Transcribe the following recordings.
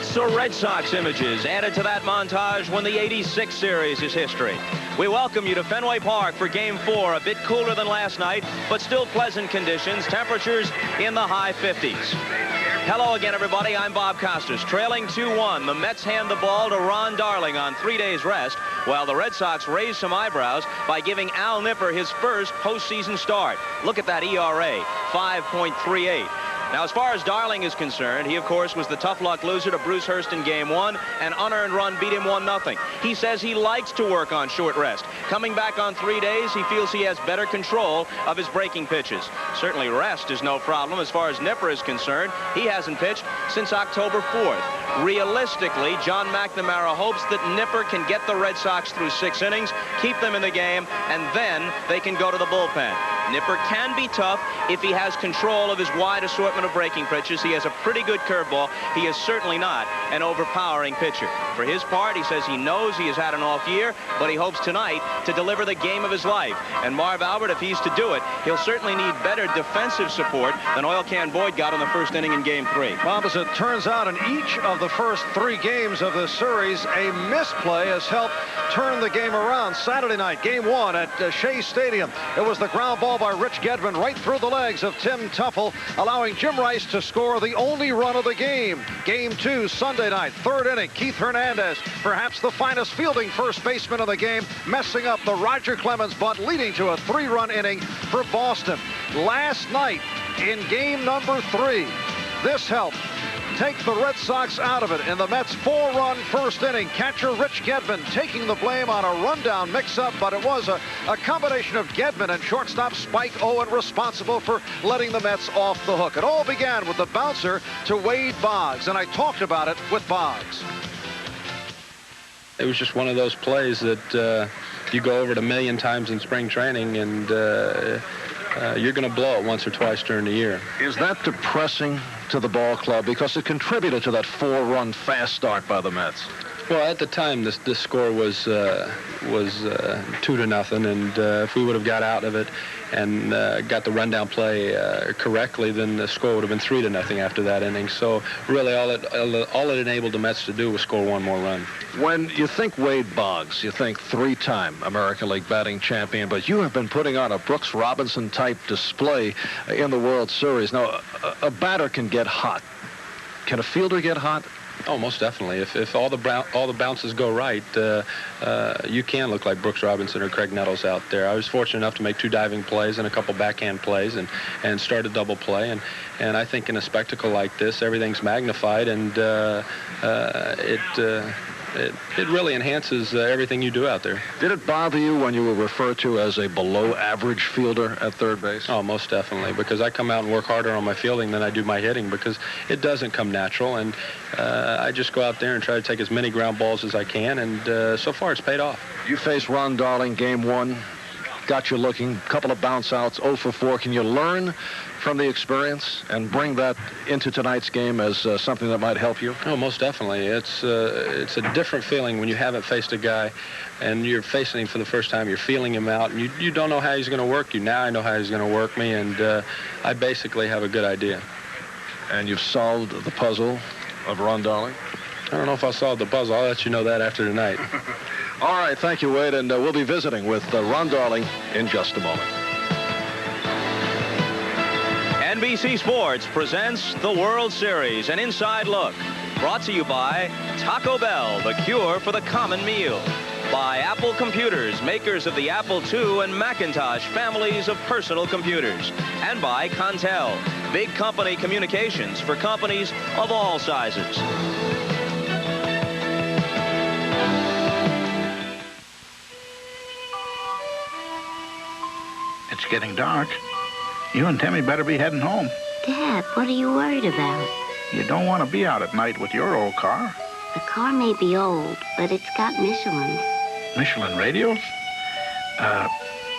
Mets or Red Sox images added to that montage when the '86 series is history. We welcome you to Fenway Park for Game 4, a bit cooler than last night, but still pleasant conditions, temperatures in the high 50s. Hello again, everybody. I'm Bob Costas. Trailing 2-1, the Mets hand the ball to Ron Darling on 3 days rest, while the Red Sox raise some eyebrows by giving Al Nipper his first postseason start. Look at that ERA, 5.38. Now, as far as Darling is concerned, he, of course, was the tough luck loser to Bruce Hurst in Game 1. An unearned run beat him 1-0. He says he likes to work on short rest. Coming back on 3 days, he feels he has better control of his breaking pitches. Certainly rest is no problem as far as Nipper is concerned. He hasn't pitched since October 4th. Realistically, John McNamara hopes that Nipper can get the Red Sox through 6 innings, keep them in the game, and then they can go to the bullpen. Nipper can be tough if he has control of his wide assortment of breaking pitches. He has a pretty good curveball. He is certainly not an overpowering pitcher. For his part, he says he knows he has had an off year, but he hopes tonight to deliver the game of his life. And Marv Albert, if he's to do it, he'll certainly need better defensive support than Oil Can Boyd got in the first inning in Game 3. Bob, as it turns out, in each of the first 3 games of this series, a misplay has helped turn the game around. Saturday night, Game 1 at Shea Stadium. It was the ground ball by Rich Gedman right through the legs of Tim Tuffle, allowing Jim Rice to score the only run of the game. Game 2, Sunday night, 3rd inning. Keith Hernandez, perhaps the finest fielding first baseman of the game, messing up the Roger Clemens bunt, leading to a 3-run inning for Boston. Last night, in game number 3, this helped take the Red Sox out of it in the Mets' 4-run first inning. Catcher Rich Gedman taking the blame on a rundown mix-up, but it was a combination of Gedman and shortstop Spike Owen responsible for letting the Mets off the hook. It all began with the bouncer to Wade Boggs, and I talked about it with Boggs. It was just one of those plays that you go over it a million times in spring training, and you're going to blow it once or twice during the year. Is that depressing to the ball club because it contributed to that 4-run fast start by the Mets? Well, at the time, this score was 2-0, and if we would have got out of it and got the rundown play correctly, then the score would have been 3-0 after that inning. So really, all it enabled the Mets to do was score one more run. When you think Wade Boggs, you think 3-time American League batting champion, but you have been putting on a Brooks Robinson type display in the World Series. Now, a batter can get hot. Can a fielder get hot? Oh, most definitely. If all the bounces go right, you can look like Brooks Robinson or Craig Nettles out there. I was fortunate enough to make 2 diving plays and a couple backhand plays and start a double play. And I think in a spectacle like this, everything's magnified, and it really enhances everything you do out there. Did it bother you when you were referred to as a below-average fielder at third base? Oh, most definitely, because I come out and work harder on my fielding than I do my hitting, because it doesn't come natural, and I just go out there and try to take as many ground balls as I can, and so far it's paid off. You faced Ron Darling Game 1, got you looking, couple of bounce outs, 0 for 4. Can you learn from the experience and bring that into tonight's game as something that might help you? Oh, most definitely. It's a different feeling when you haven't faced a guy and you're facing him for the first time. You're feeling him out, and you don't know how he's going to work you. Now I know how he's going to work me, and I basically have a good idea. And you've solved the puzzle of Ron Darling? I don't know if I solved the puzzle. I'll let you know that after tonight. All right, thank you, Wade, and we'll be visiting with Ron Darling in just a moment. NBC Sports presents the World Series, an inside look. Brought to you by Taco Bell, the cure for the common meal. By Apple Computers, makers of the Apple II and Macintosh families of personal computers. And by Contel, big company communications for companies of all sizes. It's getting dark. You and Timmy better be heading home. Dad, what are you worried about? You don't want to be out at night with your old car. The car may be old, but it's got Michelin. Michelin radials?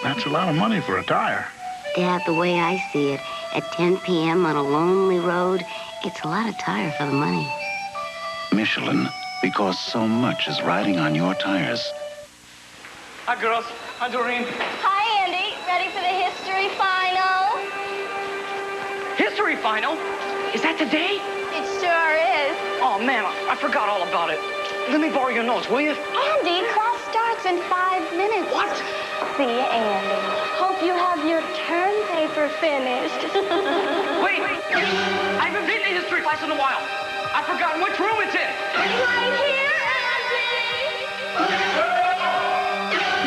That's a lot of money for a tire. Dad, the way I see it, at 10 p.m. on a lonely road, it's a lot of tire for the money. Michelin, because so much is riding on your tires. Hi, girls. Hi, Doreen. Hi, Andy. Ready for the history final? History final? Is that today? It's sure is. Oh, man, I forgot all about it. Let me borrow your notes, will you? Andy, class starts in 5 minutes. What? See you, Andy. Hope you have your term paper finished. Wait! I haven't been to history class in a while. I've forgotten which room it's in. Right here, Andy.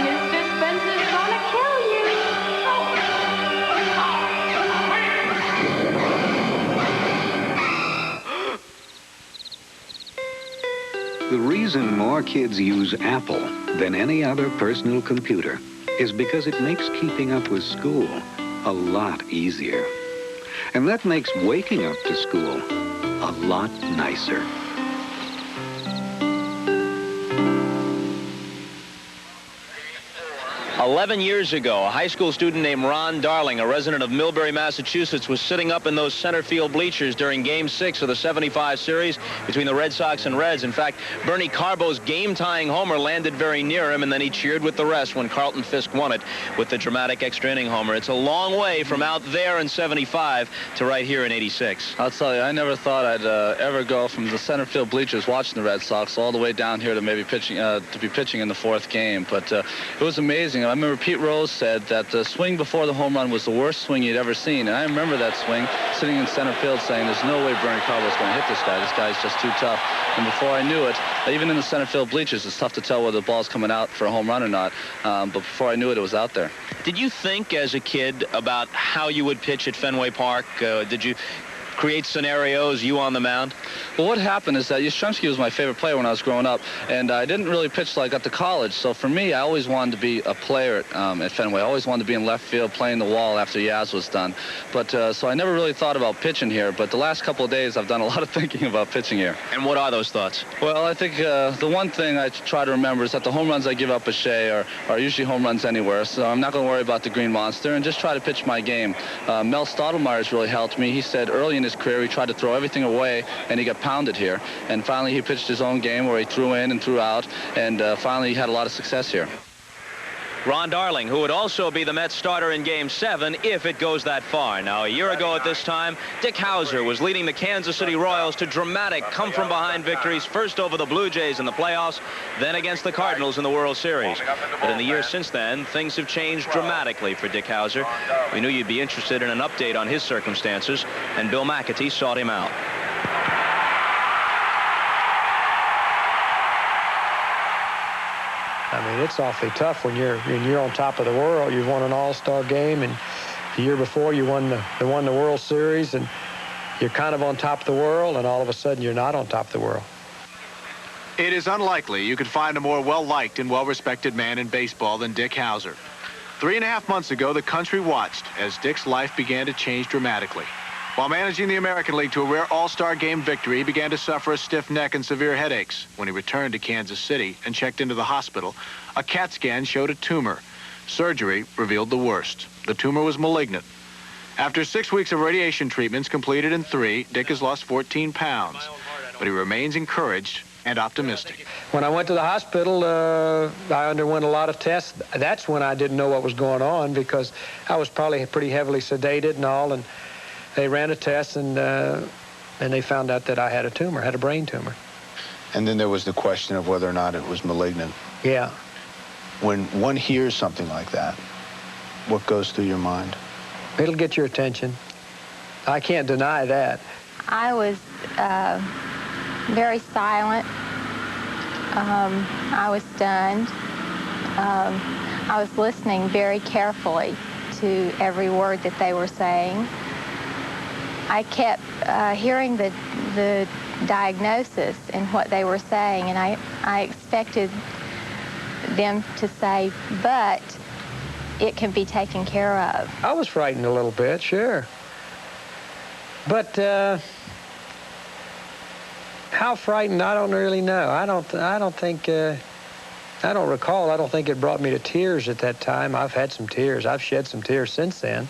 Mr. Spencer's gonna kill you. The reason more kids use Apple than any other personal computer is because it makes keeping up with school a lot easier. And that makes waking up to school a lot nicer. 11 years ago, a high school student named Ron Darling, a resident of Millbury, Massachusetts, was sitting up in those center field bleachers during Game 6 of the '75 series between the Red Sox and Reds. In fact, Bernie Carbo's game-tying homer landed very near him, and then he cheered with the rest when Carlton Fisk won it with the dramatic extra-inning homer. It's a long way from out there in '75 to right here in '86. I'll tell you, I never thought I'd ever go from the center field bleachers watching the Red Sox all the way down here to maybe pitching to be pitching in the 4th game. But it was amazing. I remember Pete Rose said that the swing before the home run was the worst swing he'd ever seen. And I remember that swing sitting in center field saying, there's no way Bernie Carbo's going to hit this guy. This guy's just too tough. And before I knew it, even in the center field bleachers, it's tough to tell whether the ball's coming out for a home run or not. But before I knew it, it was out there. Did you think as a kid about how you would pitch at Fenway Park? Did you create scenarios, you on the mound? Well, what happened is that Yastrzemski was my favorite player when I was growing up, and I didn't really pitch till I got to college. So for me, I always wanted to be a player at Fenway. I always wanted to be in left field playing the wall after Yaz was done. But so I never really thought about pitching here. But the last couple of days, I've done a lot of thinking about pitching here. And what are those thoughts? Well, I think the one thing I try to remember is that the home runs I give up at Shea are usually home runs anywhere. So I'm not going to worry about the Green Monster and just try to pitch my game. Mel Stottlemyre's really helped me. He said early in his career he tried to throw everything away, and he got pounded here. And finally, he pitched his own game where he threw in and threw out, and finally he had a lot of success here. Ron Darling, who would also be the Mets starter in Game 7 if it goes that far. Now, a year ago at this time, Dick Howser was leading the Kansas City Royals to dramatic come-from-behind victories, first over the Blue Jays in the playoffs, then against the Cardinals in the World Series. But in the years since then, things have changed dramatically for Dick Howser. We knew you'd be interested in an update on his circumstances, and Bill McAtee sought him out. I mean, it's awfully tough when you're on top of the world. You've won an All-Star game, and the year before you won the World Series, and you're kind of on top of the world, and all of a sudden you're not on top of the world. It is unlikely you could find a more well-liked and well-respected man in baseball than Dick Howser. 3.5 months ago, the country watched as Dick's life began to change dramatically. While managing the American League to a rare All-Star game victory, he began to suffer a stiff neck and severe headaches. When he returned to Kansas City and checked into the hospital, a CAT scan showed a tumor. Surgery revealed the worst. The tumor was malignant. After 6 weeks of radiation treatments completed in 3, Dick has lost 14 pounds. But he remains encouraged and optimistic. When I went to the hospital, I underwent a lot of tests. That's when I didn't know what was going on, because I was probably pretty heavily sedated and all, and they ran a test, and they found out that I had a tumor, had a brain tumor. And then there was the question of whether or not it was malignant. Yeah. When one hears something like that, what goes through your mind? It'll get your attention. I can't deny that. I was very silent. I was stunned. I was listening very carefully to every word that they were saying. I kept hearing the diagnosis and what they were saying, and I expected them to say, but it can be taken care of. I was frightened a little bit, sure. But how frightened, I don't really know. I don't think, I don't recall. I don't think it brought me to tears at that time. I've had some tears. I've shed some tears since then.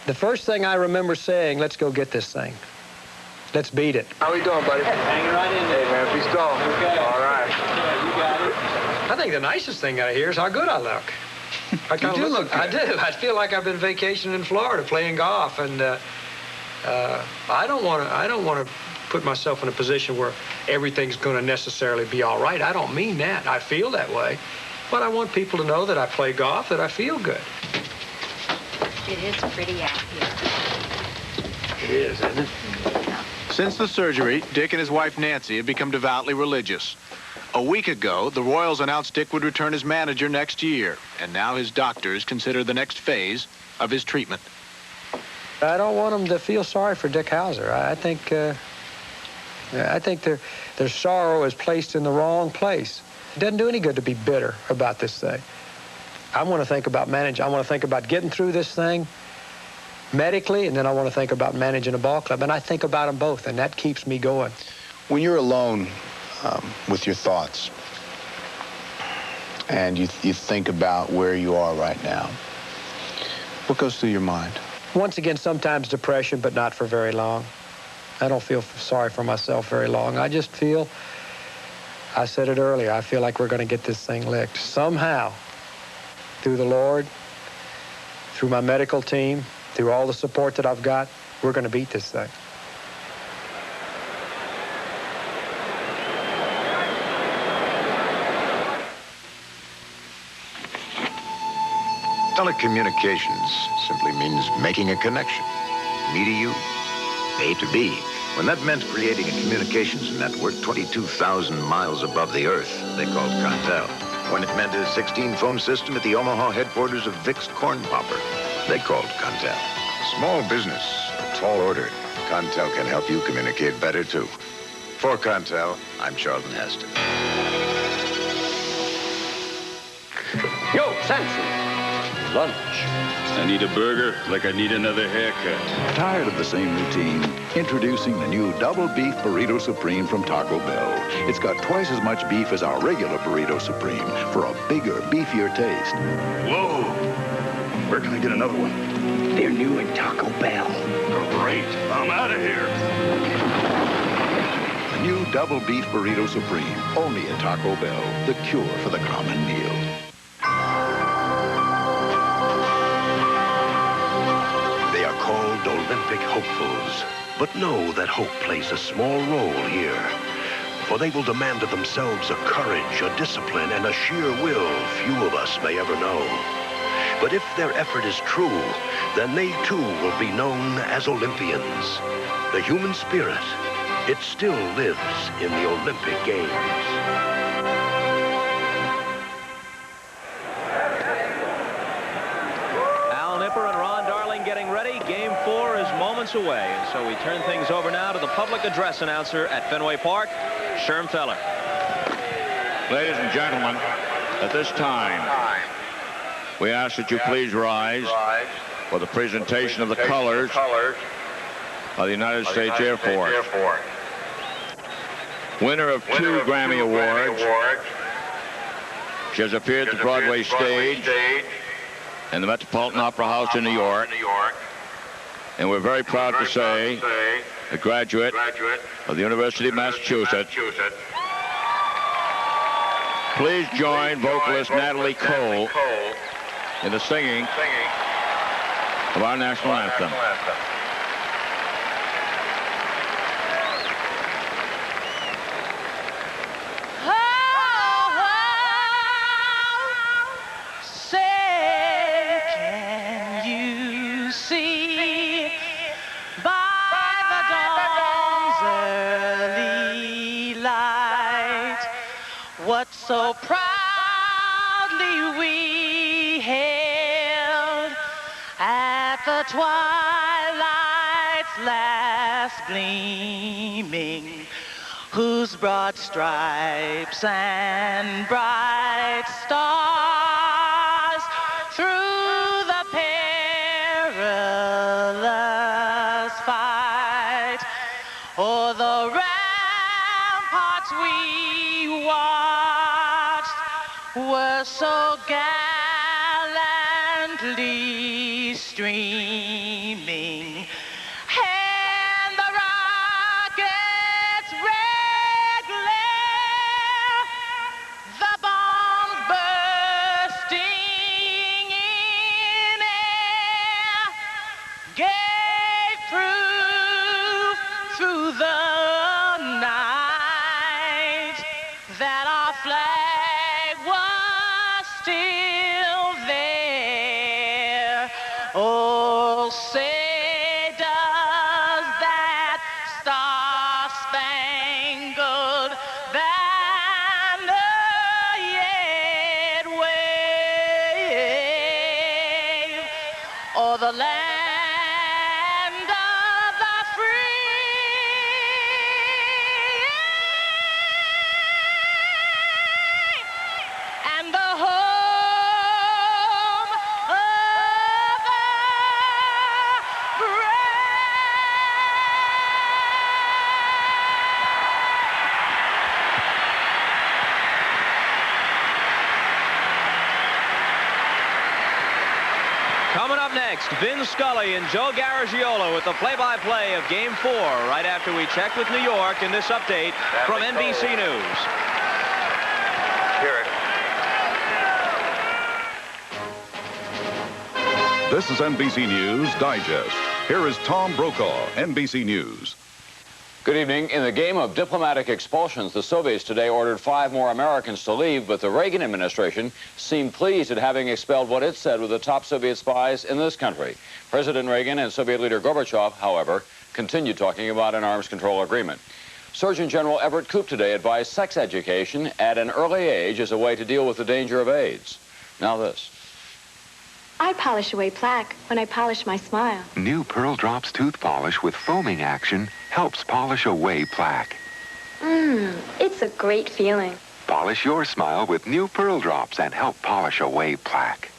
The first thing I remember saying, let's go get this thing. Let's beat it. How we doing, buddy? Hanging right in there. Hey, man, be strong. Okay. All right. Yeah, you got it. I think the nicest thing I hear is how good I look. You do look good. I do. I feel like I've been vacationing in Florida playing golf, and I don't want to put myself in a position where everything's going to necessarily be all right. I don't mean that. I feel that way. But I want people to know that I play golf, that I feel good. It is pretty out here. It is, isn't it? Since the surgery, Dick and his wife Nancy have become devoutly religious. A week ago, the Royals announced Dick would return as manager next year, and now his doctors consider the next phase of his treatment. I don't want them to feel sorry for Dick Howser. I think their sorrow is placed in the wrong place. It doesn't do any good to be bitter about this thing. I want to think about managing. I want to think about getting through this thing medically, and then I want to think about managing a ball club. And I think about them both, and that keeps me going. When you're alone with your thoughts, and you think about where you are right now, what goes through your mind? Once again, sometimes depression, but not for very long. I don't feel sorry for myself very long. I just feel, I said it earlier, I feel like we're going to get this thing licked. Somehow, through the Lord, through my medical team, through all the support that I've got, we're going to beat this thing. Telecommunications simply means making a connection. Me to you, A to B. When that meant creating a communications network 22,000 miles above the Earth, they called Contel. When it meant a 16-phone system at the Omaha headquarters of Vic's Corn Popper, they called Contel. Small business, a tall order. Contel can help you communicate better, too. For Contel, I'm Charlton Heston. Yo, Samson. Lunch. I need a burger like I need another haircut. Tired of the same routine? Introducing the new Double Beef Burrito Supreme from Taco Bell. It's got twice as much beef as our regular Burrito Supreme for a bigger, beefier taste. Whoa! Where can I get another one? They're new in Taco Bell. Great. I'm out of here. The new Double Beef Burrito Supreme. Only at Taco Bell. The cure for the common meal. Called Olympic hopefuls, but know that hope plays a small role here. For they will demand of themselves a courage, a discipline, and a sheer will few of us may ever know. But if their effort is true, then they too will be known as Olympians. The human spirit, it still lives in the Olympic Games. Game 4 is moments away, and so we turn things over now to the public address announcer at Fenway Park, Sherm Feller. Ladies and gentlemen, at this time, we ask that you please rise for the presentation of the colors of the United States Air Force. Winner of 2 Grammy Awards, she has appeared at the Broadway stage and the Metropolitan Opera House in New York. And we're very proud to say, a graduate of the University of Massachusetts. Please join vocalist Natalie Cole in the singing of our national anthem. So proudly we hailed at the twilight's last gleaming, whose broad stripes and bright stars through the perilous fight o'er the ramparts we watched were so gallantly streaming, and the rocket's red glare, the bombs bursting in air, gave proof Oh, say does that star-spangled banner yet wave o'er the land of the free and the home of the brave. Coming up next, Vin Scully and Joe Garagiola with the play-by-play of Game 4 right after we check with New York in this update from NBC News. Hear it. This is NBC News Digest. Here is Tom Brokaw, NBC News. Good evening. In the game of diplomatic expulsions, the Soviets today ordered 5 more Americans to leave, but the Reagan administration seemed pleased at having expelled what it said were the top Soviet spies in this country. President Reagan and Soviet leader Gorbachev, however, continued talking about an arms control agreement. Surgeon General Everett Koop today advised sex education at an early age as a way to deal with the danger of AIDS. Now this. I polish away plaque when I polish my smile. New Pearl Drops tooth polish with foaming action helps polish away plaque. It's a great feeling. Polish your smile with new Pearl Drops and help polish away plaque.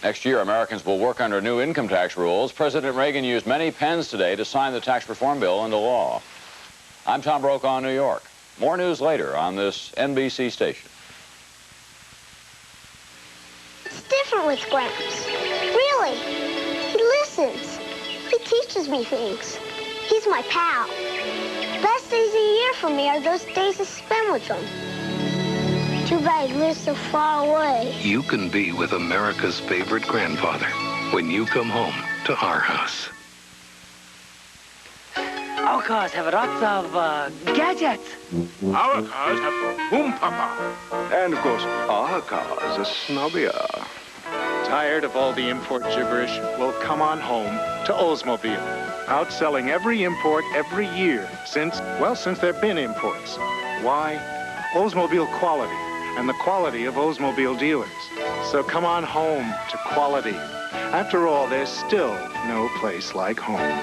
Next year, Americans will work under new income tax rules. President Reagan used many pens today to sign the tax reform bill into law. I'm Tom Brokaw in New York. More news later on this NBC station. It's different with Gramps. Really. He listens. He teaches me things. He's my pal. Best days of the year for me are those days I spend with him. Too bad he lives so far away. You can be with America's favorite grandfather when you come home to our house. Our cars have lots of gadgets. Our cars have boom papa. And of course, our cars are snobbier. Tired of all the import gibberish? Well, come on home to Oldsmobile. Outselling every import every year since there have been imports. Why? Oldsmobile quality and the quality of Oldsmobile dealers. So come on home to quality. After all, there's still no place like home.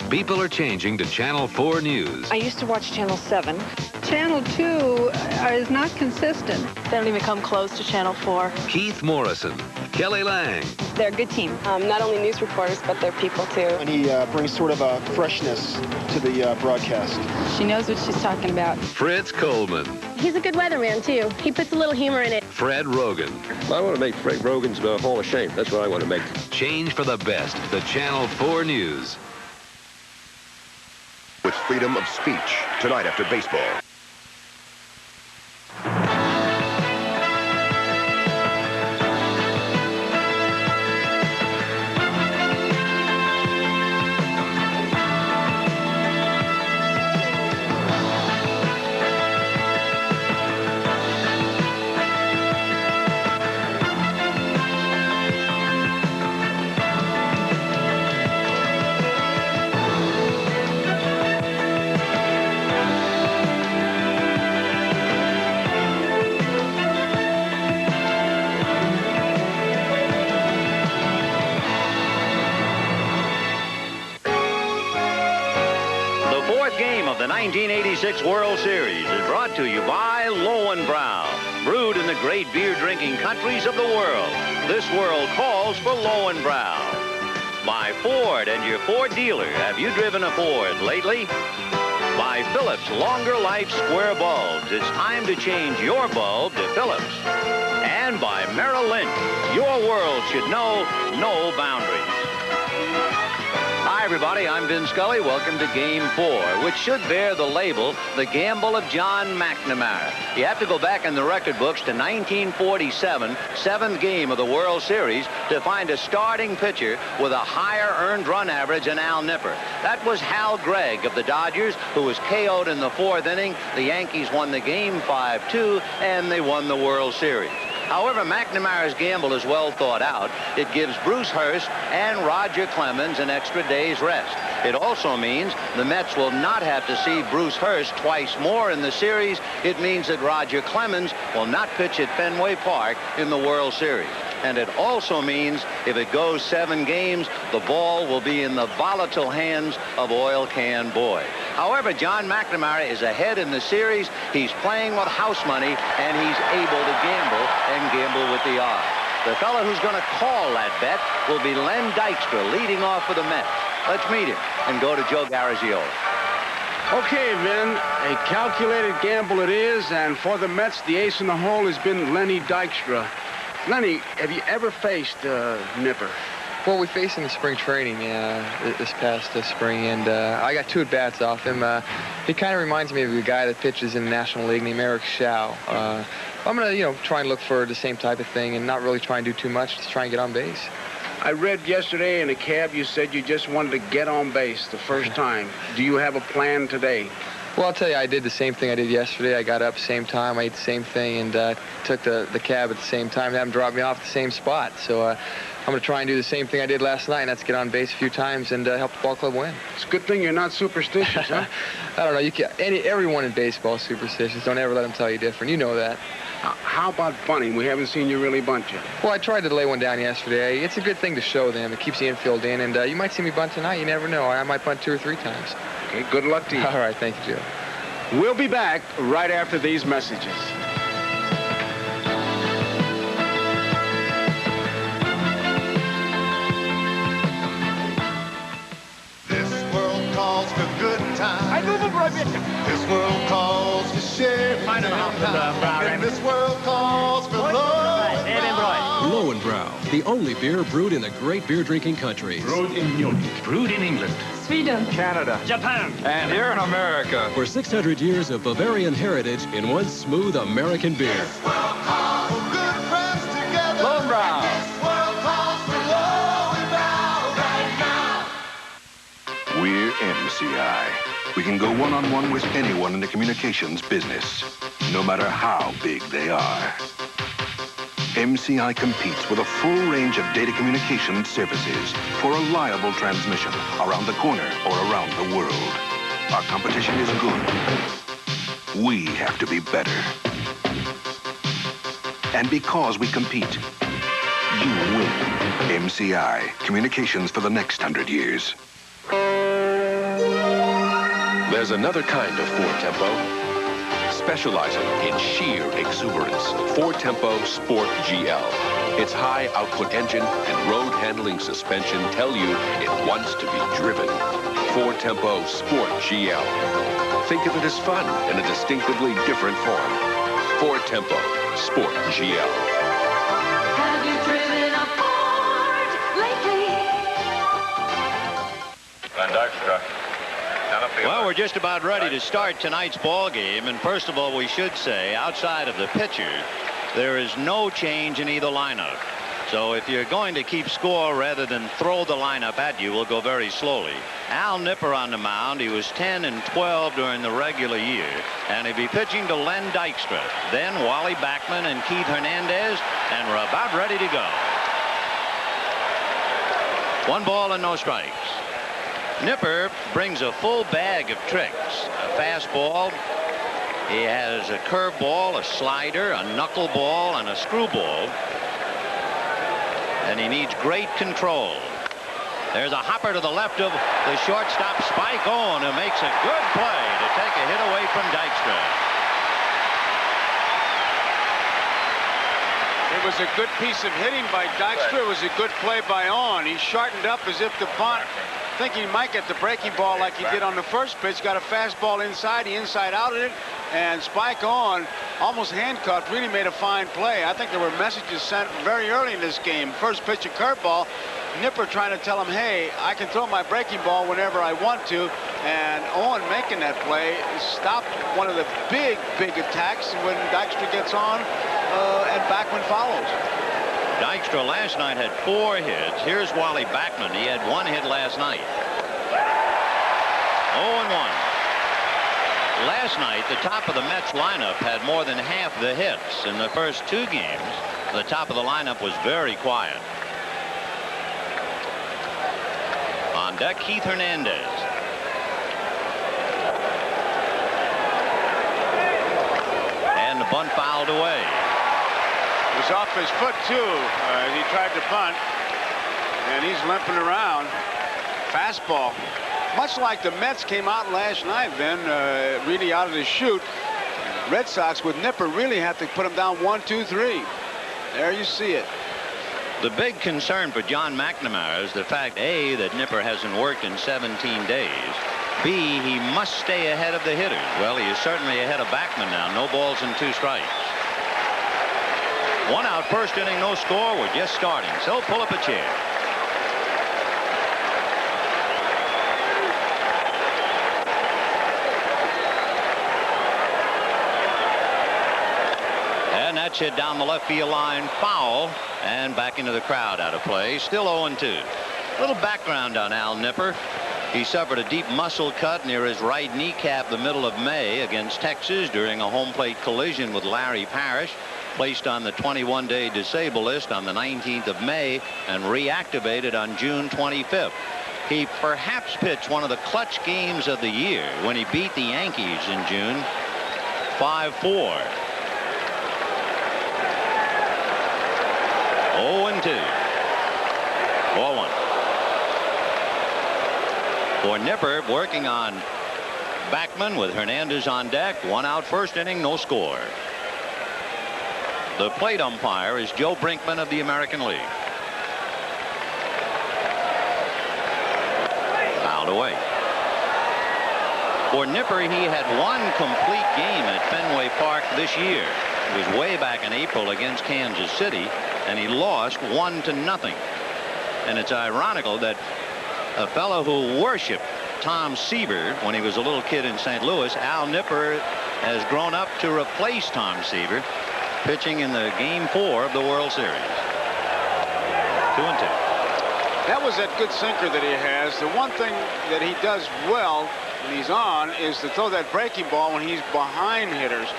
People are changing to Channel 4 News. I used to watch Channel 7. Channel 2 is not consistent. They don't even come close to Channel 4. Keith Morrison, Kelly Lang. They're a good team. Not only news reporters, but they're people, too. And he brings sort of a freshness to the broadcast. She knows what she's talking about. Fritz Coleman. He's a good weatherman, too. He puts a little humor in it. Fred Rogan. I want to make Fred Rogan's Hall of Shame. That's what I want to make. Change for the best. The Channel 4 News. With freedom of speech tonight after baseball. The 1986 World Series is brought to you by Lowenbrau. Brewed in the great beer-drinking countries of the world, this world calls for Lowenbrau. By Ford and your Ford dealer. Have you driven a Ford lately? By Philips Longer Life Square Bulbs. It's time to change your bulb to Philips. And by Merrill Lynch. Your world should know no boundaries. Hi, everybody. I'm Vin Scully. Welcome to Game 4, which should bear the label, The Gamble of John McNamara. You have to go back in the record books to 1947, 7th game of the World Series, to find a starting pitcher with a higher earned run average than Al Nipper. That was Hal Gregg of the Dodgers, who was KO'd in the 4th inning. The Yankees won the game 5-2, and they won the World Series. However, McNamara's gamble is well thought out. It gives Bruce Hurst and Roger Clemens an extra day's rest. It also means the Mets will not have to see Bruce Hurst twice more in the series. It means that Roger Clemens will not pitch at Fenway Park in the World Series. And it also means if it goes 7 games, the ball will be in the volatile hands of Oil Can Boy. However, John McNamara is ahead in the series. He's playing with house money, and he's able to gamble and gamble with the odds. The fellow who's going to call that bet will be Len Dykstra, leading off for the Mets. Let's meet him and go to Joe Garagiola. Okay, Vin, a calculated gamble it is, and for the Mets, the ace in the hole has been Lenny Dykstra. Lenny, have you ever faced Nipper? Well, we faced him in spring training this past spring, and I got 2 at-bats off him. He kind of reminds me of a guy that pitches in the National League named Eric Schau. I'm going to, try and look for the same type of thing and not really try and do too much, just try and get on base. I read yesterday in a cab you said you just wanted to get on base the first time. Do you have a plan today? Well, I'll tell you, I did the same thing I did yesterday. I got up same time, I ate the same thing, and took the cab at the same time, have him drop me off at the same spot. So I'm going to try and do the same thing I did last night, and that's get on base a few times and help the ball club win. It's a good thing you're not superstitious, huh? I don't know. Everyone in baseball is superstitious. Don't ever let them tell you different. You know that. How about bunting? We haven't seen you really bunt yet. Well, I tried to lay one down yesterday. It's a good thing to show them. It keeps the infield in, and you might see me bunt tonight. You never know. I might bunt 2 or 3 times. Okay, good luck to you. All right, thank you, Joe. We'll be back right after these messages. This world calls for good times. This world calls for sharing. And this world calls for Lowenbrow, the only beer brewed in the great beer-drinking countries. Brewed in Munich. Brewed in England. Sweden. Canada. Japan. And here in America. For 600 years of Bavarian heritage in one smooth American beer. This world calls for good friends together. Lowenbrow. This world calls for Lowenbrow right now. We're MCI. We can go one-on-one with anyone in the communications business, no matter how big they are. MCI competes with a full range of data communication services for reliable transmission around the corner or around the world. Our competition is good. We have to be better. And because we compete, you win. MCI, communications for the next 100 years. There's another kind of Ford Tempo. Specializing in sheer exuberance, Ford Tempo Sport GL. Its high output engine and road handling suspension tell you it wants to be driven. Ford Tempo Sport GL. Think of it as fun in a distinctively different form. Ford Tempo Sport GL. Have you driven a Ford lately? And Dykstra. Well, we're just about ready to start tonight's ball game, and first of all, we should say, outside of the pitcher, there is no change in either lineup. So if you're going to keep score rather than throw the lineup at you, we'll go very slowly. Al Nipper on the mound. He was 10 and 12 during the regular year, and he'll be pitching to Len Dykstra, then Wally Backman and Keith Hernandez, and we're about ready to go. 1 ball and no strikes. Nipper brings a full bag of tricks. A fastball. He has a curveball, a slider, a knuckleball, and a screwball. And he needs great control. There's a hopper to the left of the shortstop, Spike Owen, who makes a good play to take a hit away from Dykstra. It was a good piece of hitting by Dykstra. It was a good play by Owen. He shortened up as if to bunt, thinking he might get the breaking ball like he did on the first pitch. Got a fastball inside. He inside-outed it, and Spike Owen, almost handcuffed, really made a fine play. I think there were messages sent very early in this game. First pitch, a curveball. Nipper trying to tell him, hey, I can throw my breaking ball whenever I want to. And Owen making that play stopped one of the big attacks when Dykstra gets on and Backman follows. Dykstra last night had 4 hits. Here's Wally Backman. He had 1 hit last night. 0-1. Last night, the top of the Mets lineup had more than half the hits in the first 2 games. The top of the lineup was very quiet. On deck, Keith Hernandez. And the bunt fouled away. It was off his foot, too, as he tried to bunt. And he's limping around. Fastball. Much like the Mets came out last night, Ben, really out of the chute. Red Sox with Nipper really have to put him down 1-2-3. There you see it. The big concern for John McNamara is the fact, A, that Nipper hasn't worked in 17 days. B, he must stay ahead of the hitters. Well, he is certainly ahead of Backman now. No balls and 2 strikes. 1 out, first inning, no score. We're just starting. So pull up a chair. And that's hit down the left field line, foul, and back into the crowd, out of play. Still 0-2. A little background on Al Nipper. He suffered a deep muscle cut near his right kneecap the middle of May against Texas during a home plate collision with Larry Parrish. Placed on the 21-day disabled list on the 19th of May and reactivated on June 25th. He perhaps pitched one of the clutch games of the year when he beat the Yankees in June 5-4. 0-2. 4-1. For Nipper, working on Backman with Hernandez on deck. 1 out, first inning, no score. The plate umpire is Joe Brinkman of the American League. Fouled away. For Nipper, he had 1 complete game at Fenway Park this year. It was way back in April against Kansas City, and he lost 1-0. And it's ironical that a fellow who worshiped Tom Seaver when he was a little kid in St. Louis, Al Nipper, has grown up to replace Tom Seaver, pitching in the Game 4 of the World Series. 2-2. That was that good sinker that he has. The one thing that he does well when he's on is to throw that breaking ball when he's behind hitters.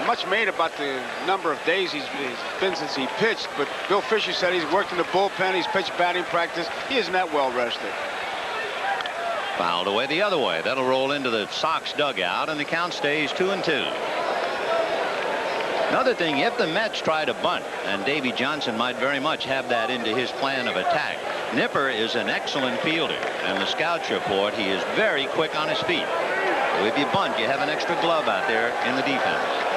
Much made about the number of days he's been since he pitched, but Bill Fisher said he's worked in the bullpen, he's pitched batting practice. He isn't that well rested. Fouled away the other way. That'll roll into the Sox dugout, and the count stays 2-2. Another thing, if the Mets try to bunt, and Davy Johnson might very much have that into his plan of attack, Nipper is an excellent fielder, and the scouts report he is very quick on his feet. So if you bunt, you have an extra glove out there in the defense.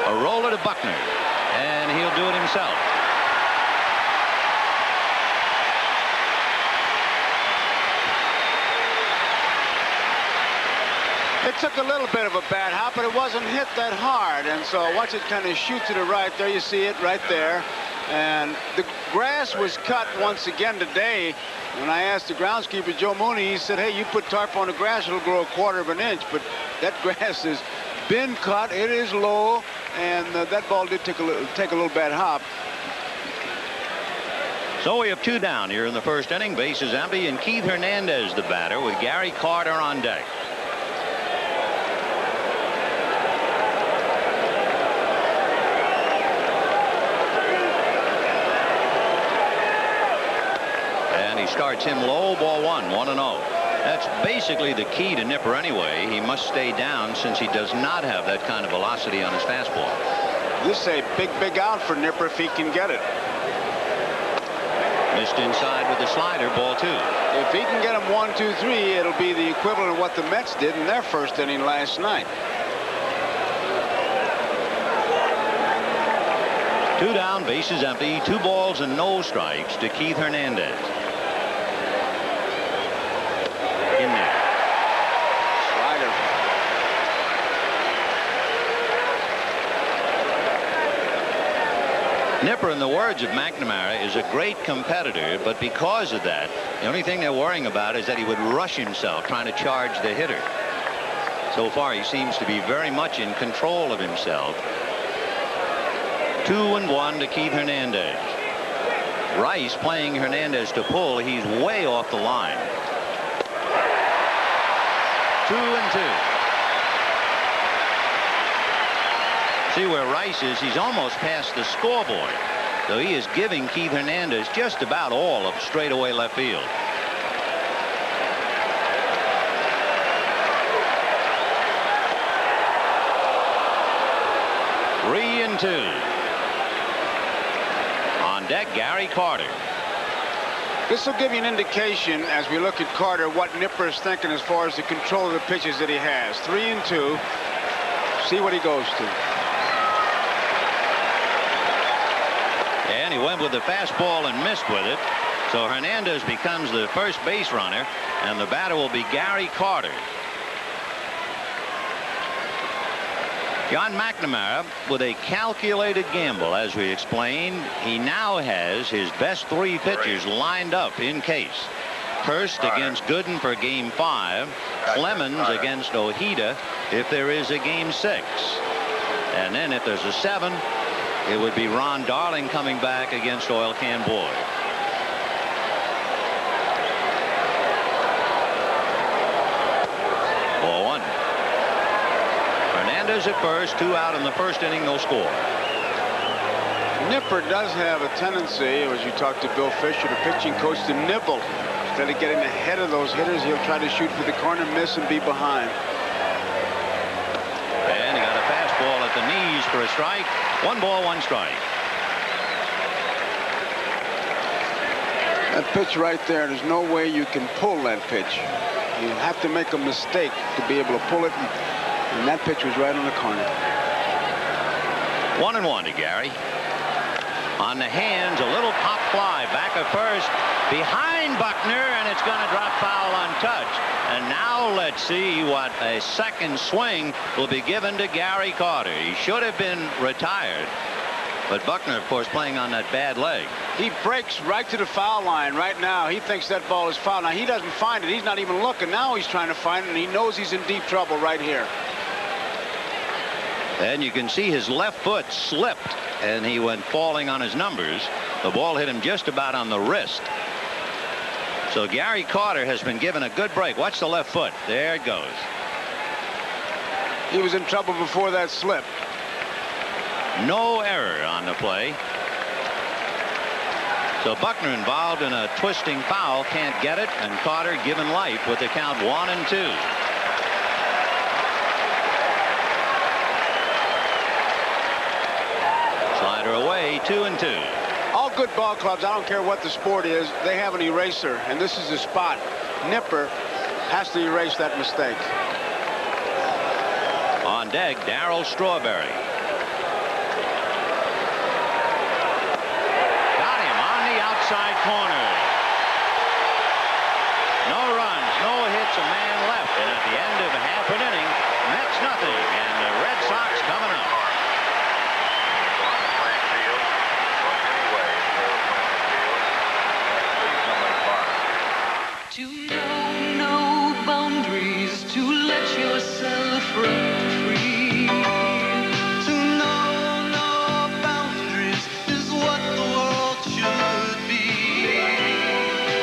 A roller to Buckner, and he'll do it himself. It took a little bit of a bad hop, but it wasn't hit that hard. And so once it kind of shoots to the right, there you see it right there. And the grass was cut once again today. When I asked the groundskeeper, Joe Mooney, he said, hey, you put tarp on the grass, it'll grow 1/4 of an inch. But that grass has been cut. It is low. And that ball did take a little bad hop. So we have 2 down here in the first inning. Bases empty, and Keith Hernandez, the batter, with Gary Carter on deck. And he starts him low, ball 1, 1-0. That's basically the key to Nipper anyway. He must stay down since he does not have that kind of velocity on his fastball. This is a big out for Nipper if he can get it. Missed inside with the slider, ball 2. If he can get him 1-2-3, it'll be the equivalent of what the Mets did in their first inning last night. 2 down, bases empty, 2 balls and no strikes to Keith Hernandez. In there. Slider. Nipper, in the words of McNamara, is a great competitor, but because of that, the only thing they're worrying about is that he would rush himself trying to charge the hitter. So far, he seems to be very much in control of himself. 2-1 to Keith Hernandez. Rice playing Hernandez to pull. He's way off the line. 2-2. See where Rice is? He's almost past the scoreboard. So he is giving Keith Hernandez just about all of straightaway left field. Three and two. On deck, Gary Carter. This will give you an indication as we look at Carter what Nipper is thinking as far as the control of the pitches that he has. 3 and 2. See what he goes to. And he went with the fastball and missed with it. So Hernandez becomes the first base runner, and the batter will be Gary Carter. John McNamara with a calculated gamble, as we explained. He now has his best 3 pitchers lined up in case. Hurst against Gooden for Game 5. Clemens against Ojeda if there is a Game 6. And then if there's a 7, it would be Ron Darling coming back against Oil Can Boyd. Hernandez at first, 2 out in the first inning, no score. Nipper does have a tendency, as you talk to Bill Fisher, the pitching coach, to nibble. Instead of getting ahead of those hitters, he'll try to shoot for the corner, miss, and be behind. And he got a fastball at the knees for a strike. 1 ball, 1 strike. That pitch right there, there's no way you can pull that pitch. You have to make a mistake to be able to pull it. And that pitch was right on the corner. 1 and 1 to Gary. On the hands, a little pop fly back at first, behind Buckner, and it's going to drop foul untouched. And now let's see what a second swing will be given to Gary Carter. He should have been retired, but Buckner, of course, playing on that bad leg. He breaks right to the foul line right now. He thinks that ball is foul. Now he doesn't find it. He's not even looking. Now he's trying to find it, and he knows he's in deep trouble right here. And you can see his left foot slipped, and he went falling on his numbers. The ball hit him just about on the wrist. So Gary Carter has been given a good break. Watch the left foot. There it goes. He was in trouble before that slip. No error on the play. So Buckner involved in a twisting foul, can't get it, and Carter given life with the count 1 and 2. Slider away, 2 and 2. All good ball clubs, I don't care what the sport is, they have an eraser, and this is the spot. Nipper has to erase that mistake. On deck, Darryl Strawberry. Got him on the outside corner. No runs, no hits, a man left, and at the end of half an inning, Mets nothing, and the Red Sox coming up. To know no boundaries, to let yourself run free. To know no boundaries is what the world should be.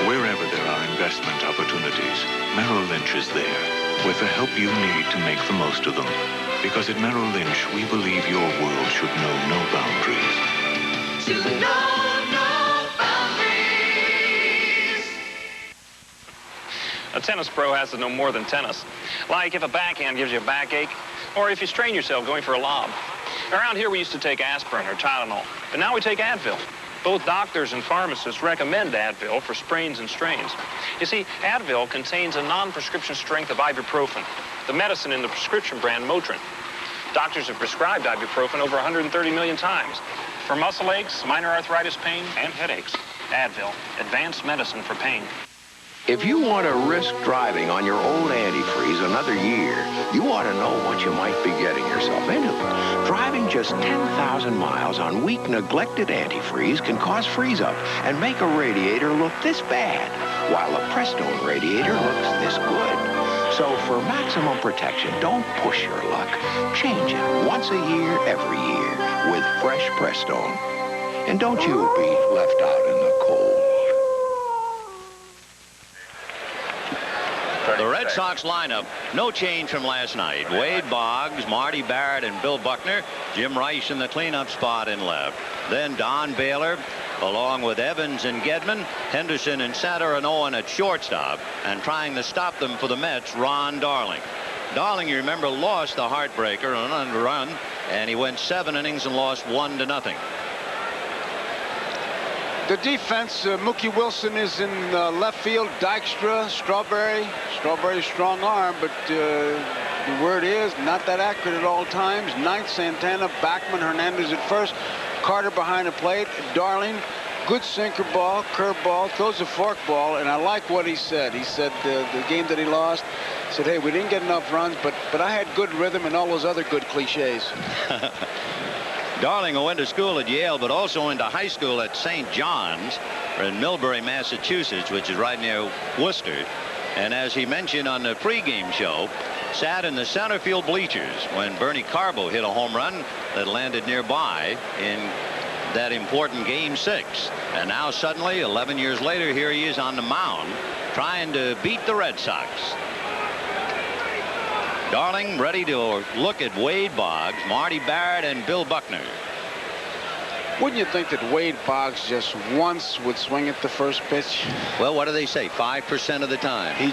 Wherever there are investment opportunities, Merrill Lynch is there with the help you need to make the most of them. Because at Merrill Lynch, we believe your world should know no boundaries. To know no boundaries. A tennis pro has to know more than tennis. Like if a backhand gives you a backache, or if you strain yourself going for a lob. Around here we used to take aspirin or Tylenol, but now we take Advil. Both doctors and pharmacists recommend Advil for sprains and strains. You see, Advil contains a non-prescription strength of ibuprofen, the medicine in the prescription brand Motrin. Doctors have prescribed ibuprofen over 130 million times for muscle aches, minor arthritis pain, and headaches. Advil, advanced medicine for pain. If you want to risk driving on your old antifreeze another year, you ought to know what you might be getting yourself into. Driving just 10,000 miles on weak, neglected antifreeze can cause freeze-up and make a radiator look this bad, while a Prestone radiator looks this good. So for maximum protection, don't push your luck. Change it once a year, every year, with fresh Prestone. And don't you be left out in the cold. The Red Sox lineup, no change from last night. Wade Boggs, Marty Barrett, and Bill Buckner. Jim Rice in the cleanup spot in left. Then Don Baylor, along with Evans and Gedman, Henderson and Satter and Owen at shortstop, and trying to stop them for the Mets, Ron Darling. Darling, you remember, lost the heartbreaker on an underrun, and he went 7 innings and lost 1-0. The defense, Mookie Wilson is in left field. Dykstra, Strawberry. Strawberry's strong arm, but the word is not that accurate at all times. Ninth, Santana, Backman, Hernandez at first. Carter behind the plate. Darling, good sinker ball, curve ball, throws a fork ball, and I like what he said. He said the game that he lost, he said, hey, we didn't get enough runs, but I had good rhythm and all those other good cliches. Darling, who went to school at Yale, but also went to high school at St. John's in Millbury, Massachusetts, which is right near Worcester. And as he mentioned on the pregame show, sat in the center field bleachers when Bernie Carbo hit a home run that landed nearby in that important Game 6. And now suddenly, 11 years later, here he is on the mound trying to beat the Red Sox. Darling ready to look at Wade Boggs, Marty Barrett, and Bill Buckner. Wouldn't you think that Wade Boggs just once would swing at the first pitch? Well, what do they say? 5% of the time. He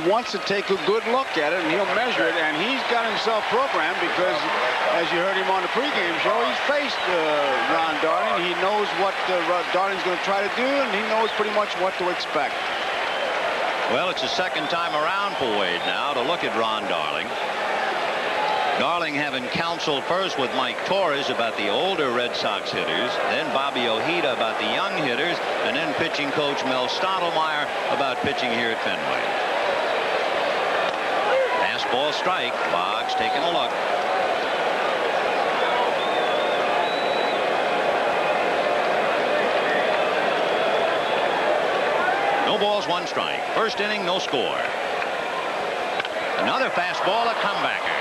wants to take a good look at it, and he'll measure it, and he's got himself programmed because, as you heard him on the pregame show, he's faced Ron Darling. He knows what Darling's going to try to do, and he knows pretty much what to expect. Well, it's the second time around for Wade now to look at Ron Darling. Darling having counseled first with Mike Torres about the older Red Sox hitters, then Bobby Ojeda about the young hitters, and then pitching coach Mel Stottlemyre about pitching here at Fenway. Fastball strike. Boggs taking a look. No balls, 1 strike. First inning, no score. Another fastball, a comebacker.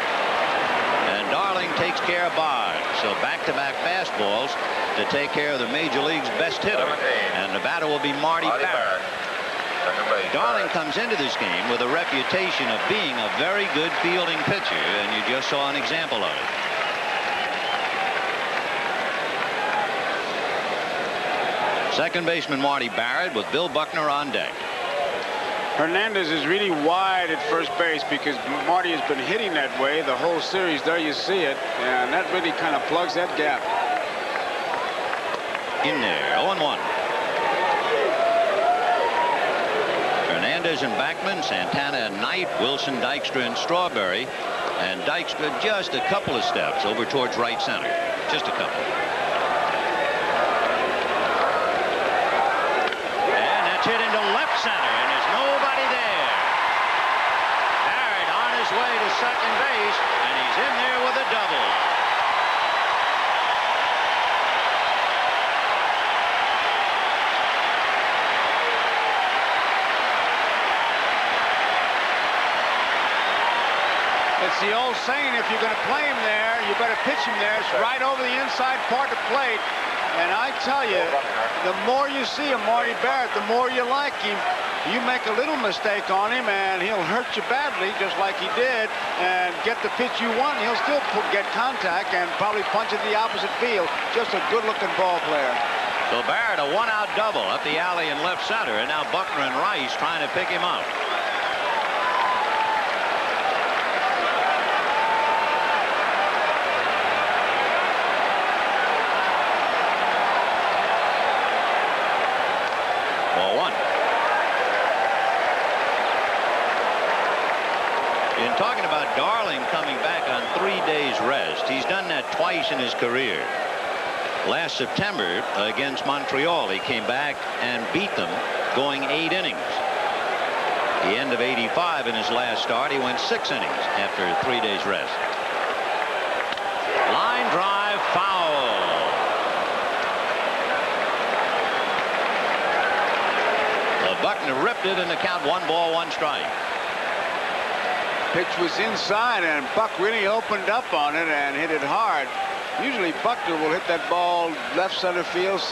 And Darling takes care of Boggs. So back-to-back fastballs to take care of the Major League's best hitter. And the batter will be Marty Barrett. Darling comes into this game with a reputation of being a very good fielding pitcher, and you just saw an example of it. Second baseman Marty Barrett with Bill Buckner on deck. Hernandez is really wide at first base because Marty has been hitting that way the whole series. There you see it, and that really kind of plugs that gap. In there, 0-1. Hernandez and Backman, Santana and Knight, Wilson, Dykstra, and Strawberry. And Dykstra just a couple of steps over towards right center. Just a couple. Hit into left center, and there's nobody there. Barrett on his way to second base, and he's in there with a double. It's the old saying, if you're going to play him there, you better pitch him there. It's right over the inside part of the plate. And I tell you, the more you see of Marty Barrett, the more you like him. You make a little mistake on him, and he'll hurt you badly, just like he did, and get the pitch you want. He'll still get contact and probably punch it the opposite field. Just a good-looking ball player. So Barrett, a 1-out double up the alley in left center, and now Buckner and Rice trying to pick him up. Talking about Darling coming back on 3 days rest. He's done that twice in his career. Last September against Montreal, he came back and beat them, going 8 innings. The end of '85 in his last start, he went 6 innings after 3 days rest. Line drive, foul. Buckner ripped it, and the count 1 ball, 1 strike. Pitch was inside, and Buck really opened up on it and hit it hard. Usually Buckner will hit that ball left center field,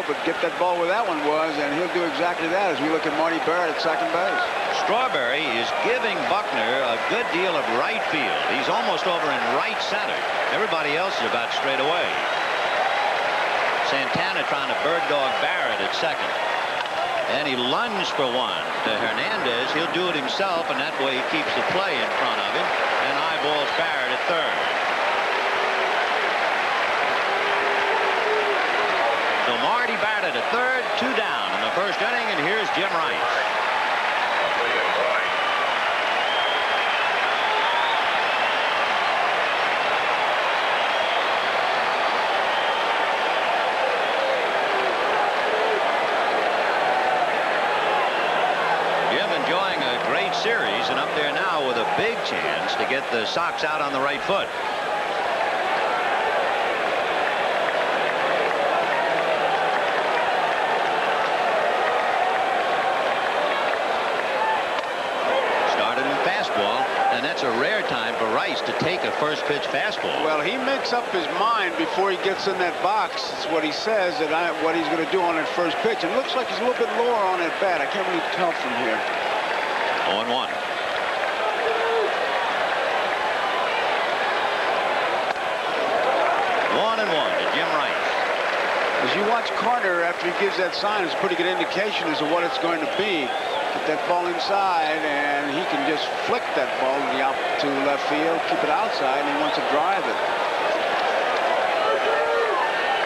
but get that ball where that one was, and he'll do exactly that as we look at Marty Barrett at second base. Strawberry is giving Buckner a good deal of right field. He's almost over in right center. Everybody else is about straight away. Santana trying to bird dog Barrett at second. And he lunged for one to Hernandez. He'll do it himself, and that way he keeps the play in front of him and eyeballs Barrett at third. So Marty batted at third, 2 down in the first inning, and here's Jim Rice. Jim enjoying a great series, and up there now with a big chance to get the Sox out on the right foot. And that's a rare time for Rice to take a first pitch fastball. Well, he makes up his mind before he gets in that box. It's what he says that what he's going to do on that first pitch. And it looks like he's a little bit lower on that bat. I can't really tell from here. 0-1. 1-1 to Jim Rice. As you watch Carter after he gives that sign, it's a pretty good indication as to what it's going to be. Get that ball inside, and he can just flick that ball to left field, keep it outside, and he wants to drive it.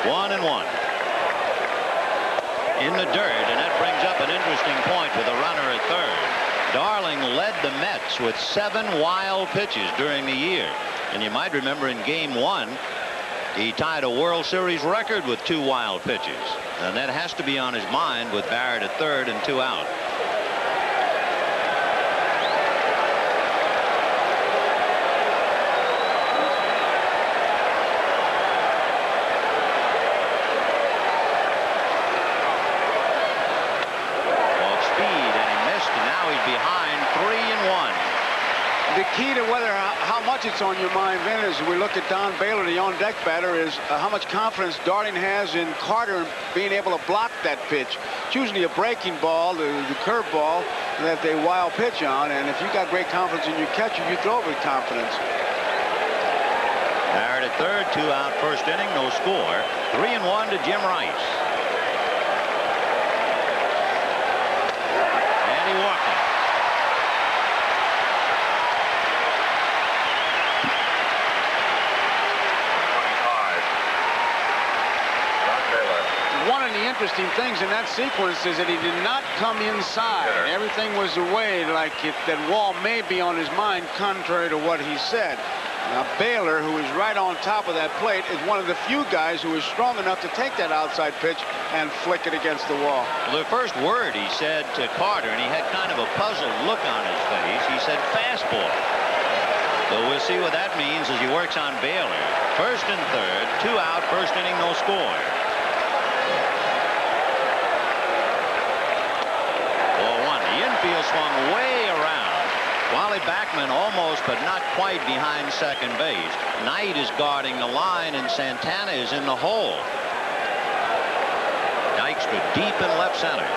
1-1. In the dirt, and that brings up an interesting point with a runner at third. Darling led the Mets with 7 wild pitches during the year. And you might remember in Game 1, he tied a World Series record with 2 wild pitches. And that has to be on his mind with Barrett at third and 2 out. The key to how much it's on your mind, Vin, as we look at Don Baylor, the on-deck batter, is how much confidence Darling has in Carter and being able to block that pitch. It's usually a breaking ball, the curve ball, that they wild pitch on, and if you got great confidence in your catcher, you throw it with confidence. Barrett at third, 2 out, first inning, no score. 3-1 to Jim Rice. And he walked it. One of the interesting things in that sequence is that he did not come inside. Everything was away, like that wall may be on his mind, contrary to what he said. Now, Baylor, who is right on top of that plate, is one of the few guys who is strong enough to take that outside pitch and flick it against the wall. Well, the first word he said to Carter, and he had kind of a puzzled look on his face, he said fastball. So we'll see what that means as he works on Baylor. First and third, 2 out, first inning, no score. 4-1. The infield swung way around. Wally Backman almost, but not quite behind second base. Knight is guarding the line, and Santana is in the hole. Dykstra deep in left center.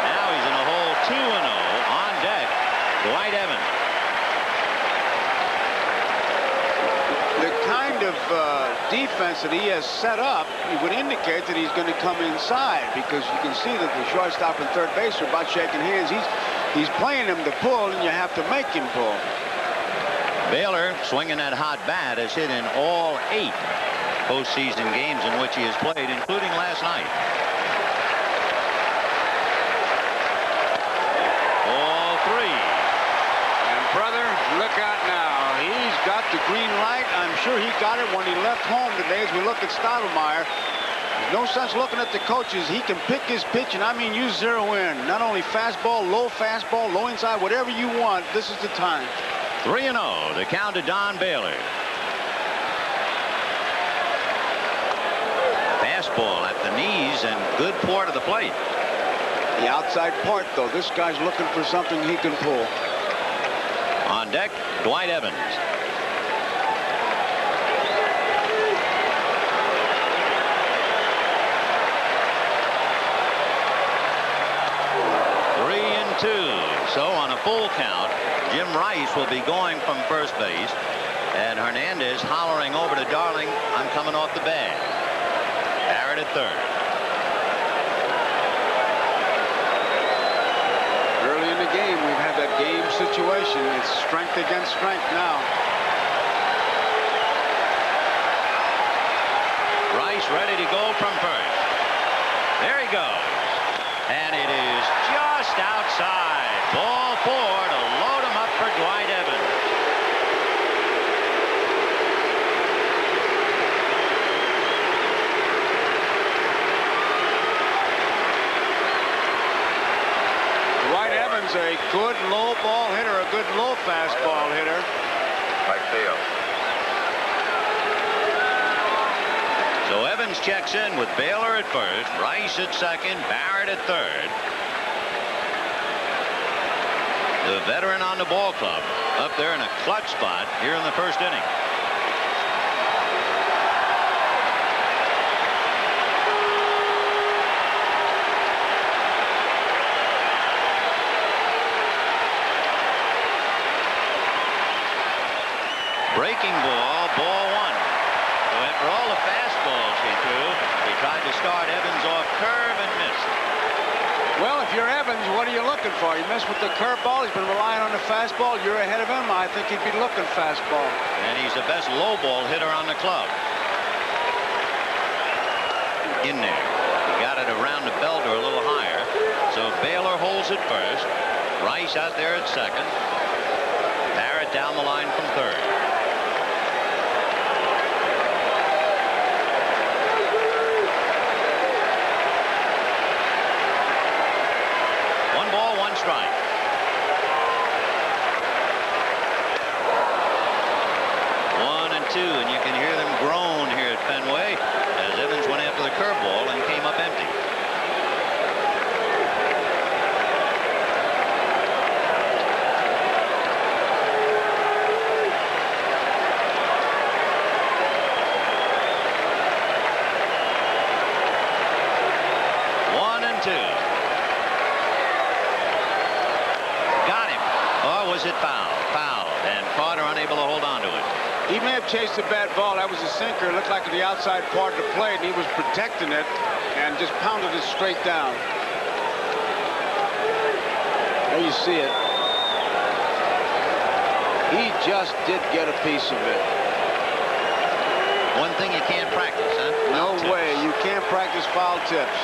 Now he's in the hole, 2-0 on deck. Dwight Evans. The kind of defense that he has set up, it would indicate that he's going to come inside, because you can see that the shortstop and third base are about shaking hands. He's playing him to pull, and you have to make him pull. Baylor, swinging that hot bat, has hit in all 8 postseason games in which he has played, including last night. All 3. And brother, look out now. He's got the green light. I'm sure he got it when he left home today. As we look at Stottlemyre, there's no sense looking at the coaches. He can pick his pitch, and I mean you zero in. Not only fastball, low inside, whatever you want. This is the time. 3-0, the count to Don Baylor. Fastball at the knees and good port of the plate. The outside part, though, this guy's looking for something he can pull. On deck, Dwight Evans. So on a full count, Jim Rice will be going from first base, and Hernandez hollering over to Darling, I'm coming off the bag. Barrett at third. Early in the game, we've had that game situation. It's strength against strength now. Rice ready to go from first. There he goes. And it is just outside. Ball 4 to load him up for Dwight Evans. Dwight Evans, a good low ball hitter, a good low fastball hitter. Right field. So Evans checks in with Baylor at first, Rice at second, Barrett at third. The veteran on the ball club up there in a clutch spot here in the first inning. Breaking ball, ball 1. So after all the fastballs he threw, he tried to start Evans off curve and missed. Well, if you're Evans, what are you looking for? You missed with the curveball. He's been relying on the fastball. You're ahead of him. I think he'd be looking fastball. And he's the best low ball hitter on the club. In there. He got it around the belt or a little higher. So Baylor holds it first. Rice out there at second. Barrett down the line from third. Strike. 1 and 2, and you can hear them groan here at Fenway as Evans went after the curveball and came up empty. Was it foul? Foul. And Carter unable to hold on to it. He may have chased a bad ball. That was a sinker. It looked like the outside part of the plate, and he was protecting it and just pounded it straight down. There you see it. He just did get a piece of it. One thing you can't practice, huh? No way. You can't practice foul tips.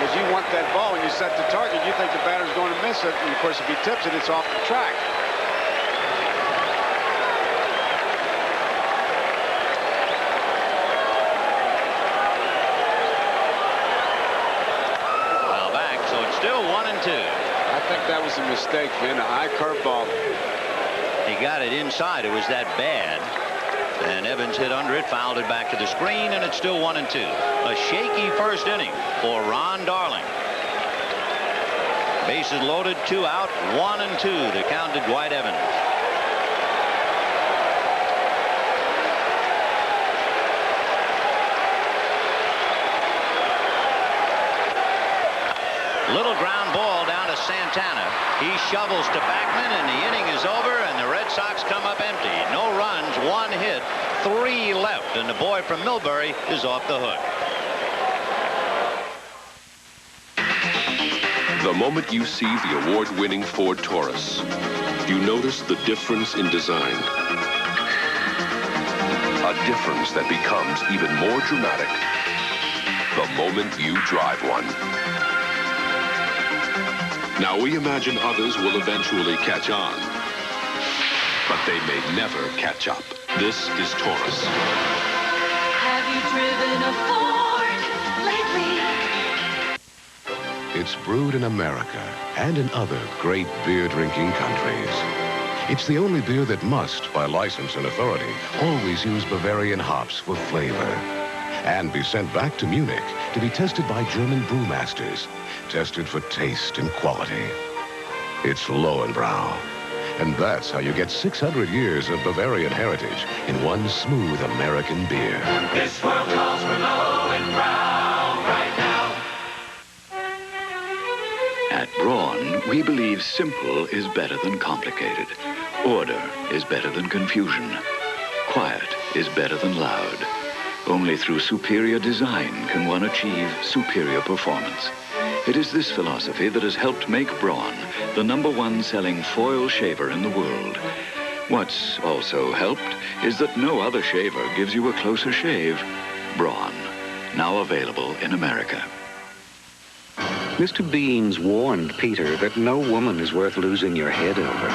Because you want that ball when you set the target, you think the batter's going to miss it, and of course if he tips it, it's off the track. Foul back, so it's still 1 and 2. I think that was a mistake, Vin. A high curveball. He got it inside. It was that bad. And Evans hit under it, fouled it back to the screen, and it's still 1 and 2. A shaky first inning for Ron Darling. Bases loaded, 2 out, 1 and 2. The count to Dwight Evans. Little ground ball down to Santana. He shovels to Backman, and the inning is over, and the Red Sox come up empty. No runs, 1 hit, 3 left, and the boy from Millbury is off the hook. The moment you see the award-winning Ford Taurus, you notice the difference in design. A difference that becomes even more dramatic the moment you drive one. Now, we imagine others will eventually catch on, but they may never catch up. This is Taurus. Have you driven a Ford lately? It's brewed in America and in other great beer-drinking countries. It's the only beer that must, by license and authority, always use Bavarian hops for flavor. and be sent back to Munich to be tested by German brewmasters, tested for taste and quality. It's Lowenbrau, and that's how you get 600 years of Bavarian heritage in one smooth American beer. This world calls for Lowenbrau right now. At Braun, we believe simple is better than complicated. Order is better than confusion. Quiet is better than loud. Only through superior design can one achieve superior performance. It is this philosophy that has helped make Braun the #1 selling foil shaver in the world. What's also helped is that no other shaver gives you a closer shave. Braun, now available in America. Mr. Beans warned Peter that no woman is worth losing your head over.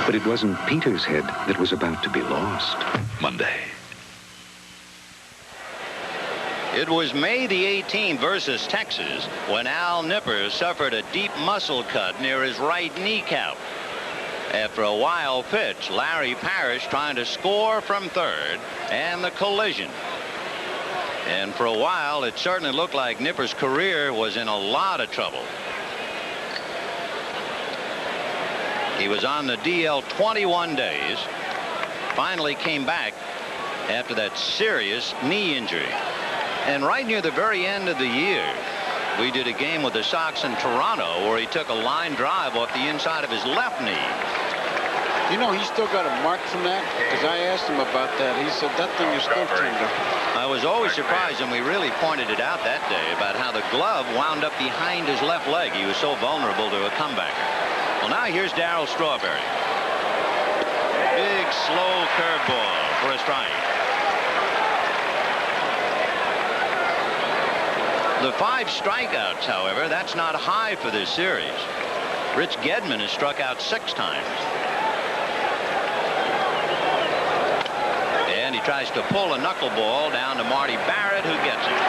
But it wasn't Peter's head that was about to be lost. Monday. It was May the 18th versus Texas when Al Nipper suffered a deep muscle cut near his right kneecap. After a wild pitch, Larry Parrish trying to score from third, and the collision. And for a while, it certainly looked like Nipper's career was in a lot of trouble. He was on the DL 21 days, finally came back after that serious knee injury. And right near the very end of the year, we did a game with the Sox in Toronto where he took a line drive off the inside of his left knee. You know, he still got a mark from that? Because I asked him about that. He said that thing is still tender. I was always surprised, and we really pointed it out that day, about how the glove wound up behind his left leg. He was so vulnerable to a comebacker. Well, now here's Darryl Strawberry. Big, slow curveball for a strike. The 5 strikeouts, however, that's not high for this series. Rich Gedman has struck out 6 times. And he tries to pull a knuckleball down to Marty Barrett, who gets it.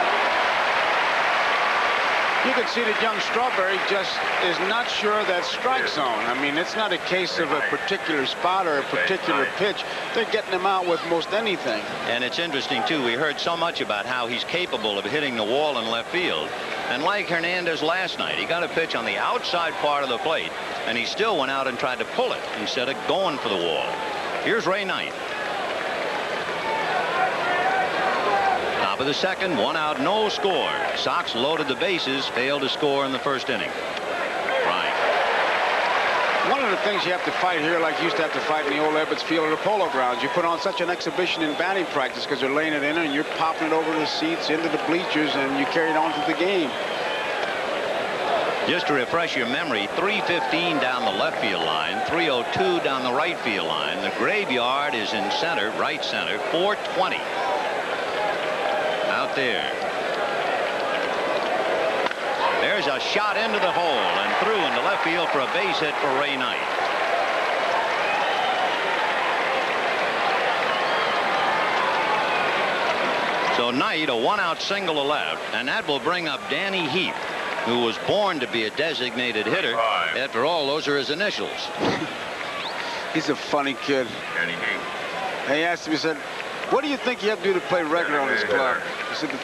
You can see that young Strawberry just is not sure of that strike zone. I mean, it's not a case of a particular spot or a particular pitch. They're getting him out with most anything. And it's interesting, too. We heard so much about how he's capable of hitting the wall in left field. And like Hernandez last night, he got a pitch on the outside part of the plate, and he still went out and tried to pull it instead of going for the wall. Here's Ray Knight. Top of the second, 1 out, no score. Sox loaded the bases, failed to score in the first inning. Right. One of the things you have to fight here, like you used to have to fight in the old Ebbets Field or the Polo Grounds, you put on such an exhibition in batting practice because they're laying it in and you're popping it over the seats into the bleachers and you carry it on to the game. Just to refresh your memory, 315 down the left field line, 302 down the right field line. The graveyard is in center, right center, 420. Out there. There's a shot into the hole and through into left field for a base hit for Ray Knight. So Knight, a 1-out single to left, and that will bring up Danny Heap, who was born to be a designated hitter. After all, those are his initials. He's a funny kid. Danny Heap. He asked me, he said, what do you think you have to do to play regular on this club? He said the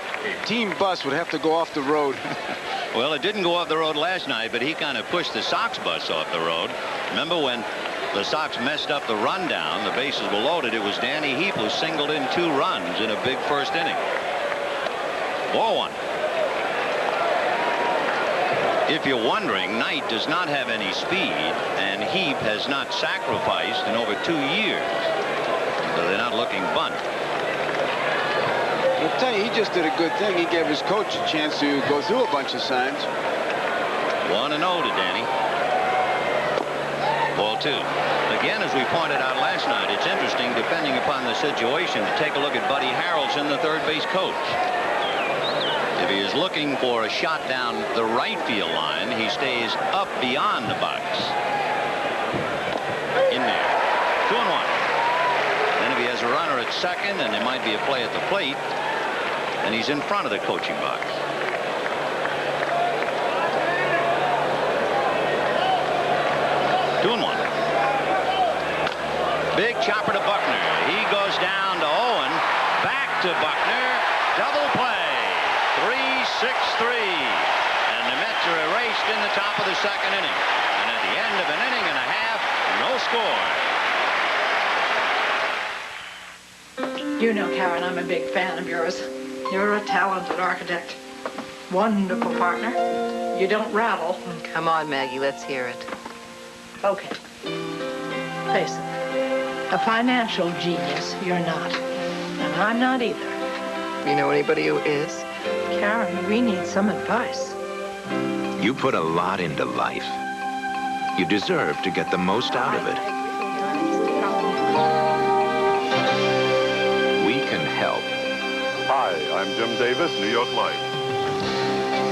team bus would have to go off the road. Well, it didn't go off the road last night, but he kind of pushed the Sox bus off the road. Remember when the Sox messed up the rundown, the bases were loaded, it was Danny Heap who singled in 2 runs in a big first inning. Ball 1. If you're wondering, Knight does not have any speed, and Heap has not sacrificed in over 2 years. So they're not looking bunt. I'll tell you, he just did a good thing. He gave his coach a chance to go through a bunch of signs. 1-0 to Danny. Ball 2. Again, as we pointed out last night, it's interesting, depending upon the situation, to take a look at Buddy Harrelson, the third base coach. If he is looking for a shot down the right field line, he stays up beyond the box. In there. 2-1. Then if he has a runner at second and there might be a play at the plate, and he's in front of the coaching box. Big chopper to Buckner. He goes down to Owen. Back to Buckner. Double play. And the Mets are erased in the top of the second inning. And at the end of an inning and a half, no score. You know, Karen, I'm a big fan of yours. You're a talented architect. Wonderful partner. You don't rattle. Come on, Maggie, let's hear it. Okay. Face it. A financial genius, you're not. And I'm not either. You know anybody who is? Karen, we need some advice. You put a lot into life. You deserve to get the most out of it. We can help. Hi, I'm Jim Davis, New York Life.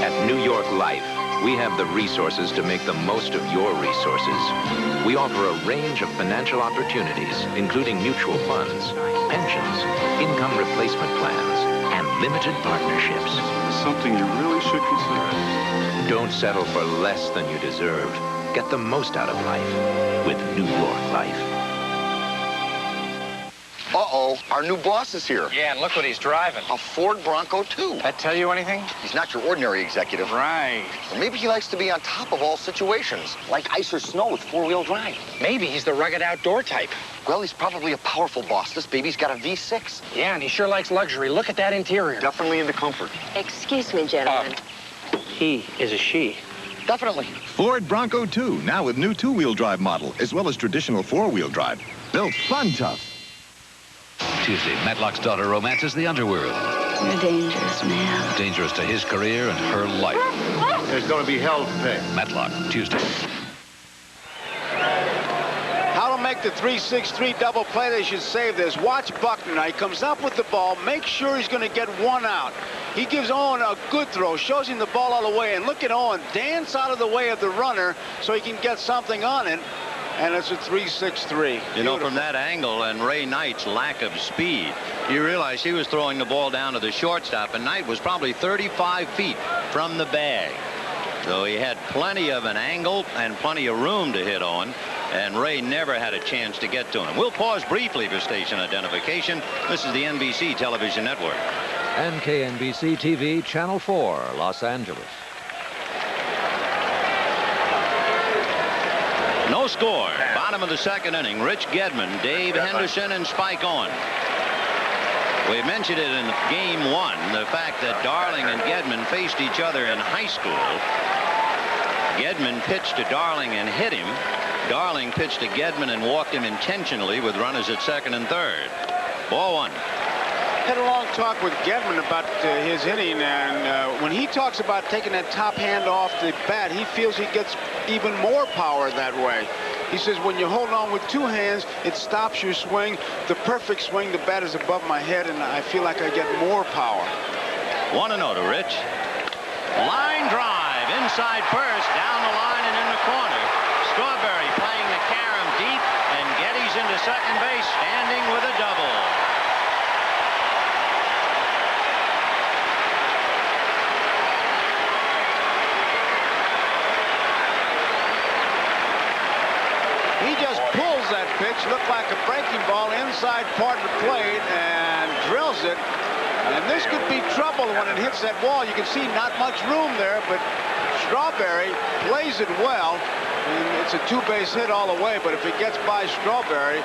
At New York Life, we have the resources to make the most of your resources. We offer a range of financial opportunities, including mutual funds, pensions, income replacement plans, and limited partnerships. Something you really should consider. Don't settle for less than you deserve. Get the most out of life with New York Life. Uh-oh, our new boss is here. Yeah, and look what he's driving. A Ford Bronco 2. That tell you anything? He's not your ordinary executive. Right. Or maybe he likes to be on top of all situations, like ice or snow with four-wheel drive. Maybe he's the rugged outdoor type. Well, he's probably a powerful boss. This baby's got a V6. Yeah, and he sure likes luxury. Look at that interior. Definitely into comfort. Excuse me, gentlemen. He is a she. Definitely. Ford Bronco 2, now with new two-wheel drive model, as well as traditional four-wheel drive. Built fun tough. Tuesday, Matlock's daughter romances the underworld. You're a dangerous man. Dangerous to his career and her life. There's going to be hell to pay. Matlock, Tuesday. How to make the 3-6-3 double play. They should save this. Watch Buckner. Now he comes up with the ball. Make sure he's going to get one out. He gives Owen a good throw, shows him the ball all the way. And look at Owen dance out of the way of the runner so he can get something on it. And it's a 3-6-3. You know, from that angle and Ray Knight's lack of speed, you realize he was throwing the ball down to the shortstop, and Knight was probably 35 feet from the bag. So he had plenty of an angle and plenty of room to hit on, and Ray never had a chance to get to him. We'll pause briefly for station identification. This is the NBC Television Network. And KNBC TV, Channel 4, Los Angeles. No score. Bottom of the second inning. Rich Gedman, Dave Henderson, and Spike Owen. We mentioned it in game one, the fact that Darling and Gedman faced each other in high school. Gedman pitched to Darling and hit him. Darling pitched to Gedman and walked him intentionally with runners at second and third. Ball one. Had a long talk with Gedman about his hitting, and when he talks about taking that top hand off the bat, he feels he gets even more power that way. He says when you hold on with two hands, it stops your swing. The perfect swing, the bat is above my head, and I feel like I get more power. 1-0 to Rich. Line drive inside first, down the line and in the corner. Strawberry playing the carom deep, and Geddes into second base, standing with a double. He just pulls that pitch, looked like a breaking ball inside part of the plate, and drills it. And this could be trouble when it hits that wall. You can see not much room there, but Strawberry plays it well. And it's a two-base hit all the way, but if it gets by Strawberry,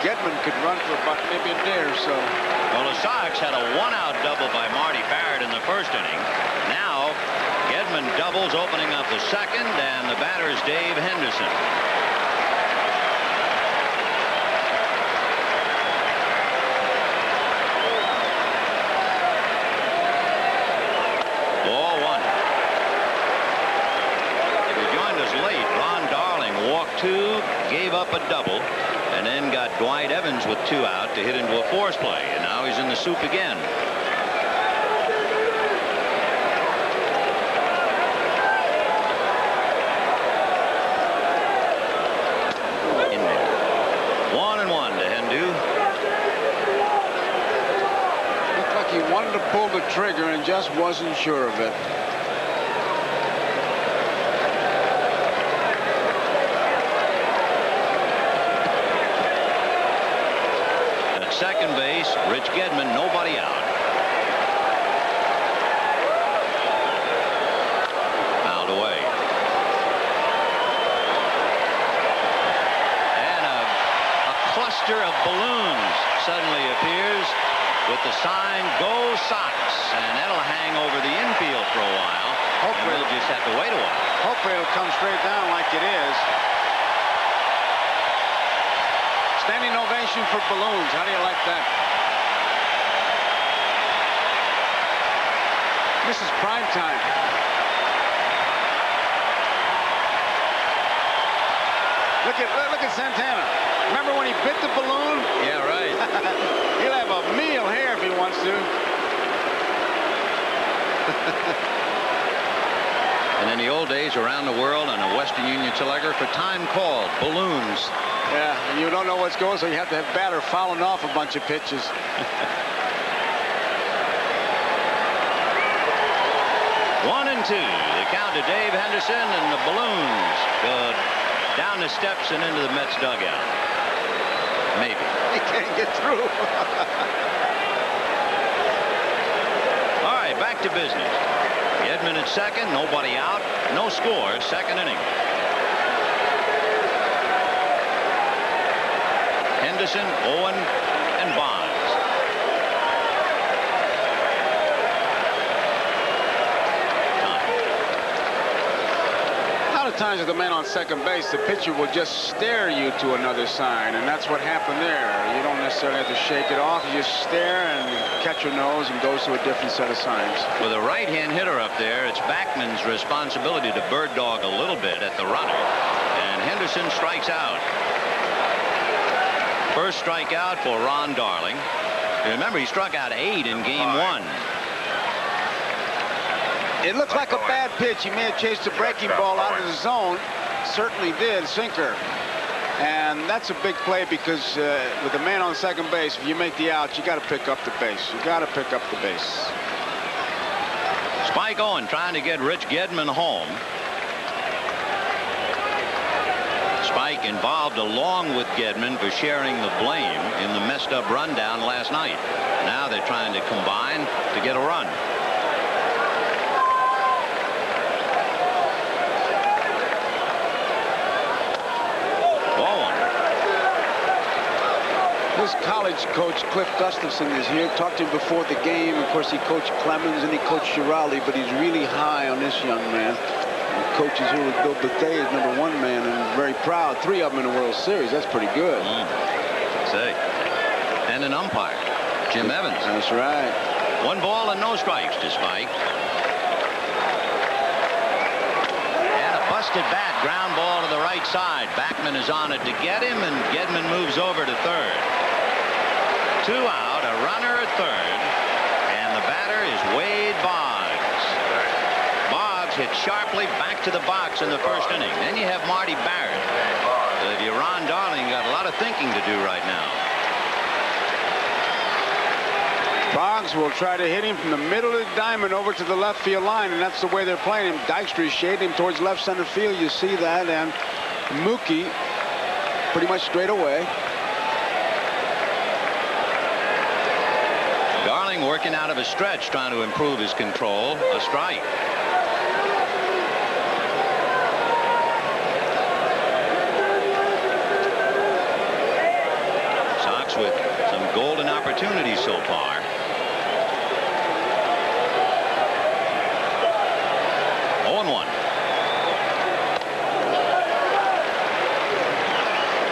Gedman could run for about maybe a day or so. Well, the Sox had a one-out double by Marty Barrett in the first inning. Now, Gedman doubles, opening up the second, and the batter is Dave Henderson. Ball one. If you joined us late, Ron Darling walked two, gave up a double, and then got Dwight Evans with two out to hit into a force play. And now he's in the soup again. In there. 1-1 to Hendu. Looked like he wanted to pull the trigger and just wasn't sure of it. At second base, Rich Gedman, nobody out. master of balloons suddenly appears with the sign, Go Sox. And that'll hang over the infield for a while. Hopefully we'll just have to wait a while. Hopefully it'll come straight down like it is. Standing ovation for balloons. How do you like that? This is prime time. Look at Santana. Remember when he bit the balloon? Yeah, right. He'll have a meal here if he wants to. And in the old days, around the world on a Western Union telegraph, a time called balloons. Yeah, and you don't know what's going, so you have to have batter fouling off a bunch of pitches. 1-2. The count to Dave Henderson, and the balloons go down the steps and into the Mets dugout. Maybe. He can't get through. All right, back to business. Edman at second, nobody out, no score, second inning. Henderson, Owen, and Bonds. A lot of times with the man on second base, the pitcher will just stare you to another sign, and that's what happened there. You don't necessarily have to shake it off. You just stare and catch your nose and goes to a different set of signs. With a right-hand hitter up there, it's Backman's responsibility to bird dog a little bit at the runner, and Henderson strikes out. First strikeout for Ron Darling. Remember, he struck out 8 in game 1. It looked like a bad pitch. He may have chased a breaking ball out of the zone. Certainly did, sinker. And that's a big play because with a man on second base, if you make the out, you got to pick up the base. You got to pick up the base. Spike Owen trying to get Rich Gedman home. Spike involved along with Gedman for sharing the blame in the messed up rundown last night. Now they're trying to combine to get a run. His college coach, Cliff Gustafson, is here. Talked to him before the game. Of course, he coached Clemens and he coached Giraldi, but he's really high on this young man. The coach is here with Bill Bethea as #1 man, and very proud. 3 of them in the World Series. That's pretty good. Say. And an umpire, Jim Evans. That's right. 1 ball and no strikes to Spike. And a busted bat, ground ball to the right side. Backman is on it to get him, and Gedman moves over to third. 2 out, a runner at third, and the batter is Wade Boggs. Boggs hit sharply back to the box in the first inning. Then you have Marty Barrett. So if you're Ron Darling, you got a lot of thinking to do right now. Boggs will try to hit him from the middle of the diamond over to the left field line, and that's the way they're playing him. Dykstra is shading him towards left center field. You see that, and Mookie pretty much straight away. Darling working out of a stretch, trying to improve his control. A strike. Sox with some golden opportunities so far.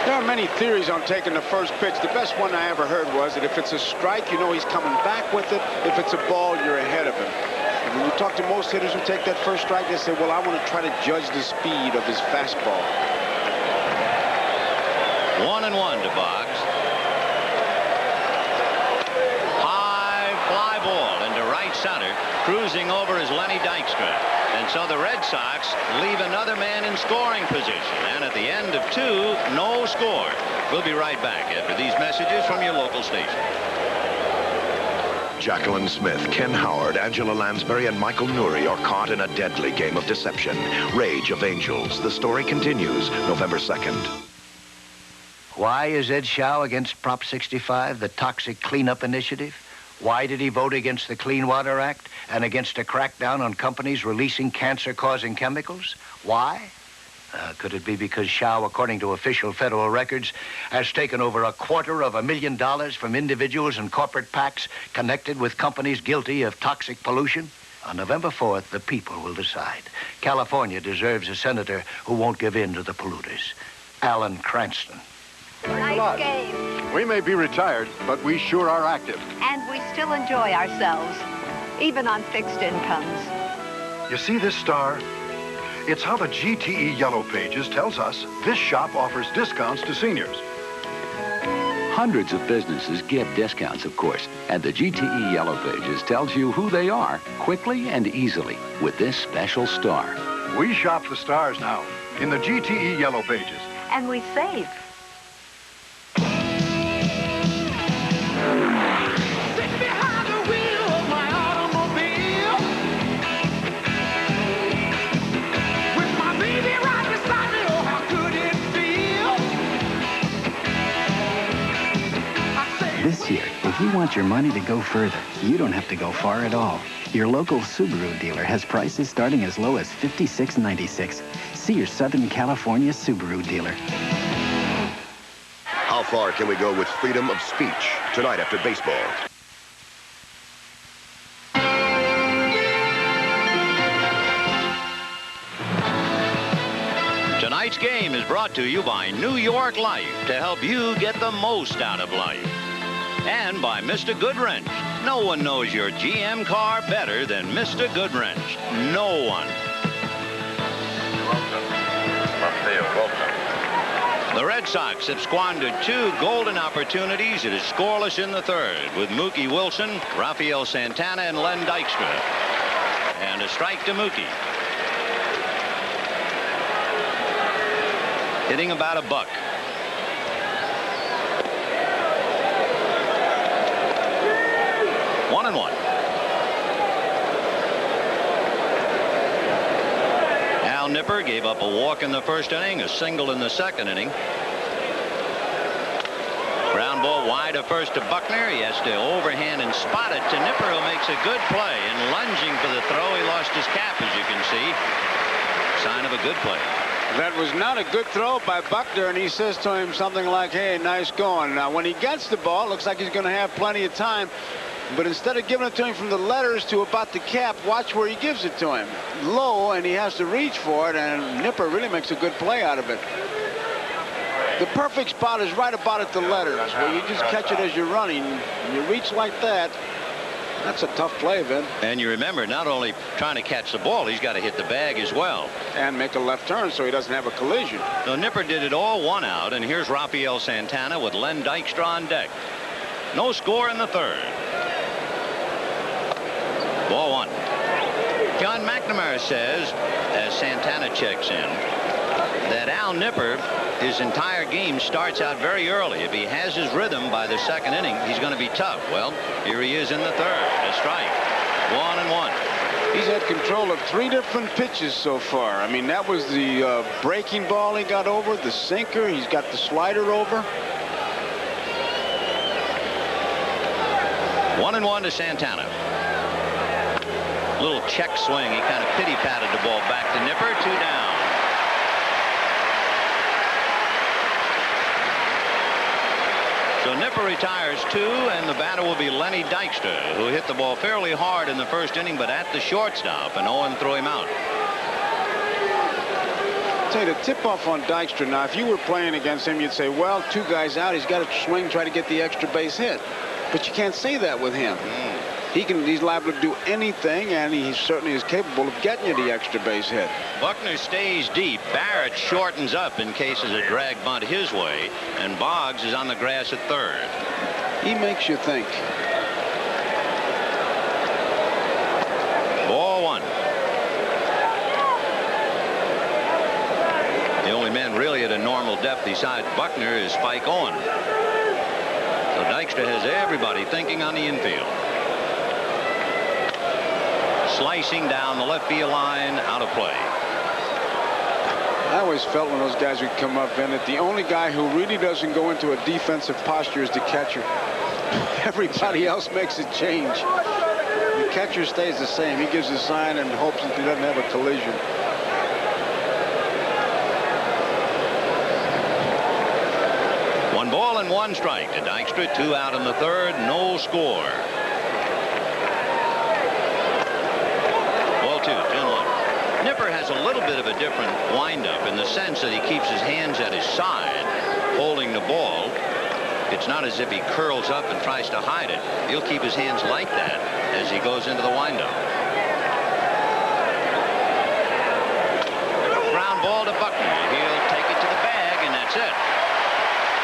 There are many theories on taking the first pitch. The best one I ever heard was that if it's a strike, you know he's coming back with it. If it's a ball, you're ahead of him. And when you talk to most hitters who take that first strike, they say, well, I want to try to judge the speed of his fastball. 1-1 to Boggs. High fly ball into right center. Cruising over is Lenny Dykstra. And so the Red Sox leave another man in scoring position. And at the end of 2, no score. We'll be right back after these messages from your local station. Jacqueline Smith, Ken Howard, Angela Lansbury, and Michael Nouri are caught in a deadly game of deception. Rage of Angels. The story continues November 2nd. Why is Ed Schau against Prop 65, the toxic cleanup initiative? Why did he vote against the Clean Water Act and against a crackdown on companies releasing cancer-causing chemicals? Why? Could it be because Shao, according to official federal records, has taken over $250,000 from individuals and corporate PACs connected with companies guilty of toxic pollution? On November 4th, the people will decide. California deserves a senator who won't give in to the polluters. Alan Cranston. Nice game. We may be retired, but we sure are active. And we still enjoy ourselves, even on fixed incomes. You see this star? It's how the GTE Yellow Pages tells us this shop offers discounts to seniors. Hundreds of businesses give discounts, of course, and the GTE Yellow Pages tells you who they are quickly and easily with this special star. We shop the stars now in the GTE Yellow Pages. And we save. This year, if you want your money to go further, you don't have to go far at all. Your local Subaru dealer has prices starting as low as $56.96. See your Southern California Subaru dealer. How far can we go with freedom of speech? Tonight after baseball. Tonight's game is brought to you by New York Life to help you get the most out of life. And by Mr. Goodwrench. No one knows your GM car better than Mr. Goodwrench. No one. The Red Sox have squandered 2 golden opportunities. It is scoreless in the third with Mookie Wilson, Rafael Santana, and Len Dykstra. And a strike to Mookie. Hitting about $1. One and one. Al Nipper gave up a walk in the first inning, a single in the second inning. Ground ball wide to first to Buckner. He has to overhand and spot it to Nipper, who makes a good play. And lunging for the throw, he lost his cap, as you can see. Sign of a good play. That was not a good throw by Buckner, and he says to him something like, hey, nice going. Now, when he gets the ball, it looks like he's going to have plenty of time. But instead of giving it to him from the letters to about the cap, watch where he gives it to him. Low, and he has to reach for it, and Nipper really makes a good play out of it. The perfect spot is right about at the letters, where you just catch it as you're running. And you reach like that. That's a tough play, Vin. And you remember, not only trying to catch the ball, he's got to hit the bag as well. And make a left turn so he doesn't have a collision. So Nipper did it all 1 out, and here's Rafael Santana with Len Dykstra on deck. No score in the third. Ball 1. John McNamara says, as Santana checks in, that Al Nipper, his entire game starts out very early. If he has his rhythm by the second inning, he's going to be tough. Well, here he is in the third. A strike. 1 and 1. He's had control of 3 different pitches so far. I mean, that was the breaking ball he got over, the sinker. He's got the slider over. 1 and 1 to Santana. Little check swing. He kind of pity-patted the ball back to Nipper. 2 down. So Nipper retires 2, and the batter will be Lenny Dykstra, who hit the ball fairly hard in the first inning, but at the shortstop, and Owen threw him out. I'll tell you, the tip-off on Dykstra, now, if you were playing against him, you'd say, well, 2 guys out, he's got to swing, try to get the extra base hit. But you can't say that with him. He's liable to do anything, and he certainly is capable of getting you the extra base hit. Buckner stays deep. Barrett shortens up in case of a drag bunt his way, and Boggs is on the grass at third. He makes you think. Ball 1. The only man really at a normal depth besides Buckner is Spike Owen. So Dykstra has everybody thinking on the infield. Slicing down the left field line, out of play. I always felt when those guys would come up, and that the only guy who really doesn't go into a defensive posture is the catcher. Everybody else makes a change. The catcher stays the same. He gives a sign and hopes that he doesn't have a collision. 1 ball and 1 strike to Dykstra. 2 out in the third. No score. Ball 2, 10-1. Nipper has a little bit of a different windup in the sense that he keeps his hands at his side, holding the ball. It's not as if he curls up and tries to hide it. He'll keep his hands like that as he goes into the windup. Ground ball to Buckner. He'll take it to the bag, and that's it.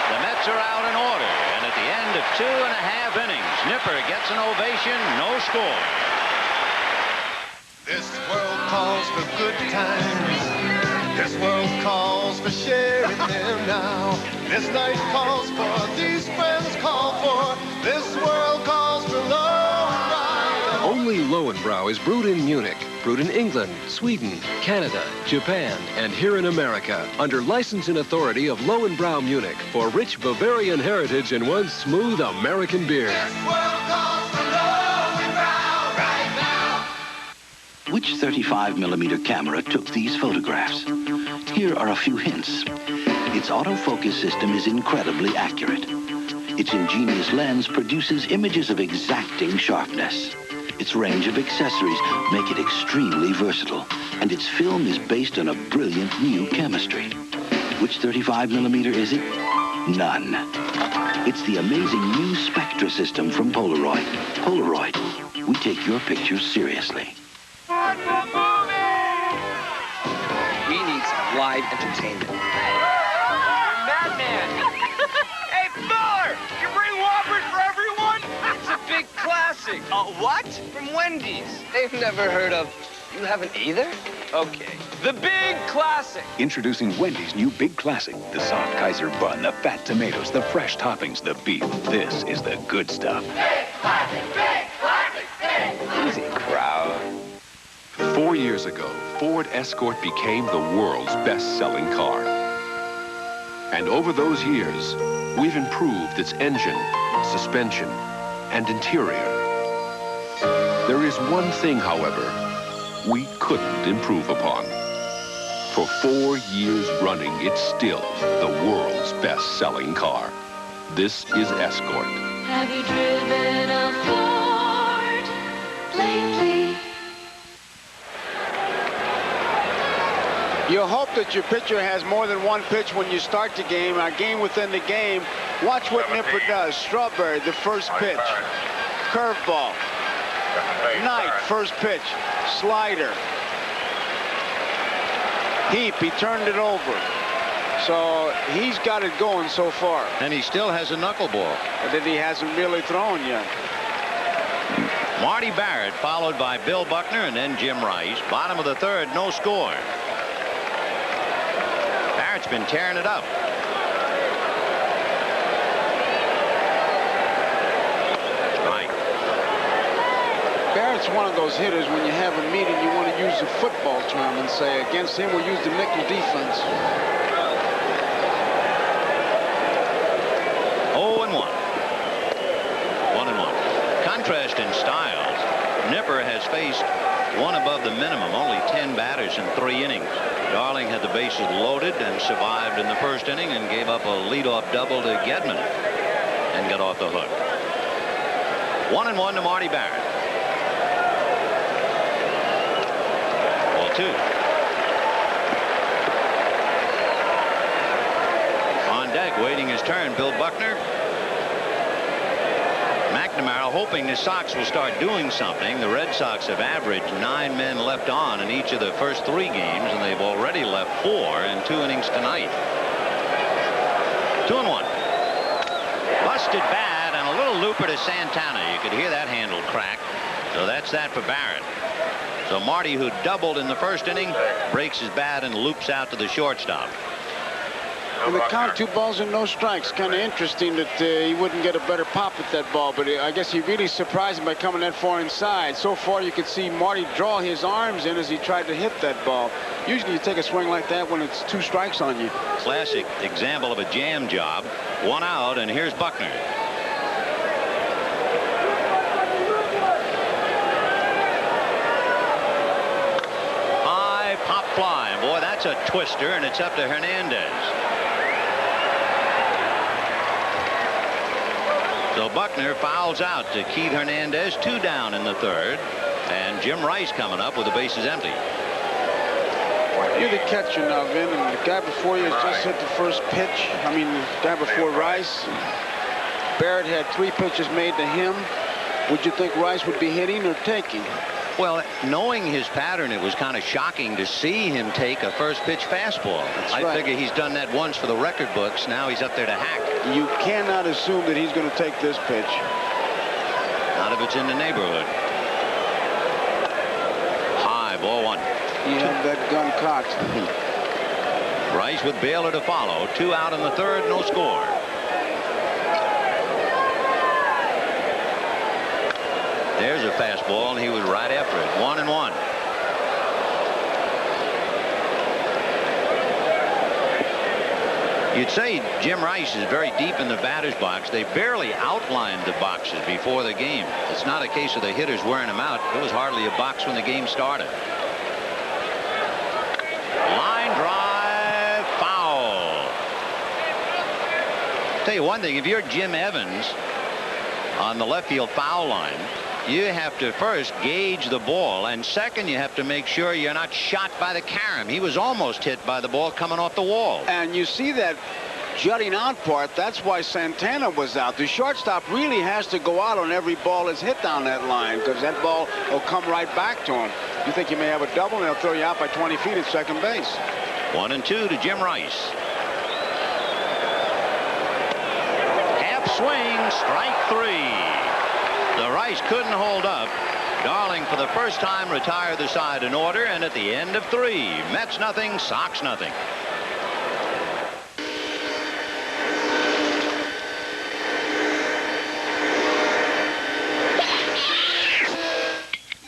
The Mets are out in order, and at the end of 2.5 innings, Nipper gets an ovation, no score. This world calls for good times. This world calls for sharing them now. This night calls for, these friends call for, this world calls for Lowenbrow. Only Lowenbrow is brewed in Munich, brewed in England, Sweden, Canada, Japan, and here in America, under license and authority of Lowenbrow Munich for rich Bavarian heritage and one smooth American beer. This world calls for Lowenbrow right now. Which 35mm camera took these photographs? Here are a few hints. Its autofocus system is incredibly accurate. Its ingenious lens produces images of exacting sharpness. Its range of accessories make it extremely versatile, and its film is based on a brilliant new chemistry. Which 35mm is it? None. It's the amazing new Spectra system from Polaroid. Polaroid, we take your pictures seriously. We need some live entertainment. Madman! Hey, Miller! You bring Whoppers for everyone? It's a big classic. What? From Wendy's. They've never heard of... You haven't either? Okay. The Big Classic. Introducing Wendy's new Big Classic. The soft Kaiser bun, the fat tomatoes, the fresh toppings, the beef. This is the good stuff. Big classic, big classic, big. Easy, crowd. 4 years ago, Ford Escort became the world's best-selling car. And over those years, we've improved its engine, suspension, and interior. There is one thing, however, we couldn't improve upon. For 4 years running, it's still the world's best-selling car. This is Escort. Have you driven a Ford lately? You hope that your pitcher has more than one pitch when you start the game. A game within the game. Watch what Nipper does. Strawberry, the first pitch. Curveball. Knight, first pitch. Slider. Heap, he turned it over. So he's got it going so far. And he still has a knuckleball that he hasn't really thrown yet. Marty Barrett followed by Bill Buckner and then Jim Rice. Bottom of the third, no score. Barrett's been tearing it up. Strike. Barrett's one of those hitters when you have a meeting you want to use a football term and say against him we'll use the nickel defense. 0-1. 1-1. Contrast in styles. Nipper has faced one above the minimum, only 10 batters in 3 innings. Darling had the bases loaded and survived in the first inning and gave up a leadoff double to Gedman and got off the hook. 1-1 to Marty Barrett. Ball 2. On deck, waiting his turn, Bill Buckner. McNamara hoping the Sox will start doing something. The Red Sox have averaged 9 men left on in each of the first 3 games, and they've already left 4 in 2 innings tonight. 2-1. Busted bat and a little looper to Santana. You could hear that handle crack. So that's that for Barrett. So Marty, who doubled in the first inning, breaks his bat and loops out to the shortstop. And the count 2 balls and no strikes. Kind of interesting that he wouldn't get a better pop at that ball, but I guess he really surprised him by coming that far inside. So far you could see Marty draw his arms in as he tried to hit that ball. Usually you take a swing like that when it's 2 strikes on you. Classic example of a jam job. 1 out, and here's Buckner. High pop fly. Boy, that's a twister, and it's up to Hernandez. So Buckner fouls out to Keith Hernandez. 2 down in the third. And Jim Rice coming up with the bases empty. You're the catcher now, Vin, and the guy before you has just hit the first pitch. I mean, the guy before Rice. Barrett had 3 pitches made to him. Would you think Rice would be hitting or taking? Well, knowing his pattern, it was kind of shocking to see him take a first pitch fastball. I figure he's done that once for the record books. Now he's up there to hack. You cannot assume that he's going to take this pitch. Not if it's in the neighborhood. High, ball 1. He had that gun cocked. Rice with Baylor to follow. 2 out in the third, no score. There's a fastball, and he was right after it. 1-1. You'd say Jim Rice is very deep in the batter's box. They barely outlined the boxes before the game. It's not a case of the hitters wearing them out. It was hardly a box when the game started. Line drive, foul. Tell you one thing, if you're Jim Evans on the left field foul line, you have to first gauge the ball, and second, you have to make sure you're not shot by the carom. He was almost hit by the ball coming off the wall. And you see that jutting out part. That's why Santana was out. The shortstop really has to go out on every ball that's hit down that line, because that ball will come right back to him. You think you may have a double, and they'll throw you out by 20 feet at second base. 1-2 to Jim Rice. Half swing, strike 3. The Rice couldn't hold up. Darling, for the first time, retired the side in order, and at the end of 3, Mets nothing, Sox nothing.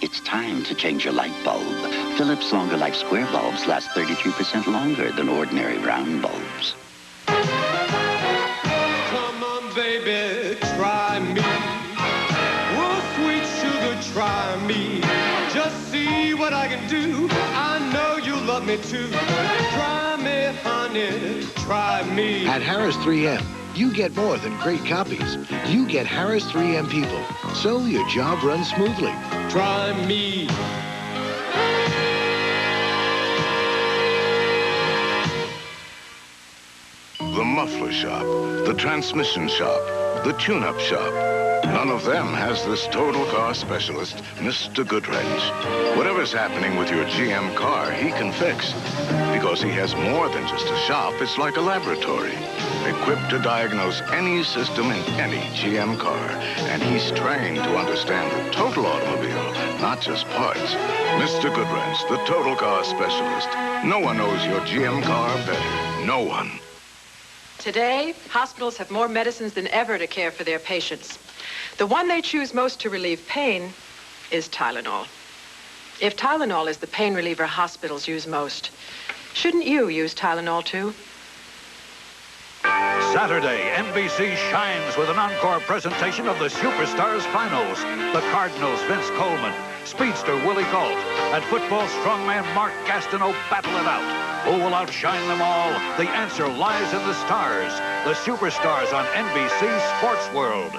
It's time to change your light bulb. Philips Longer Life Square bulbs last 33% longer than ordinary round bulbs. Come on, baby, try me. Try me, just see what I can do. I know you love me too. Try me, honey, try me. At Harris 3M, you get more than great copies. You get Harris 3M people, so your job runs smoothly. Try me. The muffler shop, the transmission shop, the tune-up shop. None of them has this total car specialist, Mr. Goodwrench. Whatever's happening with your GM car, he can fix. Because he has more than just a shop, it's like a laboratory. Equipped to diagnose any system in any GM car. And he's trained to understand the total automobile, not just parts. Mr. Goodwrench, the total car specialist. No one knows your GM car better. No one. Today, hospitals have more medicines than ever to care for their patients. The one they choose most to relieve pain is Tylenol. If Tylenol is the pain reliever hospitals use most, shouldn't you use Tylenol too? Saturday, NBC shines with an encore presentation of the Superstars Finals. The Cardinals' Vince Coleman, speedster Willie Gault, and football strongman Mark Gastineau battle it out. Who will outshine them all? The answer lies in the stars. The Superstars on NBC Sports World.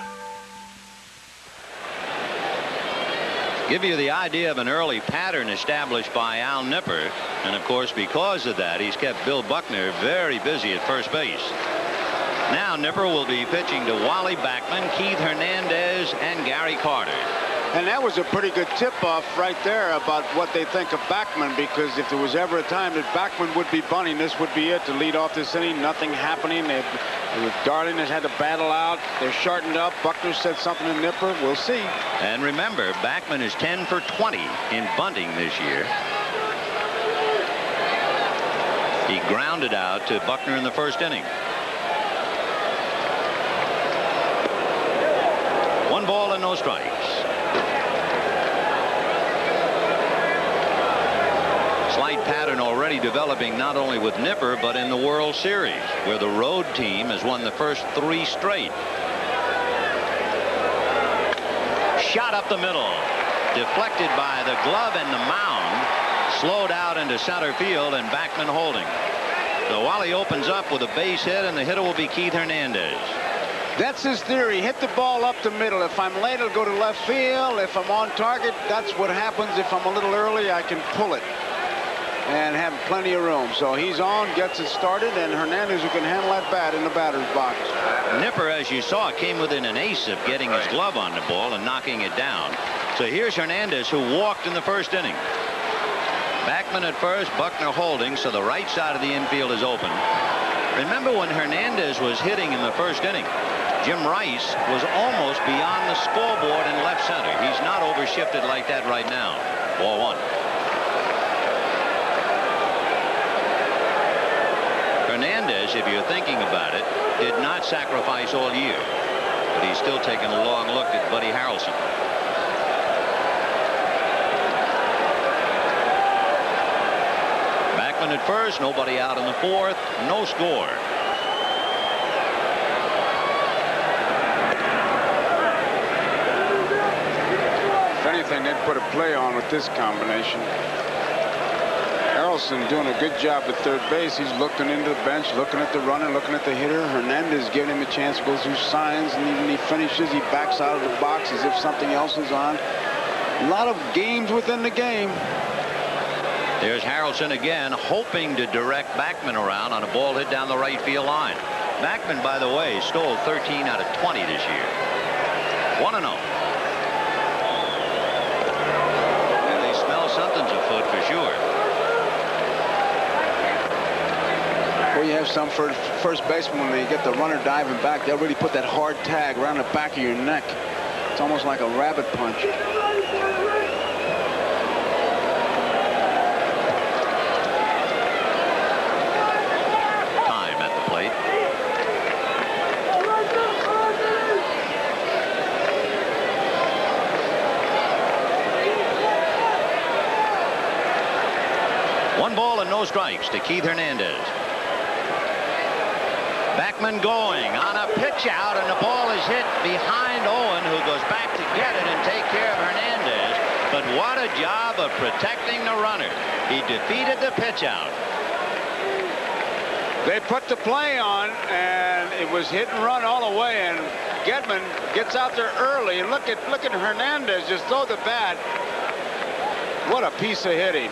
Give you the idea of an early pattern established by Al Nipper. And, of course, because of that, he's kept Bill Buckner very busy at first base. Now Nipper will be pitching to Wally Backman, Keith Hernandez, and Gary Carter. And that was a pretty good tip-off right there about what they think of Backman, because if there was ever a time that Backman would be bunting, this would be it to lead off this inning. Nothing happening. Darling has had to battle out. They're shortened up. Buckner said something to Nipper. We'll see. And remember, Backman is 10 for 20 in bunting this year. He grounded out to Buckner in the first inning. 1 ball and no strikes. Slight pattern already developing not only with Nipper but in the World Series, where the road team has won the first 3 straight. Shot up the middle, deflected by the glove and the mound, slowed out into center field, and Backman holding. So Wally opens up with a base hit, and the hitter will be Keith Hernandez. That's his theory. Hit the ball up the middle. If I'm late, it'll go to left field. If I'm on target, that's what happens. If I'm a little early, I can pull it and have plenty of room. So he's on, gets it started, and Hernandez, who can handle that bat in the batter's box. Nipper, as you saw, came within an ace of getting his glove on the ball and knocking it down. So here's Hernandez, who walked in the first inning. Backman at first, Buckner holding, so the right side of the infield is open. Remember when Hernandez was hitting in the first inning, Jim Rice was almost beyond the scoreboard in left center. He's not overshifted like that right now. Ball one. Hernandez, if you're thinking about it, did not sacrifice all year, but he's still taking a long look at Buddy Harrelson. Backman at first, nobody out in the fourth, no score. If anything, they'd put a play on with this combination. Harrelson doing a good job at third base. He's looking into the bench, looking at the runner, looking at the hitter. Hernandez giving him a chance to go through signs, and even he finishes, he backs out of the box as if something else is on. A lot of games within the game. There's Harrelson again, hoping to direct Backman around on a ball hit down the right field line. Backman, by the way, stole 13 out of 20 this year. 1-0. And they smell something's afoot for sure. Well, you have some first baseman, when they get the runner diving back, they'll really put that hard tag around the back of your neck. It's almost like a rabbit punch. Time at the plate. One ball and no strikes to Keith Hernandez. Backman going on a pitch out, and the ball is hit behind Owen, who goes back to get it and take care of Hernandez. But what a job of protecting the runner. He defeated the pitch out. They put the play on, and it was hit and run all the way, and Gedman gets out there early, and look at Hernandez just throw the bat. What a piece of hitting.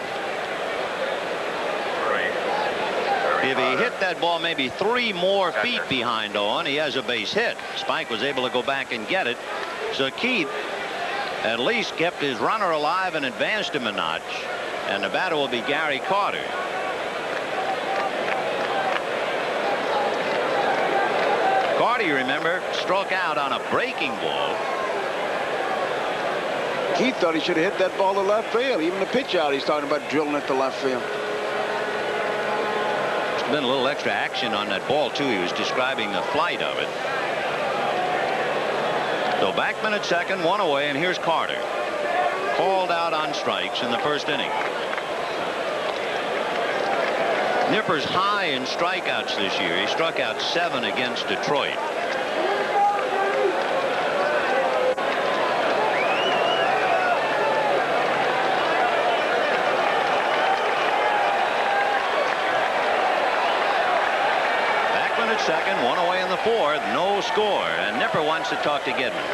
If he hit that ball maybe 3 more feet behind Owen, he has a base hit. Spike was able to go back and get it. So Keith at least kept his runner alive and advanced him a notch. And the batter will be Gary Carter. Carter, you remember, struck out on a breaking ball. Keith thought he should have hit that ball to left field. Even the pitch out, he's talking about drilling it to left field. Been a little extra action on that ball too. He was describing the flight of it. So Backman at second, 1 away, and here's Carter, called out on strikes in the first inning. Nipper's high in strikeouts this year. He struck out 7 against Detroit. Second, 1 away in the fourth, no score, and Nipper wants to talk to Gedman.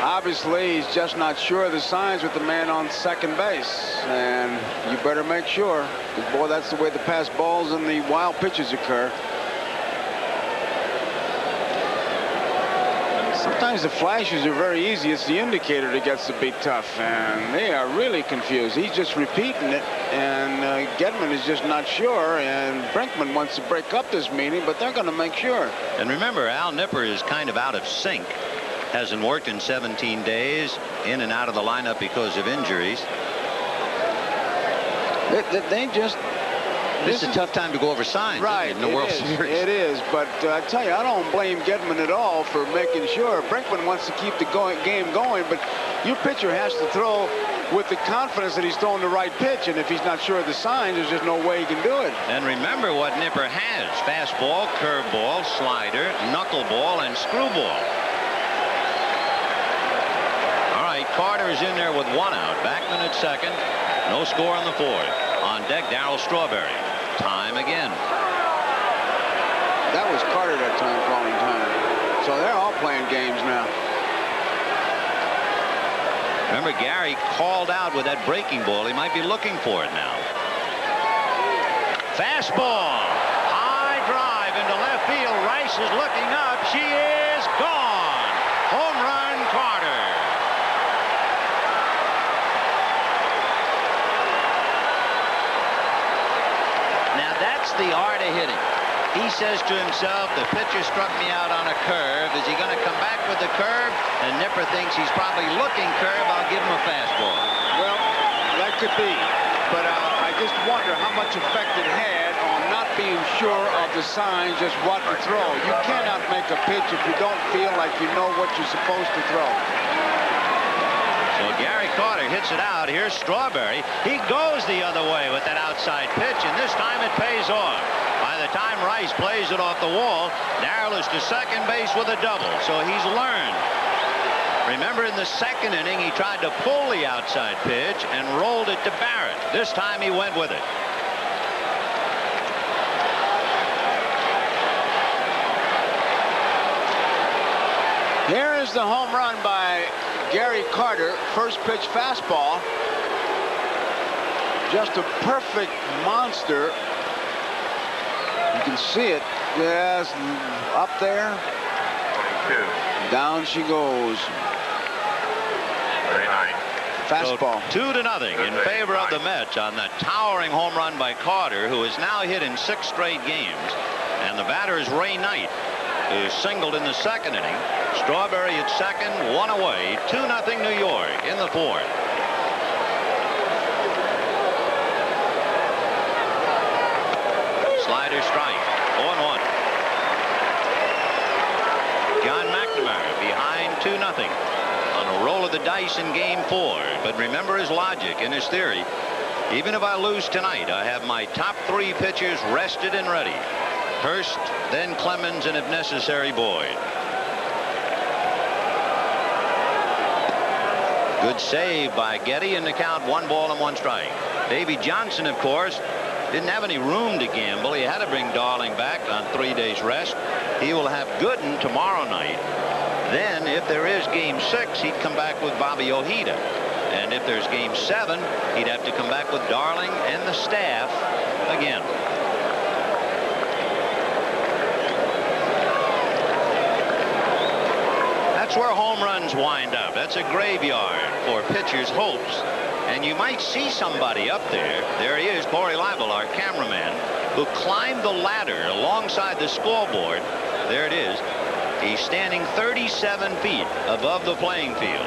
Obviously, he's just not sure of the signs with the man on second base, and you better make sure, because boy, that's the way the pass balls and the wild pitches occur. Sometimes the flashes are very easy. It's the indicator that gets to be tough, and they are really confused. He's just repeating it, and Gedman is just not sure, and Brinkman wants to break up this meeting, but they're going to make sure. And remember, Al Nipper is kind of out of sync. Hasn't worked in 17 days, in and out of the lineup because of injuries. They just... This is a tough time to go over signs, right, in the World Series. It is, but I tell you, I don't blame Gedman at all for making sure. Brinkman wants to keep the game going, but your pitcher has to throw with the confidence that he's throwing the right pitch, and if he's not sure of the signs, there's just no way he can do it. And remember what Nipper has: fastball, curveball, slider, knuckleball, and screwball. All right, Carter is in there with 1 out. Backman at second. No score on the fourth. On deck, Darryl Strawberry. Time again. That was Carter that time calling time. So they're all playing games now. Remember, Gary called out with that breaking ball. He might be looking for it now. Fastball. High drive into left field. Rice is looking up. She is gone. Home run, Carter. Now that's the art of hitting. He says to himself, the pitcher struck me out on a curve. Is he going to come back with the curve? And Nipper thinks he's probably looking curve. I'll give him a fastball. Well, that could be. But I just wonder how much effect it had on not being sure of the signs, just what to throw. You cannot make a pitch if you don't feel like you know what you're supposed to throw. So Gary Carter hits it out. Here's Strawberry. He goes the other way with that outside pitch, and this time it pays off. By the time Rice plays it off the wall, Darrell is to second base with a double, so he's learned. Remember, in the second inning, he tried to pull the outside pitch and rolled it to Barrett. This time he went with it. Here is the home run by Gary Carter. First pitch fastball. Just a perfect monster. You can see it. Yes, up there. 22. Down she goes. 39. Fastball. So 2-0 in favor of the Mets on that towering home run by Carter, who is now hit in 6 straight games. And the batter is Ray Knight, who singled in the second inning. Strawberry at second, 1 away. 2-0 New York in the 4th. Slider strike. 0-1. John McNamara behind 2-0 on a roll of the dice in game 4. But remember his logic and his theory. Even if I lose tonight, I have my top 3 pitchers rested and ready. Hurst, then Clemens, and if necessary, Boyd. Good save by Getty, and the count 1 ball and 1 strike. Davy Johnson, of course, didn't have any room to gamble. He had to bring Darling back on 3 days rest. He will have Gooden tomorrow night. Then, if there is game 6, he'd come back with Bobby Ojeda. And if there's game 7, he'd have to come back with Darling and the staff again. That's where home runs wind up. That's a graveyard for pitchers' hopes. And you might see somebody up there. There he is, Corey Leibel, our cameraman, who climbed the ladder alongside the scoreboard. There it is. He's standing 37 feet above the playing field.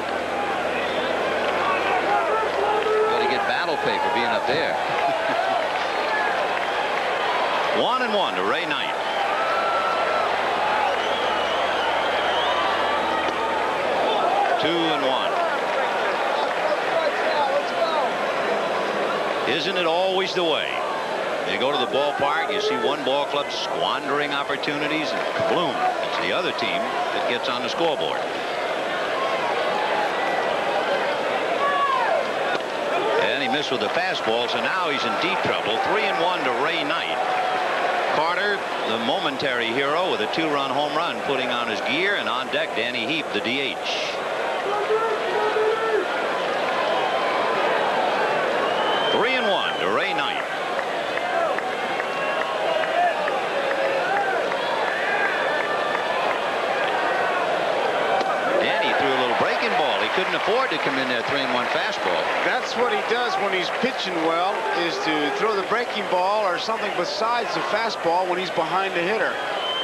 Got to get battle pay for being up there. 1-1 to Ray Knight. Isn't it always the way? You go to the ballpark, you see one ball club squandering opportunities, and kabloom, it's the other team that gets on the scoreboard. And he missed with a fastball, so now he's in deep trouble. 3-1 to Ray Knight. Carter, the momentary hero, with a 2-run home run, putting on his gear, and on deck, Danny Heap, the DH. 3-1 to Ray Knight. Danny threw a little breaking ball. He couldn't afford to come in there 3-1 fastball. That's what he does when he's pitching well, is to throw the breaking ball or something besides the fastball when he's behind the hitter.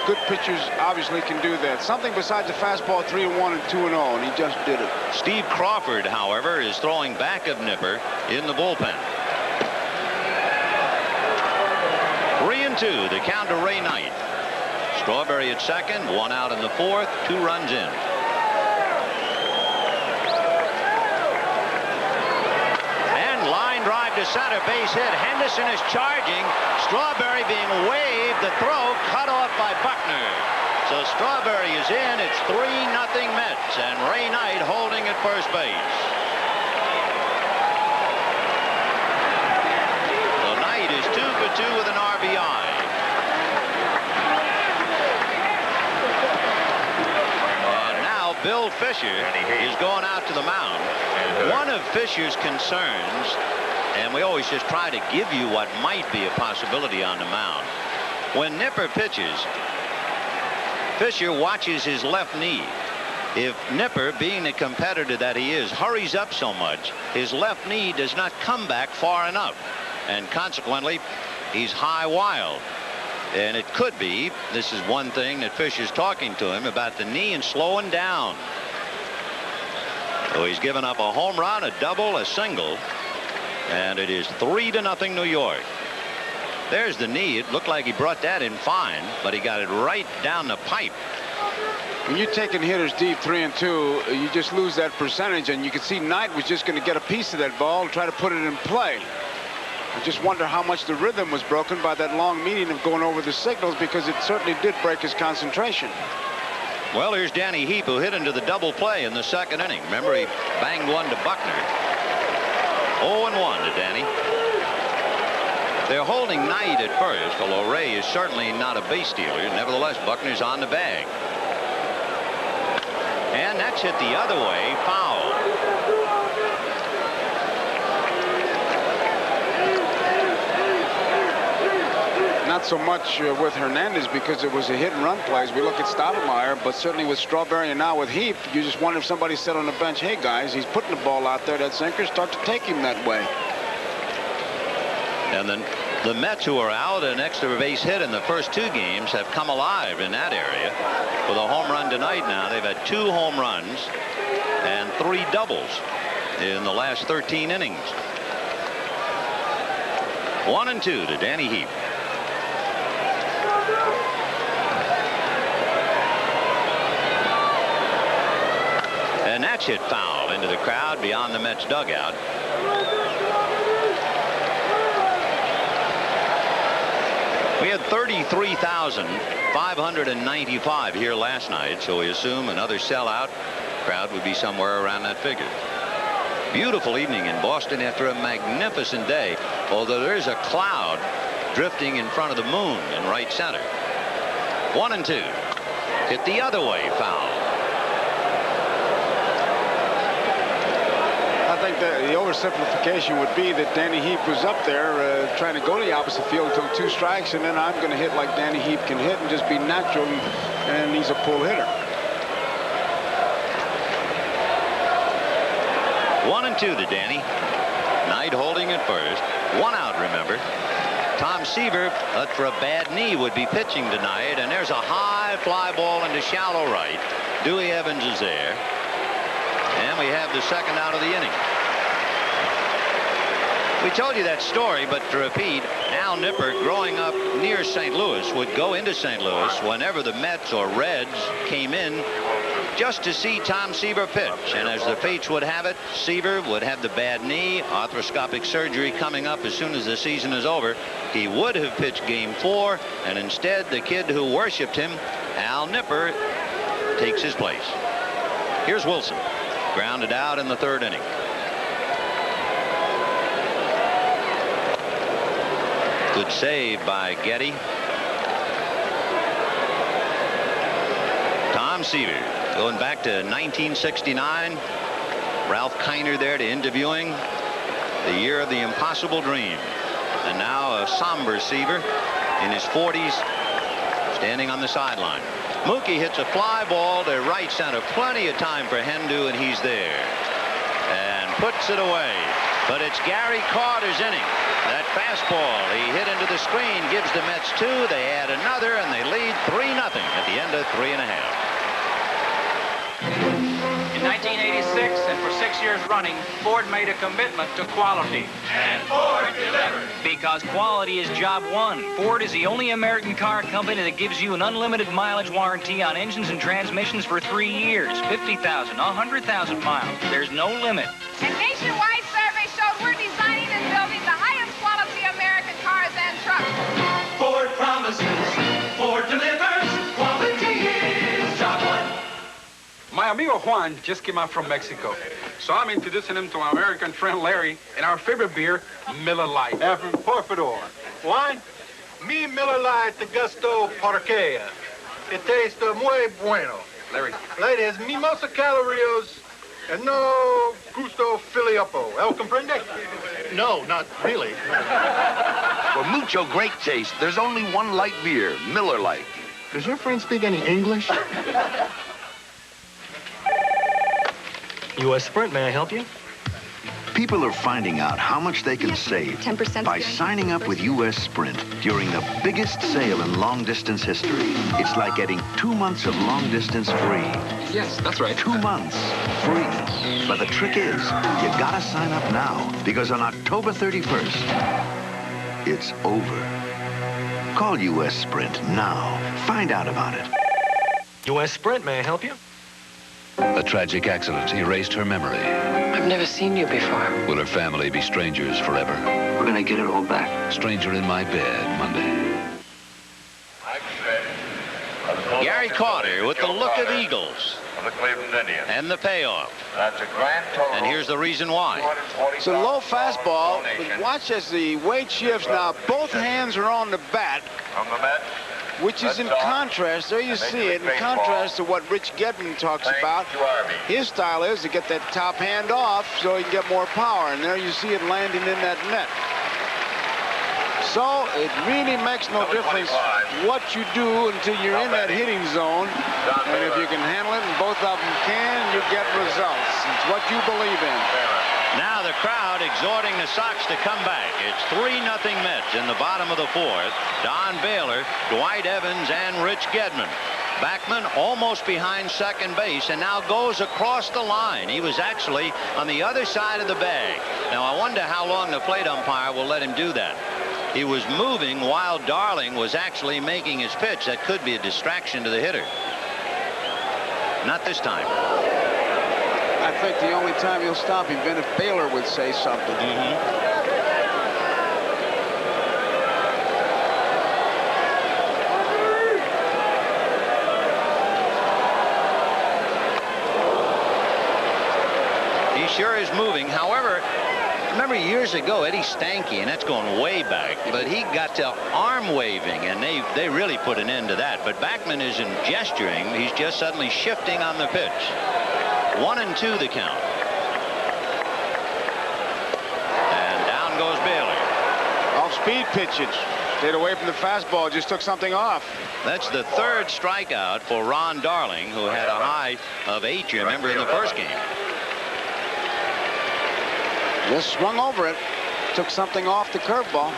Good pitchers obviously can do that. Something besides the fastball, 3-1 and 2-0, and he just did it. Steve Crawford, however, is throwing back of Nipper in the bullpen. 3-2, the count to Ray Knight. Strawberry at second, 1 out in the 4th, 2 runs in. And line drive to center, base hit. Henderson is charging. Strawberry being waved. The throw cut off by Buckner. So Strawberry is in. It's 3-0 Mets, and Ray Knight holding at first base. So Knight is 2 for 2 with an RBI. Bill Fisher is going out to the mound. One of Fisher's concerns, and we always just try to give you what might be a possibility on the mound. When Nipper pitches, Fisher watches his left knee. If Nipper, being the competitor that he is, hurries up so much, his left knee does not come back far enough, and consequently he's high wild. And it could be, this is one thing that Fisher's talking to him about, the knee and slowing down. So he's given up a home run, a double, a single, and it is 3-0 New York. There's the knee. It looked like he brought that in fine, but he got it right down the pipe. When you're taking hitters deep 3 and 2, you just lose that percentage, and you can see Knight was just going to get a piece of that ball and try to put it in play. I just wonder how much the rhythm was broken by that long meeting of going over the signals, because it certainly did break his concentration. Well, here's Danny Heap, who hit into the double play in the second inning. Remember, he banged one to Buckner. 0-1 to Danny. They're holding Knight at first, although Ray is certainly not a base stealer. Nevertheless, Buckner's on the bag. And that's hit the other way, foul. Not so much with Hernandez, because it was a hit and run play as we look at Stoudemire, but certainly with Strawberry and now with Heap, you just wonder if somebody said on the bench, hey guys, he's putting the ball out there, that sinker, start to take him that way. And then the Mets, who are out an extra base hit in the first 2 games, have come alive in that area with a home run tonight. Now they've had 2 home runs and 3 doubles in the last 13 innings. 1-2 to Danny Heap. And that's hit foul into the crowd beyond the Mets dugout. We had 33,595 here last night, so we assume another sellout crowd would be somewhere around that figure. Beautiful evening in Boston after a magnificent day, although there is a cloud drifting in front of the moon in right center. 1-2. Hit the other way, foul. I think that the oversimplification would be that Danny Heap was up there trying to go to the opposite field until 2 strikes, and then I'm going to hit like Danny Heap can hit and just be natural, and he's a pull hitter. 1-2 to Danny. Knight holding at first. 1 out, remember. Tom Seaver, for a bad knee, would be pitching tonight, and there's a high fly ball into shallow right. Dewey Evans is there. And we have the second out of the inning. We told you that story, but to repeat, Al Nipper, growing up near St. Louis, would go into St. Louis whenever the Mets or Reds came in just to see Tom Seaver pitch. And as the fates would have it, Seaver would have the bad knee, arthroscopic surgery coming up as soon as the season is over. He would have pitched Game 4, and instead the kid who worshipped him, Al Nipper, takes his place. Here's Wilson. Grounded out in the 3rd inning. Good save by Getty. Tom Seaver, going back to 1969. Ralph Kiner there to interviewing. The year of the impossible dream. And now a somber Seaver in his 40s, standing on the sideline. Mookie hits a fly ball to right center. Plenty of time for Hendu, and he's there. And puts it away. But it's Gary Carter's inning. That fastball he hit into the screen gives the Mets 2. They add another, and they lead 3-0 at the end of 3 1/2. In 1986, and for 6 years running, Ford made a commitment to quality. And Ford delivered. Because quality is job one. Ford is the only American car company that gives you an unlimited mileage warranty on engines and transmissions for 3 years. 50,000, 100,000 miles. There's no limit. A nationwide survey showed we're designing and building the highest quality American cars and trucks. Ford promises, Ford delivers, quality is job one. My amigo Juan just came out from Mexico, so I'm introducing him to my American friend Larry and our favorite beer, Miller Lite. Por favor. Juan, mi Miller Lite de gusto porque it tastes muy bueno. Larry. Ladies, mimosa calorios and no gusto filioppo. El comprende? No, not really. For mucho great taste, there's only one light beer, Miller Lite. Does your friend speak any English? U.S. Sprint, may I help you? People are finding out how much they can save 10% by signing up with U.S. Sprint during the biggest sale in long-distance history. It's like getting 2 months of long-distance free. Yes, that's right. 2 months free. But the trick is, you gotta sign up now, because on October 31st, it's over. Call U.S. Sprint now. Find out about it. U.S. Sprint, may I help you? A tragic accident erased her memory. I've never seen you before. Will her family be strangers forever? We're gonna get it all back. Stranger in my bed, Monday. Gary Carter with the look of Eagles. The Cleveland Indians. And the payoff. That's a grand total. And here's the reason why. It's a low fastball, but watch as the weight shifts. Now, both hands are on the bat. From the Mets. Which is in contrast, there you see it, in contrast to what Rich Gedman talks about. His style is to get that top hand off so he can get more power, and there you see it landing in that net. So it really makes no difference what you do until you're in that hitting zone, and if you can handle it, and both of them can, you get results. It's what you believe in. Now the crowd exhorting the Sox to come back. It's 3-0 Mets in the bottom of the fourth. Don Baylor, Dwight Evans, and Rich Gedman. Backman almost behind second base and now goes across the line. He was actually on the other side of the bag. Now I wonder how long the plate umpire will let him do that. He was moving while Darling was actually making his pitch. That could be a distraction to the hitter. Not this time. I think the only time he'll stop him, then if Baylor would say something. He sure is moving. However, remember years ago, Eddie Stanky, and that's going way back, but he got to arm waving, and they really put an end to that. But Backman isn't gesturing. He's just suddenly shifting on the pitch. 1-2 the count. And down goes Baylor. Off-speed pitches. Stayed away from the fastball, just took something off. That's the third strikeout for Ron Darling, who had a high of 8, you remember, in the first game. Just swung over it. Took something off the curveball.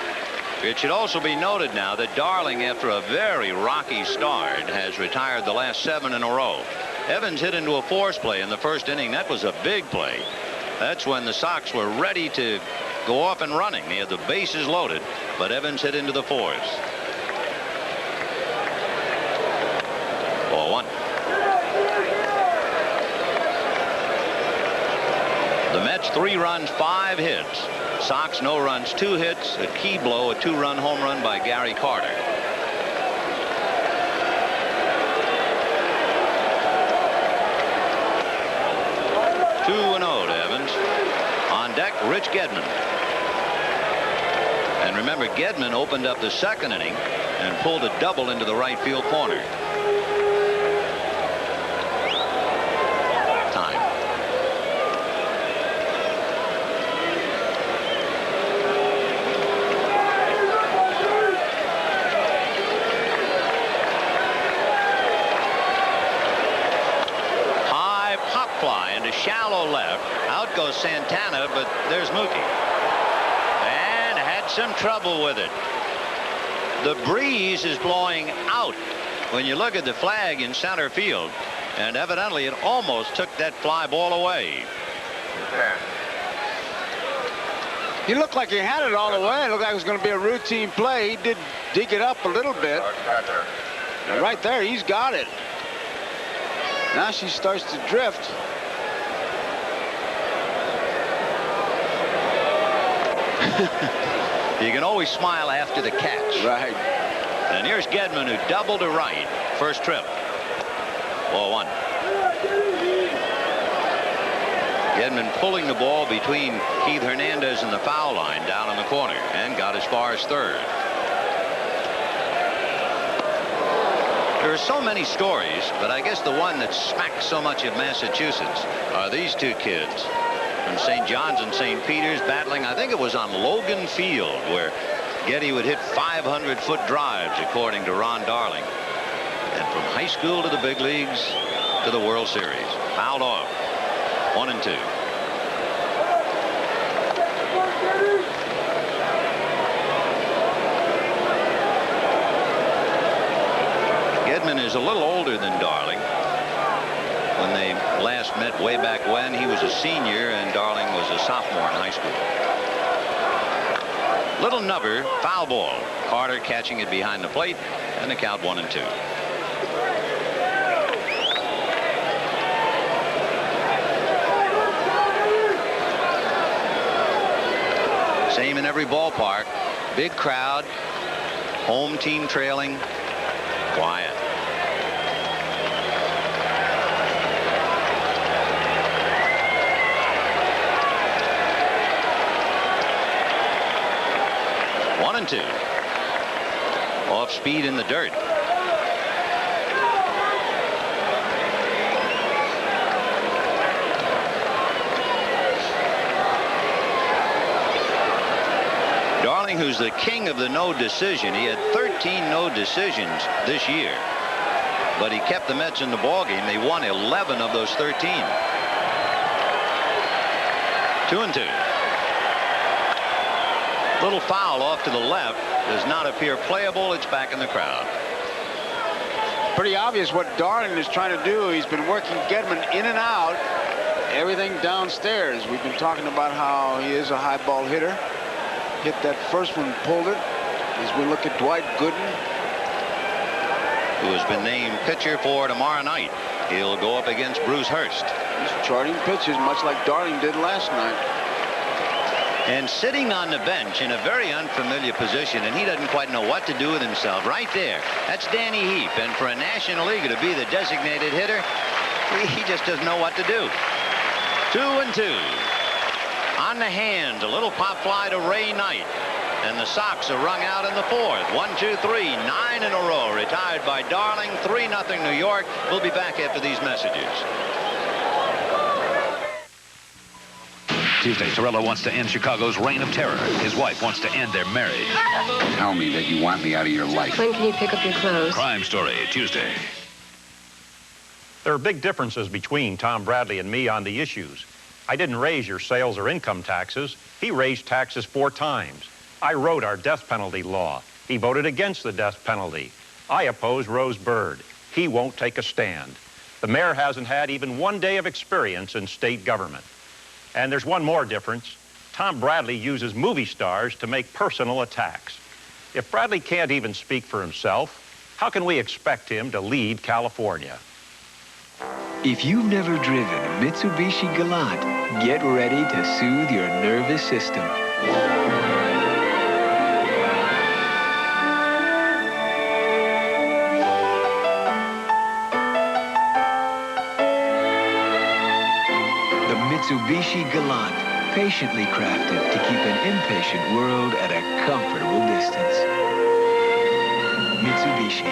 It should also be noted now that Darling, after a very rocky start, has retired the last 7 in a row. Evans hit into a force play in the first inning. That was a big play. That's when the Sox were ready to go off and running. They had the bases loaded, but Evans hit into the force. 4-1. The Mets 3 runs, 5 hits. Sox no runs, 2 hits. A key blow, a 2-run home run by Gary Carter. 2-0 to Evans. On deck, Rich Gedman. And remember, Gedman opened up the second inning and pulled a double into the right field corner. Time. High pop fly into shallow left. Out goes Santana, but there's Mookie. And had some trouble with it. The breeze is blowing out when you look at the flag in center field, and evidently it almost took that fly ball away. He looked like he had it all the way. It looked like it was going to be a routine play. He did dig it up a little bit. And right there, he's got it. Now she starts to drift. You can always smile after the catch. Right. And here's Gedman, who doubled to right. First trip. 4-1. Gedman pulling the ball between Keith Hernandez and the foul line down in the corner and got as far as third. There are so many stories, but I guess the one that smacks so much of Massachusetts are these two kids from St. John's and St. Peter's battling. I think it was on Logan Field where Getty would hit 500-foot drives, according to Ron Darling. And from high school to the big leagues to the World Series. Fouled off. 1-2. Gedman is a little older than Darling. When they last met way back when, he was a senior and Darling was a sophomore in high school. Little nubber, foul ball. Carter catching it behind the plate, and the count 1-2. Same in every ballpark. Big crowd. Home team trailing. Quiet. One and two. Off speed in the dirt. Darling, who's the king of the no decision. He had 13 no decisions this year, but he kept the Mets in the ballgame. They won 11 of those 13. 2-2. Little foul off to the left. Does not appear playable. It's back in the crowd. Pretty obvious what Darling is trying to do. He's been working Gedman in and out. Everything downstairs. We've been talking about how he is a high ball hitter. Hit that first one, pulled it. As we look at Dwight Gooden, who has been named pitcher for tomorrow night. He'll go up against Bruce Hurst. He's charting pitches much like Darling did last night. And sitting on the bench in a very unfamiliar position, and he doesn't quite know what to do with himself. Right there, that's Danny Heap. And for a National Leaguer to be the designated hitter, he just doesn't know what to do. 2-2. On the hand, a little pop fly to Ray Knight. And the Sox are rung out in the fourth. 1, 2, 3, 9 in a row. Retired by Darling. 3-0 New York. We'll be back after these messages. Tuesday, Torello wants to end Chicago's reign of terror. His wife wants to end their marriage. Tell me that you want me out of your life. When can you pick up your clothes? Crime Story, Tuesday. There are big differences between Tom Bradley and me on the issues. I didn't raise your sales or income taxes. He raised taxes 4 times. I wrote our death penalty law. He voted against the death penalty. I oppose Rose Bird. He won't take a stand. The mayor hasn't had even 1 day of experience in state government. And there's one more difference. Tom Bradley uses movie stars to make personal attacks. If Bradley can't even speak for himself, how can we expect him to lead California? If you've never driven a Mitsubishi Galant, get ready to soothe your nervous system. The Mitsubishi Galant, patiently crafted to keep an impatient world at a comfortable distance. Mitsubishi.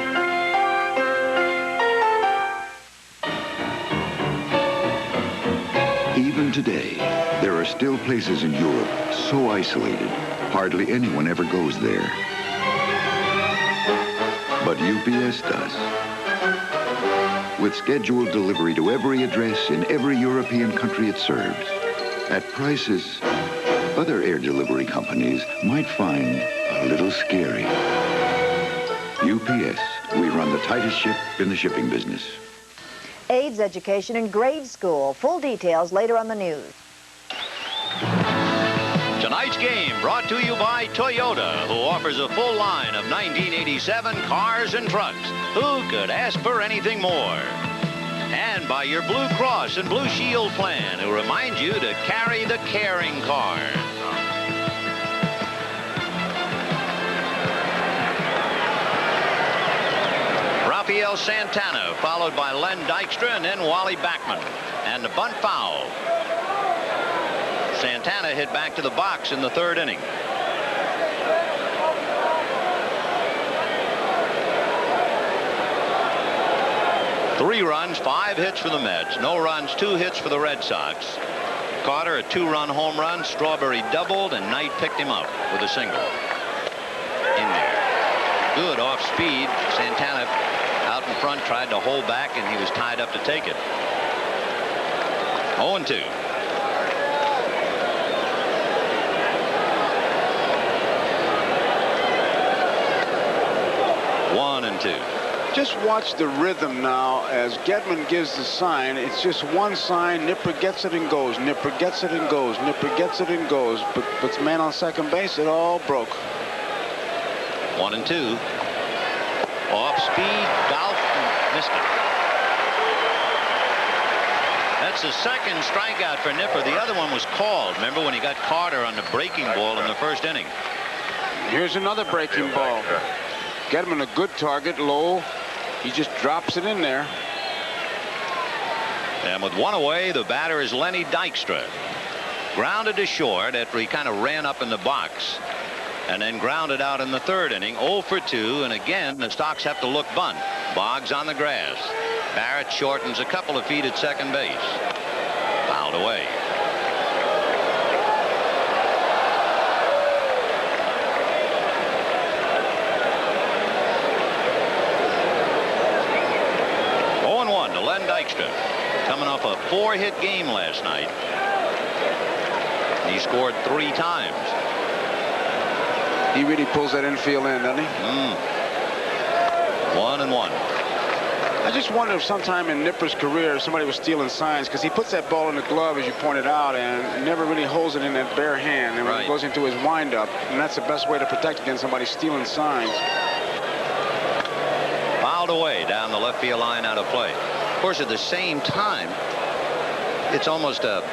Even today, there are still places in Europe so isolated, hardly anyone ever goes there. But UPS does. With scheduled delivery to every address in every European country it serves, at prices other air delivery companies might find a little scary. UPS, we run the tightest ship in the shipping business. AIDS education in grade school. Full details later on the news. Tonight's game brought to you by Toyota, who offers a full line of 1987 cars and trucks. Who could ask for anything more? And by your Blue Cross and Blue Shield plan, who remind you to carry the caring car. Rafael Santana, followed by Len Dykstra and then Wally Backman. And the bunt foul. Santana hit back to the box in the 3rd inning. 3 runs, 5 hits for the Mets. No runs, 2 hits for the Red Sox. Carter a 2-run home run. Strawberry doubled, and Knight picked him up with a single. In there. Good off speed. Santana out in front tried to hold back, and he was tied up to take it. 0-2. Just watch the rhythm now as Gedman gives the sign. It's just one sign. Nipper gets it and goes. Nipper gets it and goes. Nipper gets it and goes. But puts man on second base. It all broke. 1-2. Off speed. Golf. Missed it. That's the second strikeout for Nipper. The other one was called. Remember when he got Carter on the breaking ball in the first inning? Here's another breaking ball. Gedman a good target, low. He just drops it in there. And with 1 away, the batter is Lenny Dykstra. Grounded to short after he kind of ran up in the box. And then grounded out in the 3rd inning. 0 for 2. And again, the Stocks have to look bunt. Boggs on the grass. Barrett shortens a couple of feet at second base. Fouled away. Dykstra coming off a 4-hit game last night. He scored 3 times. He really pulls that infield in, doesn't he? 1-1. I just wonder if sometime in Nipper's career somebody was stealing signs, because he puts that ball in the glove, as you pointed out, and never really holds it in that bare hand. And when it goes into his windup, and that's the best way to protect against somebody stealing signs. Fouled away down the left field line, out of play. Of course, at the same time, it's almost a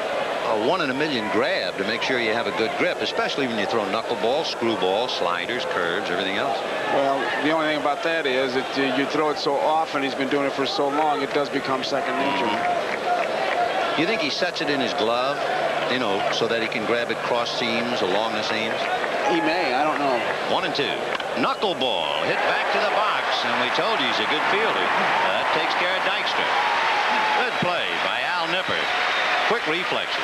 1 in a million grab to make sure you have a good grip, especially when you throw knuckleball, screwball, sliders, curves, everything else. Well, the only thing about that is that you throw it so often, he's been doing it for so long, it does become second nature. You think he sets it in his glove, you know, so that he can grab it cross seams, along the seams? He may, I don't know. 1-2. Knuckleball hit back to the box, and we told you he's a good fielder. That takes care of Dykstra. Good play by Al Nipper. Quick reflexes.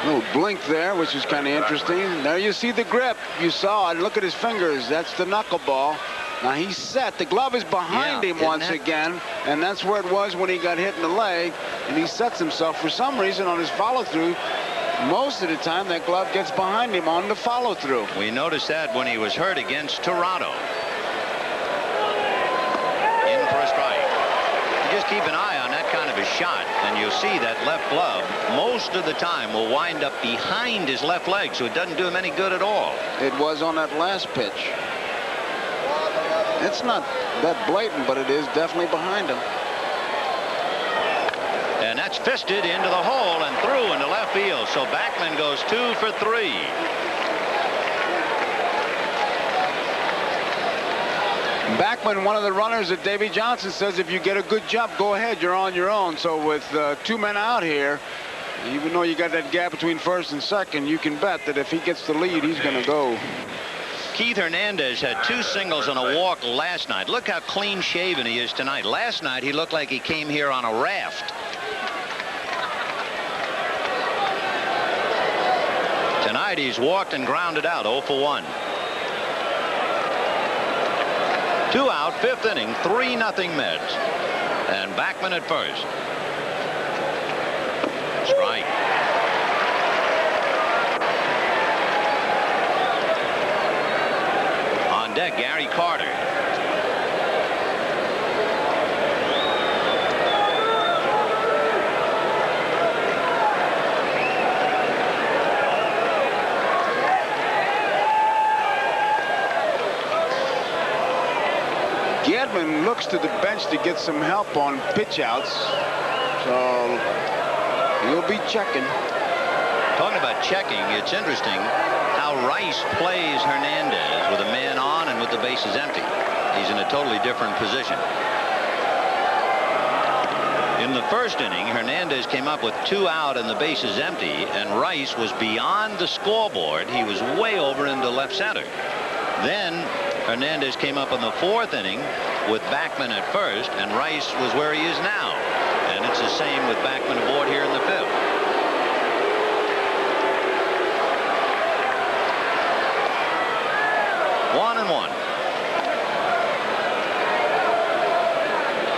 Little blink there, which is kind of interesting. There you see the grip. You saw it. Look at his fingers. That's the knuckleball. Now he's set. The glove is behind him once again, and that's where it was when he got hit in the leg. And he sets himself for some reason on his follow-through. Most of the time, that glove gets behind him on the follow-through. We noticed that when he was hurt against Toronto. In for a strike. You just keep an eye on that kind of a shot, and you'll see that left glove most of the time will wind up behind his left leg, so it doesn't do him any good at all. It was on that last pitch. It's not that blatant, but it is definitely behind him. And that's fisted into the hole and through into left field. So Backman goes 2 for 3. Backman, one of the runners that Davy Johnson says, if you get a good jump, go ahead, you're on your own. So with 2 men out here, even though you got that gap between first and second, you can bet that if he gets the lead, he's going to go. Keith Hernandez had 2 singles and a walk last night. Look how clean shaven he is tonight. Last night he looked like he came here on a raft. Tonight he's walked and grounded out. 0 for 1. 2 out, 5th inning, 3-0 Mets. And Backman at first. Strike. On deck, Gary Carter. Gedman looks to the bench to get some help on pitch outs. So he'll be checking. Talking about checking, it's interesting how Rice plays Hernandez with a man on and with the bases empty. He's in a totally different position. You In the first inning, Hernandez came up with 2 out and the bases empty, and Rice was beyond the scoreboard. He was way over into left center. Then Hernandez came up in the 4th inning with Backman at first, and Rice was where he is now. And it's the same with Backman aboard here in the 5th. One and one.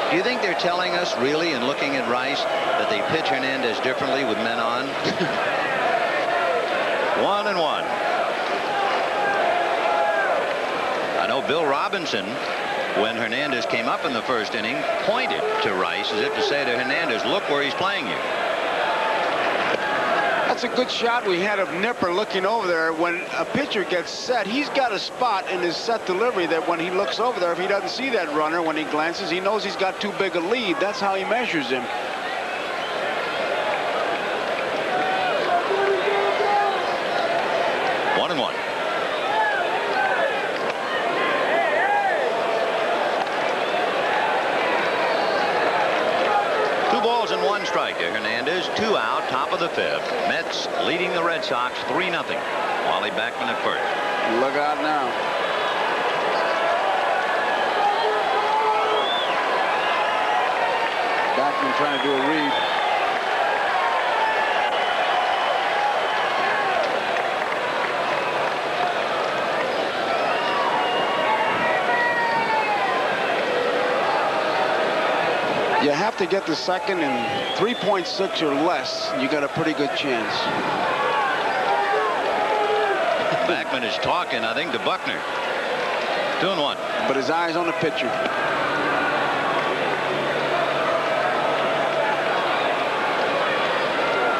Do you think they're telling us really, in looking at Rice, that they pitch Hernandez differently with men on? 1 and 1. I know Bill Robinson, when Hernandez came up in the first inning, pointed to Rice as if to say to Hernandez, look where he's playing you. That's a good shot we had of Nipper looking over there. When a pitcher gets set, he's got a spot in his set delivery that when he looks over there, if he doesn't see that runner when he glances, he knows he's got too big a lead. That's how he measures him. One and one. Balls and 1 strike to Hernandez. 2 out, top of the 5th. Mets leading the Red Sox 3-0. Wally Backman at first. Look out now. Backman trying to do a read. You have to get the second in 3.6 or less. You got a pretty good chance. Backman is talking, I think, to Buckner. 2 and 1. But his eyes on the pitcher.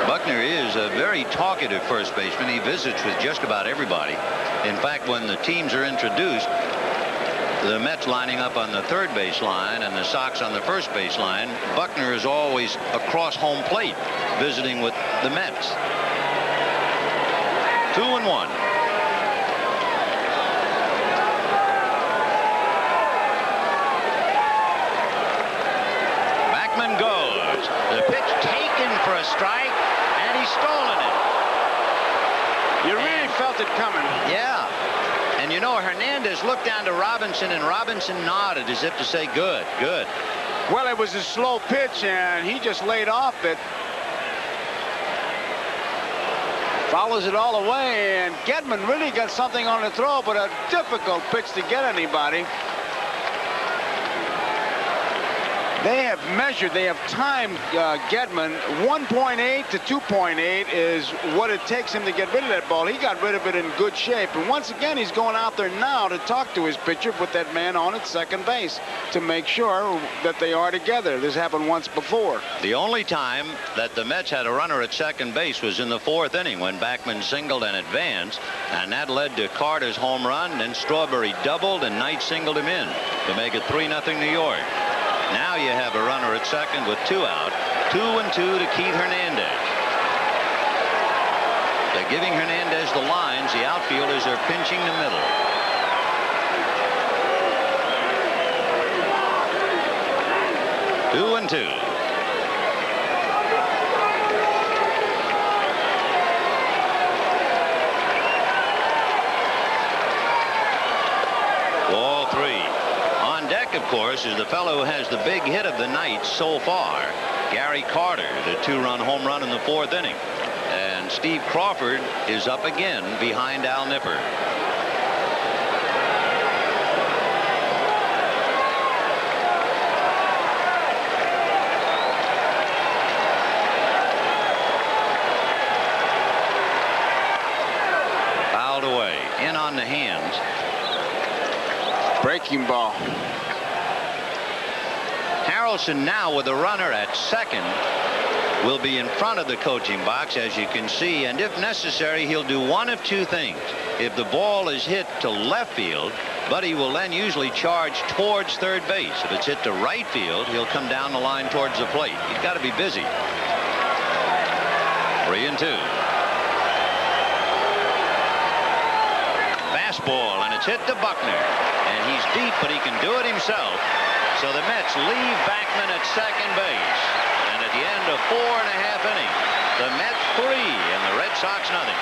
Buckner is a very talkative first baseman. He visits with just about everybody. In fact, when the teams are introduced, the Mets lining up on the 3rd base line and the Sox on the 1st base line, Buckner is always across home plate visiting with the Mets. 2 and 1. Backman goes. The pitch taken for a strike, and he's stolen it. You really felt it coming. Yeah. And you know, Hernandez looked down to Robinson, and Robinson nodded as if to say, good, good. Well, it was a slow pitch, and he just laid off it. Follows it all the way, and Gedman really got something on the throw, but a difficult pitch to get anybody. They have measured, they have timed Gedman. 1.8 to 2.8 is what it takes him to get rid of that ball. He got rid of it in good shape. And once again, he's going out there now to talk to his pitcher, put that man on at second base to make sure that they are together. This happened once before. The only time that the Mets had a runner at second base was in the 4th inning when Backman singled and advanced, and that led to Carter's home run. Then Strawberry doubled, and Knight singled him in to make it 3-0 New York. Now you have a runner at second with 2 out. 2 and 2 to Keith Hernandez. They're giving Hernandez the lines. The outfielders are pinching the middle. Two and 2. Ball 3. On deck, of course, is the fellow who has the big hit of the night so far, Gary Carter, the 2-run home run in the 4th inning. And Steve Crawford is up again behind Al Nipper. Fouled away. In on the hands. Breaking ball. Harrelson now with a runner at second will be in front of the coaching box, as you can see, and if necessary, he'll do one of 2 things. If the ball is hit to left field, Buddy will then usually charge towards third base. If it's hit to right field, he'll come down the line towards the plate. He's got to be busy. 3 and 2. Fastball, and it's hit to Buckner. And he's deep, but he can do it himself. So the Mets leave Backman at second base. at the end of 4.5 innings. The Mets 3 and the Red Sox nothing.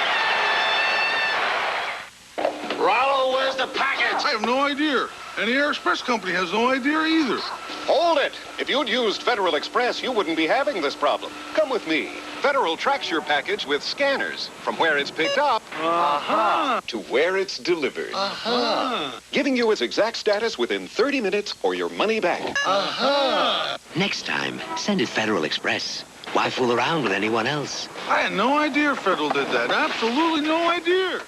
Rollo, where's the package? I have no idea. And the Air Express Company has no idea either. Hold it. If you'd used Federal Express, you wouldn't be having this problem. Come with me. Federal tracks your package with scanners from where it's picked up to where it's delivered. Giving you its exact status within 30 minutes or your money back. Next time, send it Federal Express. Why fool around with anyone else? I had no idea Federal did that. Absolutely no idea.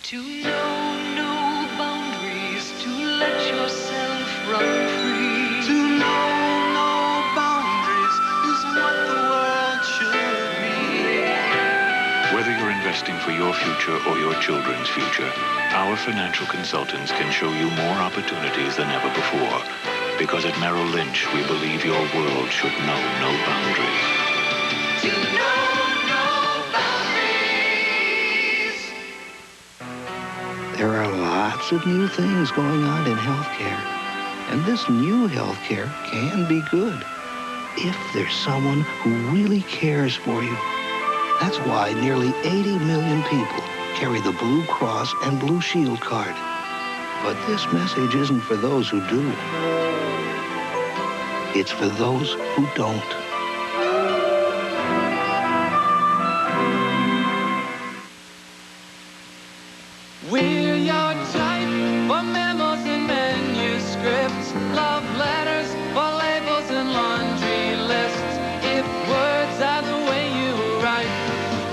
To know no boundaries, to let yourself run free. To know no boundaries is what the world should be. Whether you're investing for your future or your children's future, our financial consultants can show you more opportunities than ever before. Because at Merrill Lynch, we believe your world should know no boundaries. To know no boundaries. There are lots of new things going on in healthcare. And this new healthcare can be good if there's someone who really cares for you. That's why nearly 80 million people carry the Blue Cross and Blue Shield card. But this message isn't for those who do. It's for those who don't. We're your type for memos and manuscripts, love letters for labels and laundry lists. If words are the way you write,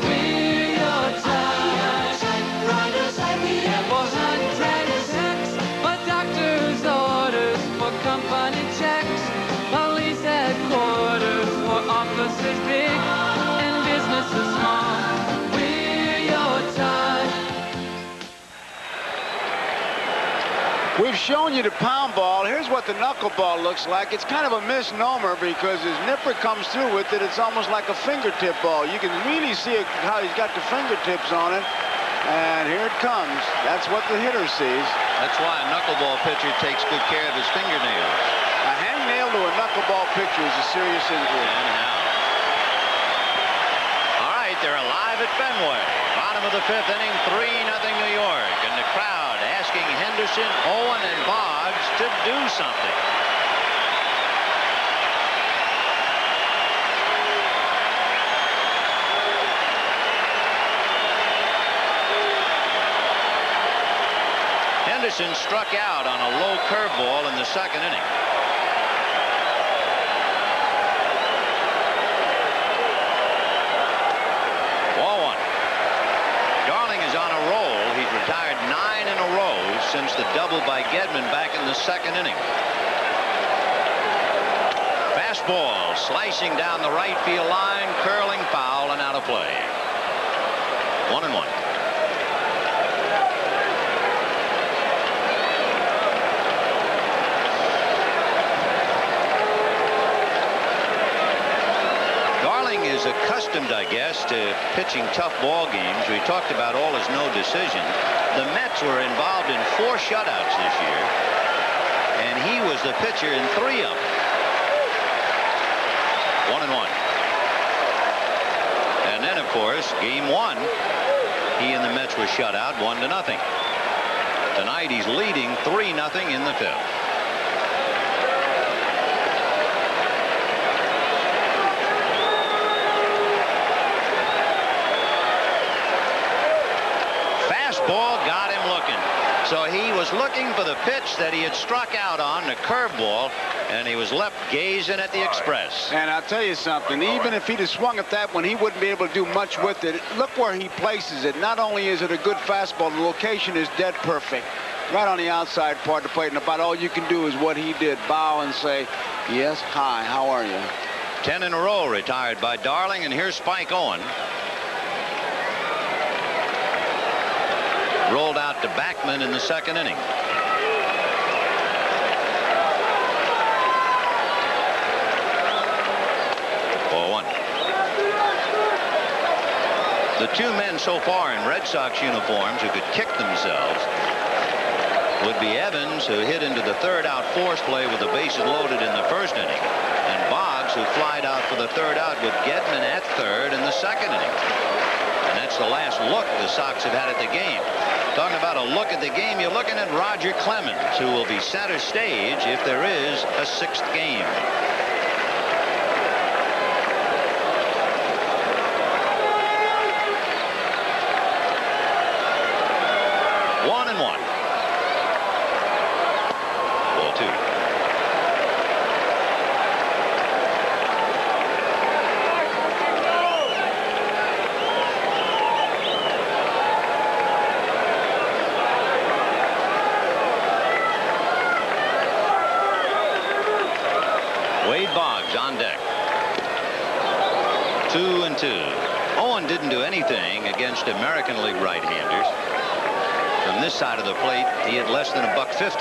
we're your type. Writers IBM for hundreds checks, for doctor's orders, for company checks, police headquarters, for offices big and businesses small. We're your type. We've shown you the pound ball. Here's what the knuckleball looks like. It's kind of a misnomer because as Nipper comes through with it, it's almost like a fingertip ball. You can really see how he's got the fingertips on it. And here it comes. That's what the hitter sees. That's why a knuckleball pitcher takes good care of his fingernails. A hangnail to a knuckleball pitcher is a serious injury. And now. All right, they're alive at Fenway. Bottom of the 5th inning, 3-0 New York. And the crowd asking Henderson, Owen, and Boggs to do something. Henderson struck out on a low curveball in the 2nd inning. Ball 1. Darling is on a roll. He's retired 9 in a row since the double by Gedman back in the 2nd inning. Fastball slicing down the right field line, curling foul and out of play. 1-1. Is accustomed, I guess, to pitching tough ball games. We talked about all his no decision. The Mets were involved in 4 shutouts this year, and he was the pitcher in 3 of them. 1-1. And then, of course, game 1, he and the Mets were shut out 1-0. Tonight he's leading 3-0 in the 5th. Ball got him looking. So he was looking for the pitch that he had struck out on, the curveball, and he was left gazing at the Express. And I'll tell you something, even if he'd have swung at that one, he wouldn't be able to do much with it. Look where he places it. Not only is it a good fastball, the location is dead perfect. Right on the outside part of the plate, and about all you can do is what he did, bow and say, yes, hi, how are you? 10 in a row retired by Darling, and here's Spike Owen. Rolled out to Backman in the 2nd inning. The 2 men so far in Red Sox uniforms who could kick themselves would be Evans, who hit into the 3rd out force play with the bases loaded in the 1st inning, and Boggs, Sox, who flied out for the third out with Gedman at third in the second inning. And that's the last look the Sox have had at the game. Talking about a look at the game, you're looking at Roger Clemens, who will be center stage if there is a sixth game. One and one. Ball two. Wade Boggs on deck. 2-2. Owen didn't do anything against American League right-handers. From this side of the plate, he had less than $1.50.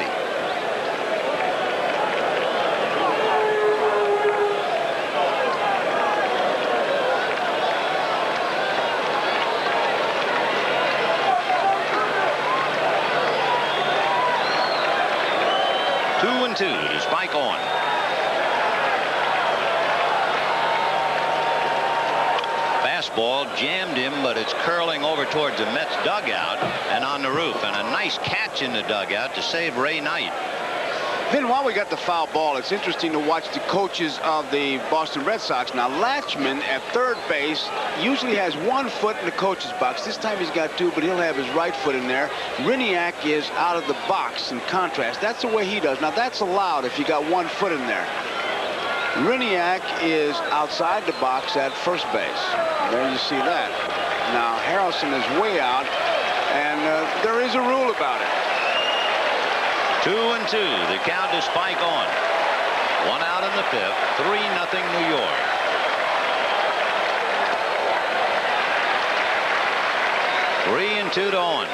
Two and two to Spike Owen. Fastball jammed him, but it's curling over towards the Mets dugout and on the roof, and a nice catch in the dugout to save Ray Knight. Then while we got the foul ball, it's interesting to watch the coaches of the Boston Red Sox. Now, Latchman at third base usually has 1 foot in the coach's box. This time he's got 2, but he'll have his right foot in there. Riniak is out of the box in contrast. That's the way he does. Now, that's allowed if you got 1 foot in there. Riniak is outside the box at first base. There you see that. Now, Harrelson is way out, and there is a rule about it. 2-2. The count to Spike Owen. 1 out in the 5th. 3-0 New York. Three and 2 to Owen.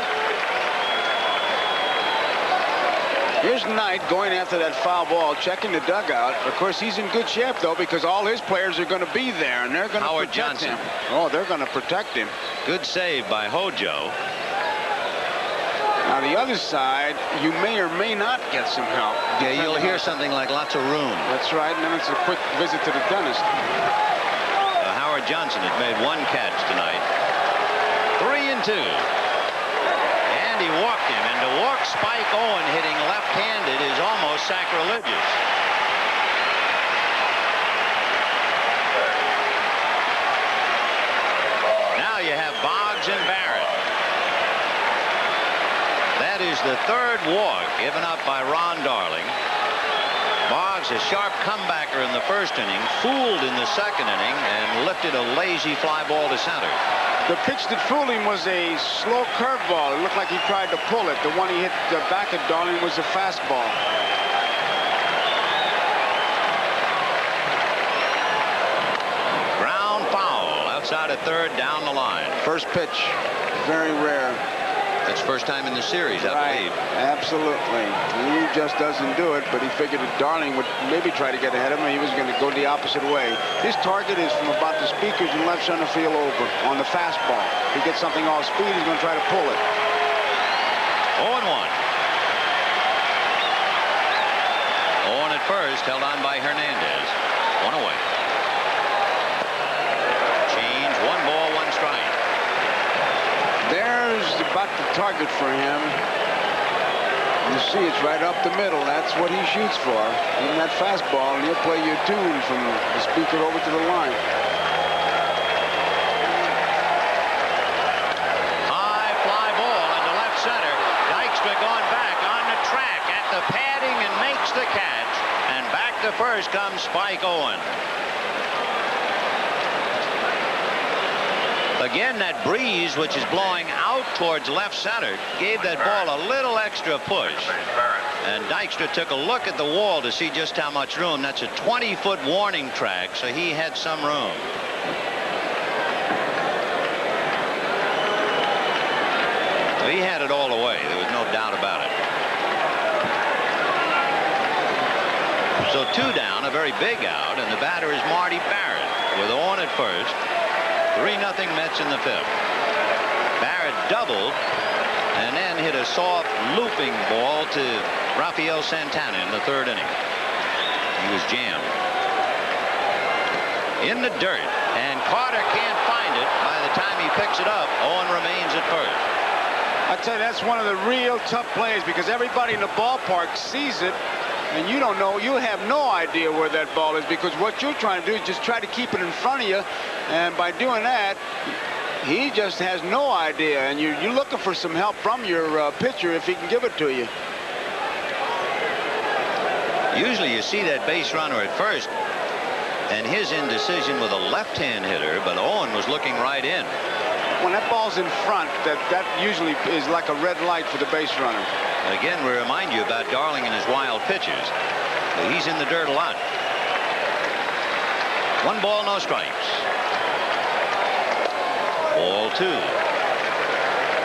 Here's Knight going after that foul ball, checking the dugout. Of course, he's in good shape, though, because all his players are going to be there, and they're going to protect him. Oh, they're going to protect him. Good save by Hojo. Now, the other side, you may or may not get some help. Yeah, you'll hear something like lots of room. That's right, and then it's a quick visit to the dentist. Howard Johnson has made 1 catch tonight. 3 and 2. And he walked him, and to walk Spike Owen hitting left-handed is almost sacrilegious. Now you have Boggs and Barrett. That is the 3rd walk given up by Ron Darling. Boggs, a sharp comebacker in the 1st inning, fooled in the 2nd inning, and lifted a lazy fly ball to center. The pitch that fooled him was a slow curveball. It looked like he tried to pull it. The one he hit the back of Darling was a fastball. Ground foul outside of 3rd down the line. First pitch, very rare. That's first time in the series, I believe. Absolutely. He just doesn't do it, but he figured that Darling would maybe try to get ahead of him. He was going to go the opposite way. His target is from about the speakers and left center field over on the fastball. If he gets something off speed, he's going to try to pull it. 0-1. Owen at first, held on by Hernandez. 1 away. Change, 1 ball, 1 strike. There's about the target for him. You see it's right up the middle. That's what he shoots for. In that fastball, and he'll play your tune from the speaker over to the line. High fly ball into left center. Dykstra going back on the track at the padding and makes the catch. And back to first comes Spike Owen. Again, that breeze, which is blowing out towards left center, gave that ball a little extra push. And Dykstra took a look at the wall to see just how much room. That's a 20-foot warning track, so he had some room. He had it all the way. There was no doubt about it. So 2 down, a very big out, and the batter is Marty Barrett with Owen at first. 3-0 Mets in the 5th. Barrett doubled and then hit a soft looping ball to Rafael Santana in the 3rd inning. He was jammed. in the dirt, and Carter can't find it. By the time he picks it up, Owen remains at first. I tell you, that's one of the real tough plays because everybody in the ballpark sees it, and you don't know, you have no idea where that ball is because what you're trying to do is just try to keep it in front of you, and by doing that, he just has no idea, and you're looking for some help from your pitcher if he can give it to you. Usually you see that base runner at first, and his indecision with a left-hand hitter, but Owen was looking right in. When that ball's in front, that usually is like a red light for the base runner. Again, we remind you about Darling and his wild pitches. He's in the dirt a lot. 1 ball, no strikes. Ball 2.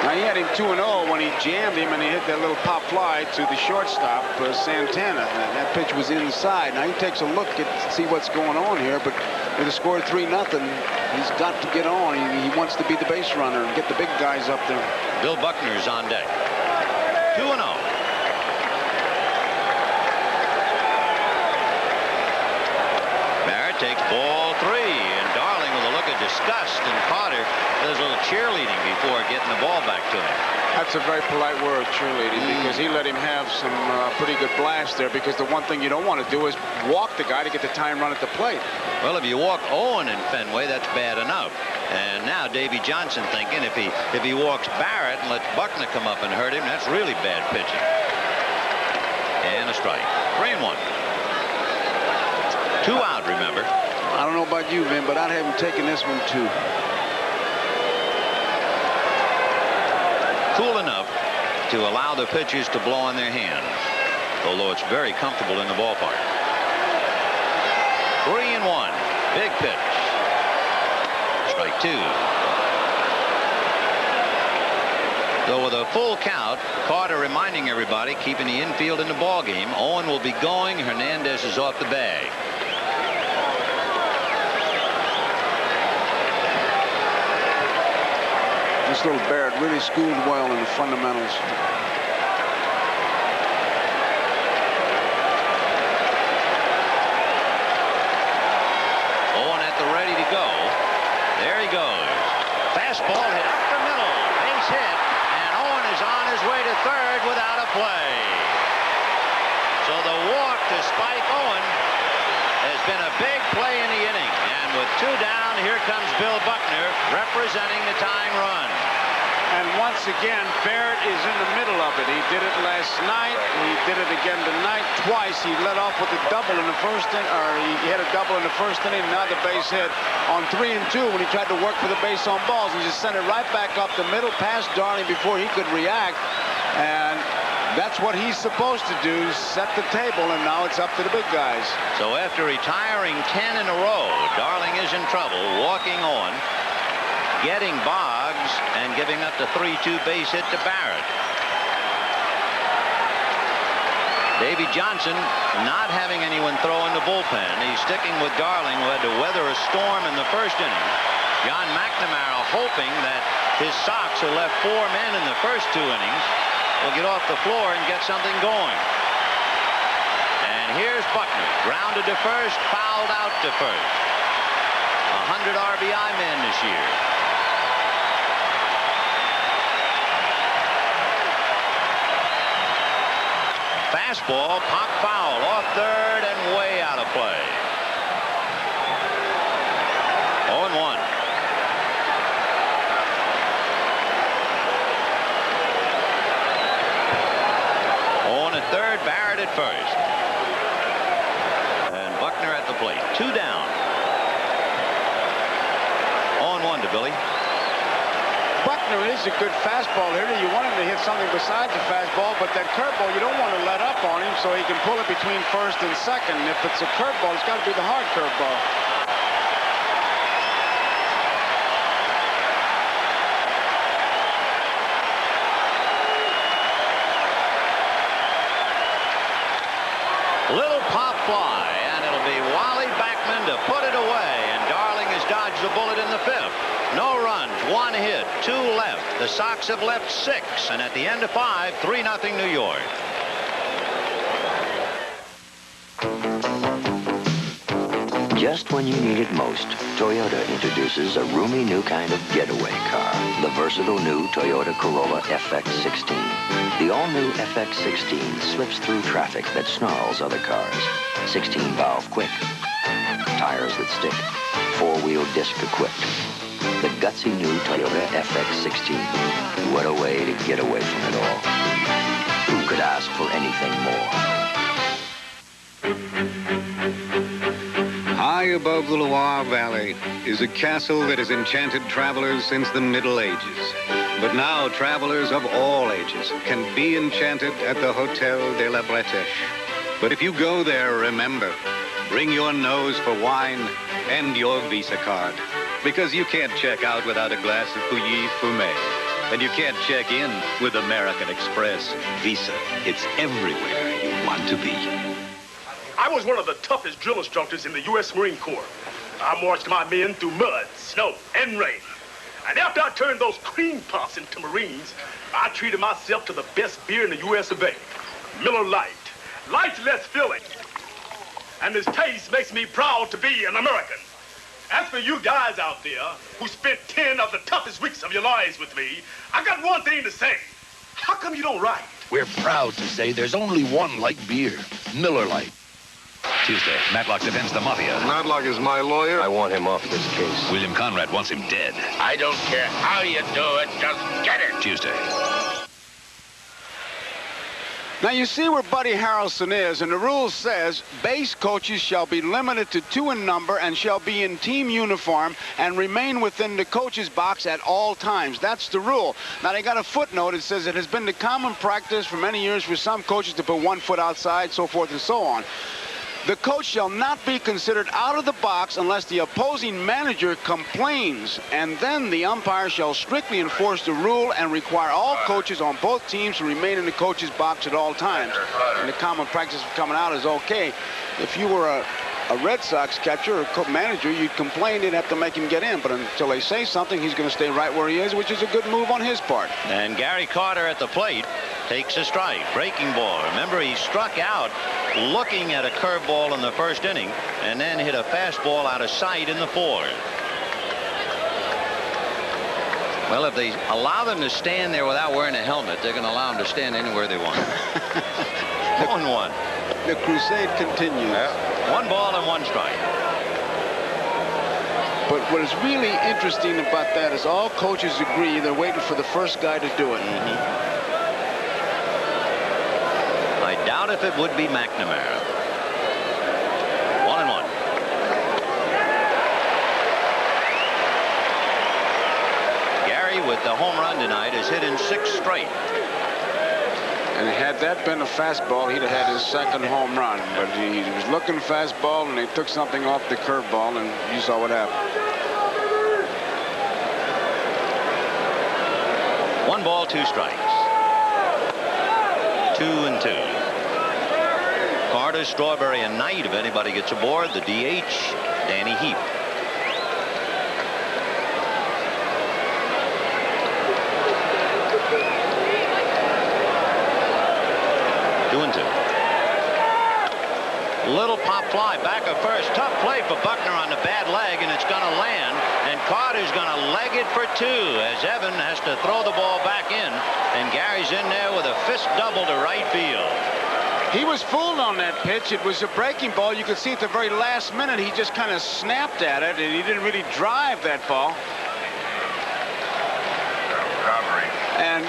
Now, he had him 2-0 when he jammed him and he hit that little pop fly to the shortstop, Santana. And that pitch was inside. Now he takes a look to see what's going on here, but with a score of 3-0, he's got to get on. He wants to be the base runner and get the big guys up there. Bill Buckner's on deck. 2-0. Barrett takes ball 3, and Darling with a look of disgust, and Carter does a little cheerleading before getting the ball back to him. That's a very polite word, cheerleading, because he let him have some pretty good blast there, because the one thing you don't want to do is walk the guy to get the time run at the plate. Well, if you walk Owen in Fenway, that's bad enough. And now Davy Johnson thinking if he walks Barrett and lets Buckner come up and hurt him, that's really bad pitching. And a strike. 3-1. 2 out, remember. I don't know about you, Vin, but I'd have him taking this one, too. Cool enough to allow the pitchers to blow on their hands, although it's very comfortable in the ballpark. 3-1. Big pitch. Strike 2. So with a full count, Carter reminding everybody, keeping the infield in the ball game. Owen will be going. Hernandez is off the bag. This little Barrett really schooled well in the fundamentals. Owen at the ready to go. There he goes. Fastball hit up the middle. Base hit. And Owen is on his way to third without a play. So the walk to Spike Owen has been a big play in the inning. And with 2 down, here comes Bill Buckner representing the tying run. And once again, Barrett is in the middle of it. He did it last night. He did it again tonight. Twice he led off with a double in the first inning, or he had a double in the first inning. Now the base hit on 3 and 2 when he tried to work for the base on balls. He just sent it right back up the middle past Darling before he could react. And that's what he's supposed to do, set the table, and now it's up to the big guys. So after retiring 10 in a row, Darling is in trouble, walking on, getting Boggs, and giving up the 3-2 base hit to Barrett. Davy Johnson not having anyone throw in the bullpen. He's sticking with Darling, who had to weather a storm in the first inning. John McNamara hoping that his Sox, who left 4 men in the first 2 innings, will get off the floor and get something going. And here's Buckner, grounded to first, fouled out to first. 100 RBI man this year. Fastball, pop foul, off third and way out of play. 0-1. Owen at third, Barrett at first. And Buckner at the plate. 2 down. 0-1 to Billy. Buckner is a good fastball hitter. You want him to hit something besides the fastball, but that curveball, you don't want to let up on him so he can pull it between first and second. If it's a curveball, it's got to be the hard curveball. Little pop fly, and it'll be Wally Backman to put it away, and Darling has dodged the bullet in the 5th. No runs, 1 hit, 2 left. The Sox have left 6, and at the end of 5, 3-0 New York. Just when you need it most, Toyota introduces a roomy new kind of getaway car, the versatile new Toyota Corolla FX16. The all-new FX16 slips through traffic that snarls other cars. 16-valve quick, tires that stick, four-wheel disc equipped. The gutsy new Toyota FX16. What a way to get away from it all. Who could ask for anything more? High above the Loire Valley is a castle that has enchanted travelers since the Middle Ages. But now travelers of all ages can be enchanted at the Hotel de la Bretèche. But if you go there, remember, bring your nose for wine and your Visa card. Because you can't check out without a glass of Pouilly Fumé. And you can't check in with American Express. Visa, it's everywhere you want to be. I was one of the toughest drill instructors in the U.S. Marine Corps. I marched my men through mud, snow, and rain. And after I turned those cream puffs into Marines, I treated myself to the best beer in the U.S. of A. Miller Lite. Light's less filling. And this taste makes me proud to be an American. As for you guys out there who spent 10 of the toughest weeks of your lives with me, I got one thing to say. How come you don't write? We're proud to say there's only one light beer, Miller Lite. Tuesday, Matlock defends the Mafia. Matlock is my lawyer. I want him off this case. William Conrad wants him dead. I don't care how you do it, just get it. Tuesday. Now, you see where Buddy Harrelson is, and the rule says base coaches shall be limited to 2 in number and shall be in team uniform and remain within the coach's box at all times. That's the rule. Now, they got a footnote. It says it has been the common practice for many years for some coaches to put 1 foot outside, so forth and so on. The coach shall not be considered out of the box unless the opposing manager complains, and then the umpire shall strictly enforce the rule and require all coaches on both teams to remain in the coach's box at all times. And the common practice of coming out is okay. If you were a Red Sox catcher or manager, you'd complain, they'd have to make him get in. But until they say something, he's going to stay right where he is, which is a good move on his part. And Gary Carter at the plate takes a strike. Breaking ball. Remember, he struck out looking at a curveball in the first inning and then hit a fastball out of sight in the fourth. Well, if they allow them to stand there without wearing a helmet, they're going to allow them to stand anywhere they want. 1-1. The crusade continues. Yeah. 1 ball and 1 strike. But what is really interesting about that is all coaches agree they're waiting for the first guy to do it. I doubt if it would be McNamara. 1-1. Gary, with the home run tonight, has hit in 6 straight. And had that been a fastball, he'd have had his second home run. But he was looking fastball, and they took something off the curveball, and you saw what happened. 1 ball, 2 strikes. 2-2. Carter, Strawberry, and Knight, if anybody gets aboard. The DH, Danny Heap. Little pop fly back at first. Tough play for Buckner on the bad leg, and it's going to land. And Carter's going to leg it for 2 as Evan has to throw the ball back in. And Gary's in there with a fist double to right field. He was fooled on that pitch. It was a breaking ball. You could see at the very last minute he just kind of snapped at it, and he didn't really drive that ball. And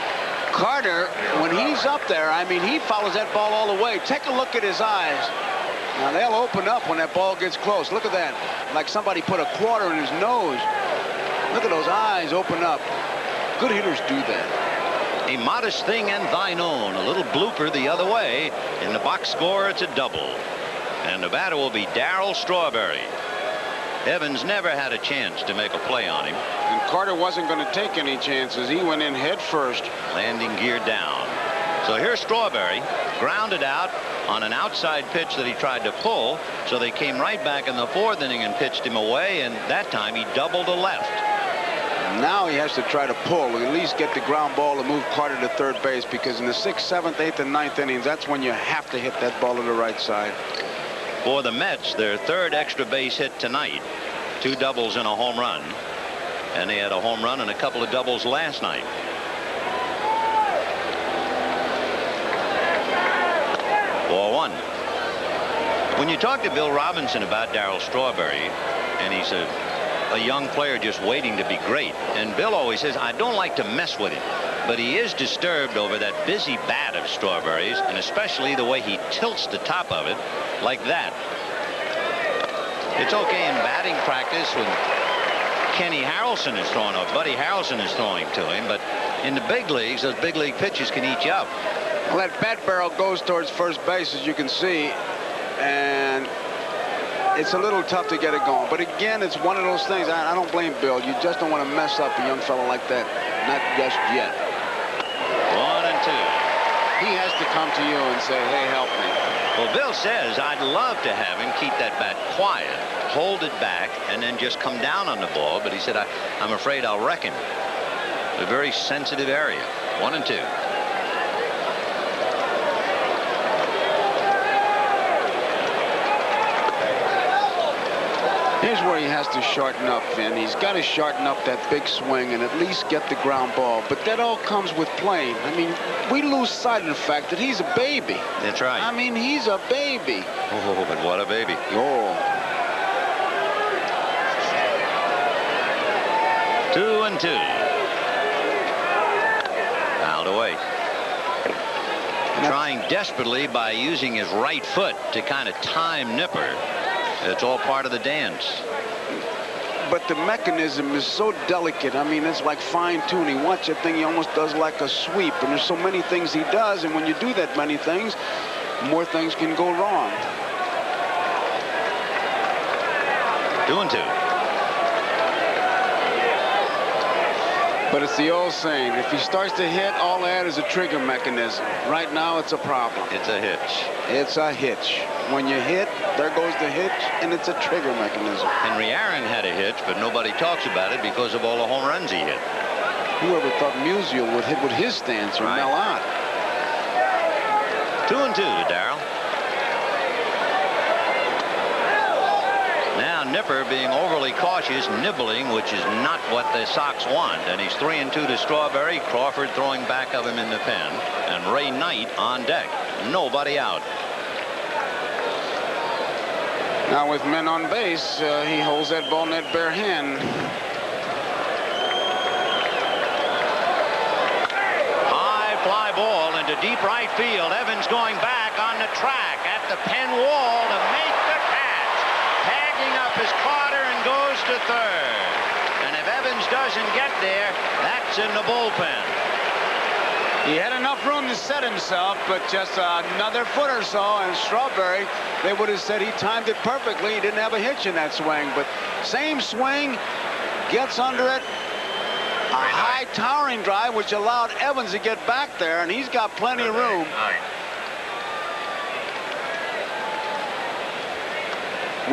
Carter, when he's up there, I mean, he follows that ball all the way. Take a look at his eyes. Now, they'll open up when that ball gets close. Look at that. Like somebody put a quarter in his nose. Look at those eyes open up. Good hitters do that. A modest thing and thine own. A little blooper the other way. In the box score, it's a double. And the batter will be Darryl Strawberry. Evans never had a chance to make a play on him. And Carter wasn't going to take any chances. He went in head first. Landing gear down. So here's Strawberry, grounded out on an outside pitch that he tried to pull. So they came right back in the 4th inning and pitched him away. And that time he doubled to left. Now he has to try to pull, at least get the ground ball to move Carter to third base, because in the 6th, 7th, 8th, and 9th innings, that's when you have to hit that ball to the right side. For the Mets, their third extra base hit tonight. 2 doubles and a home run. And they had a home run and a couple of doubles last night. Ball 1. When you talk to Bill Robinson about Darryl Strawberry, and he's a young player just waiting to be great, and Bill always says, I don't like to mess with him, but he is disturbed over that busy bat of Strawberry's, and especially the way he tilts the top of it like that. It's okay in batting practice when Kenny Harrelson is throwing, or Buddy Harrelson is throwing to him, but in the big leagues, those big league pitches can eat you up. Well, that bat barrel goes towards first base, as you can see, and it's a little tough to get it going. But again, it's one of those things. I don't blame Bill. You just don't want to mess up a young fellow like that. Not just yet. 1 and 2. He has to come to you and say, hey, help me. Well, Bill says I'd love to have him keep that bat quiet, hold it back, and then just come down on the ball. But he said, I'm afraid I'll wreck him. A very sensitive area. 1 and 2. Here's where he has to shorten up, Vin. He's got to shorten up that big swing and at least get the ground ball. But that all comes with playing. I mean, we lose sight of the fact that he's a baby. That's right. I mean, he's a baby. Oh, but what a baby. Oh. 2 and 2. Fouled away. Trying desperately by using his right foot to kind of time Nipper. It's all part of the dance. But the mechanism is so delicate. I mean, it's like fine-tuning. Watch that thing, he almost does like a sweep. And there's so many things he does, and when you do that many things, more things can go wrong. 2 and 2. But it's the old saying, if he starts to hit, all that is a trigger mechanism. Right now, it's a problem. It's a hitch. It's a hitch. When you hit, there goes the hitch, and it's a trigger mechanism. Henry Aaron had a hitch, but nobody talks about it because of all the home runs he hit. Whoever thought Musial would hit with his stance or Mel out. 2 and 2 to Darryl. Now Nipper being overly cautious, nibbling, which is not what the Sox want. And he's 3 and 2 to Strawberry. Crawford throwing back of him in the pen. And Ray Knight on deck. Nobody out. Now with men on base, he holds that ball in that bare hand. High fly ball into deep right field. Evans going back on the track at the pen wall to make the catch. Tagging up his Carter and goes to third. And if Evans doesn't get there, that's in the bullpen. He had enough room to set himself, but just another foot or so, and Strawberry, they would have said he timed it perfectly. He didn't have a hitch in that swing, but same swing, gets under it. A high towering drive, which allowed Evans to get back there, and he's got plenty of room.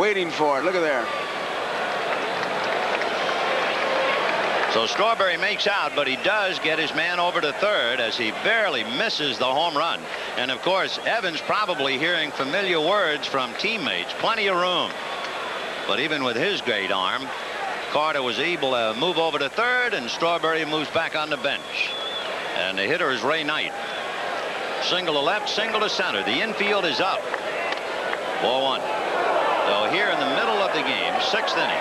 Waiting for it. Look at there. So Strawberry makes out, but he does get his man over to third as he barely misses the home run. And of course, Evans probably hearing familiar words from teammates. Plenty of room. But even with his great arm, Carter was able to move over to third, and Strawberry moves back on the bench. And the hitter is Ray Knight. Single to left, single to center. The infield is up. Ball 1. So here in the middle of the game, 6th inning.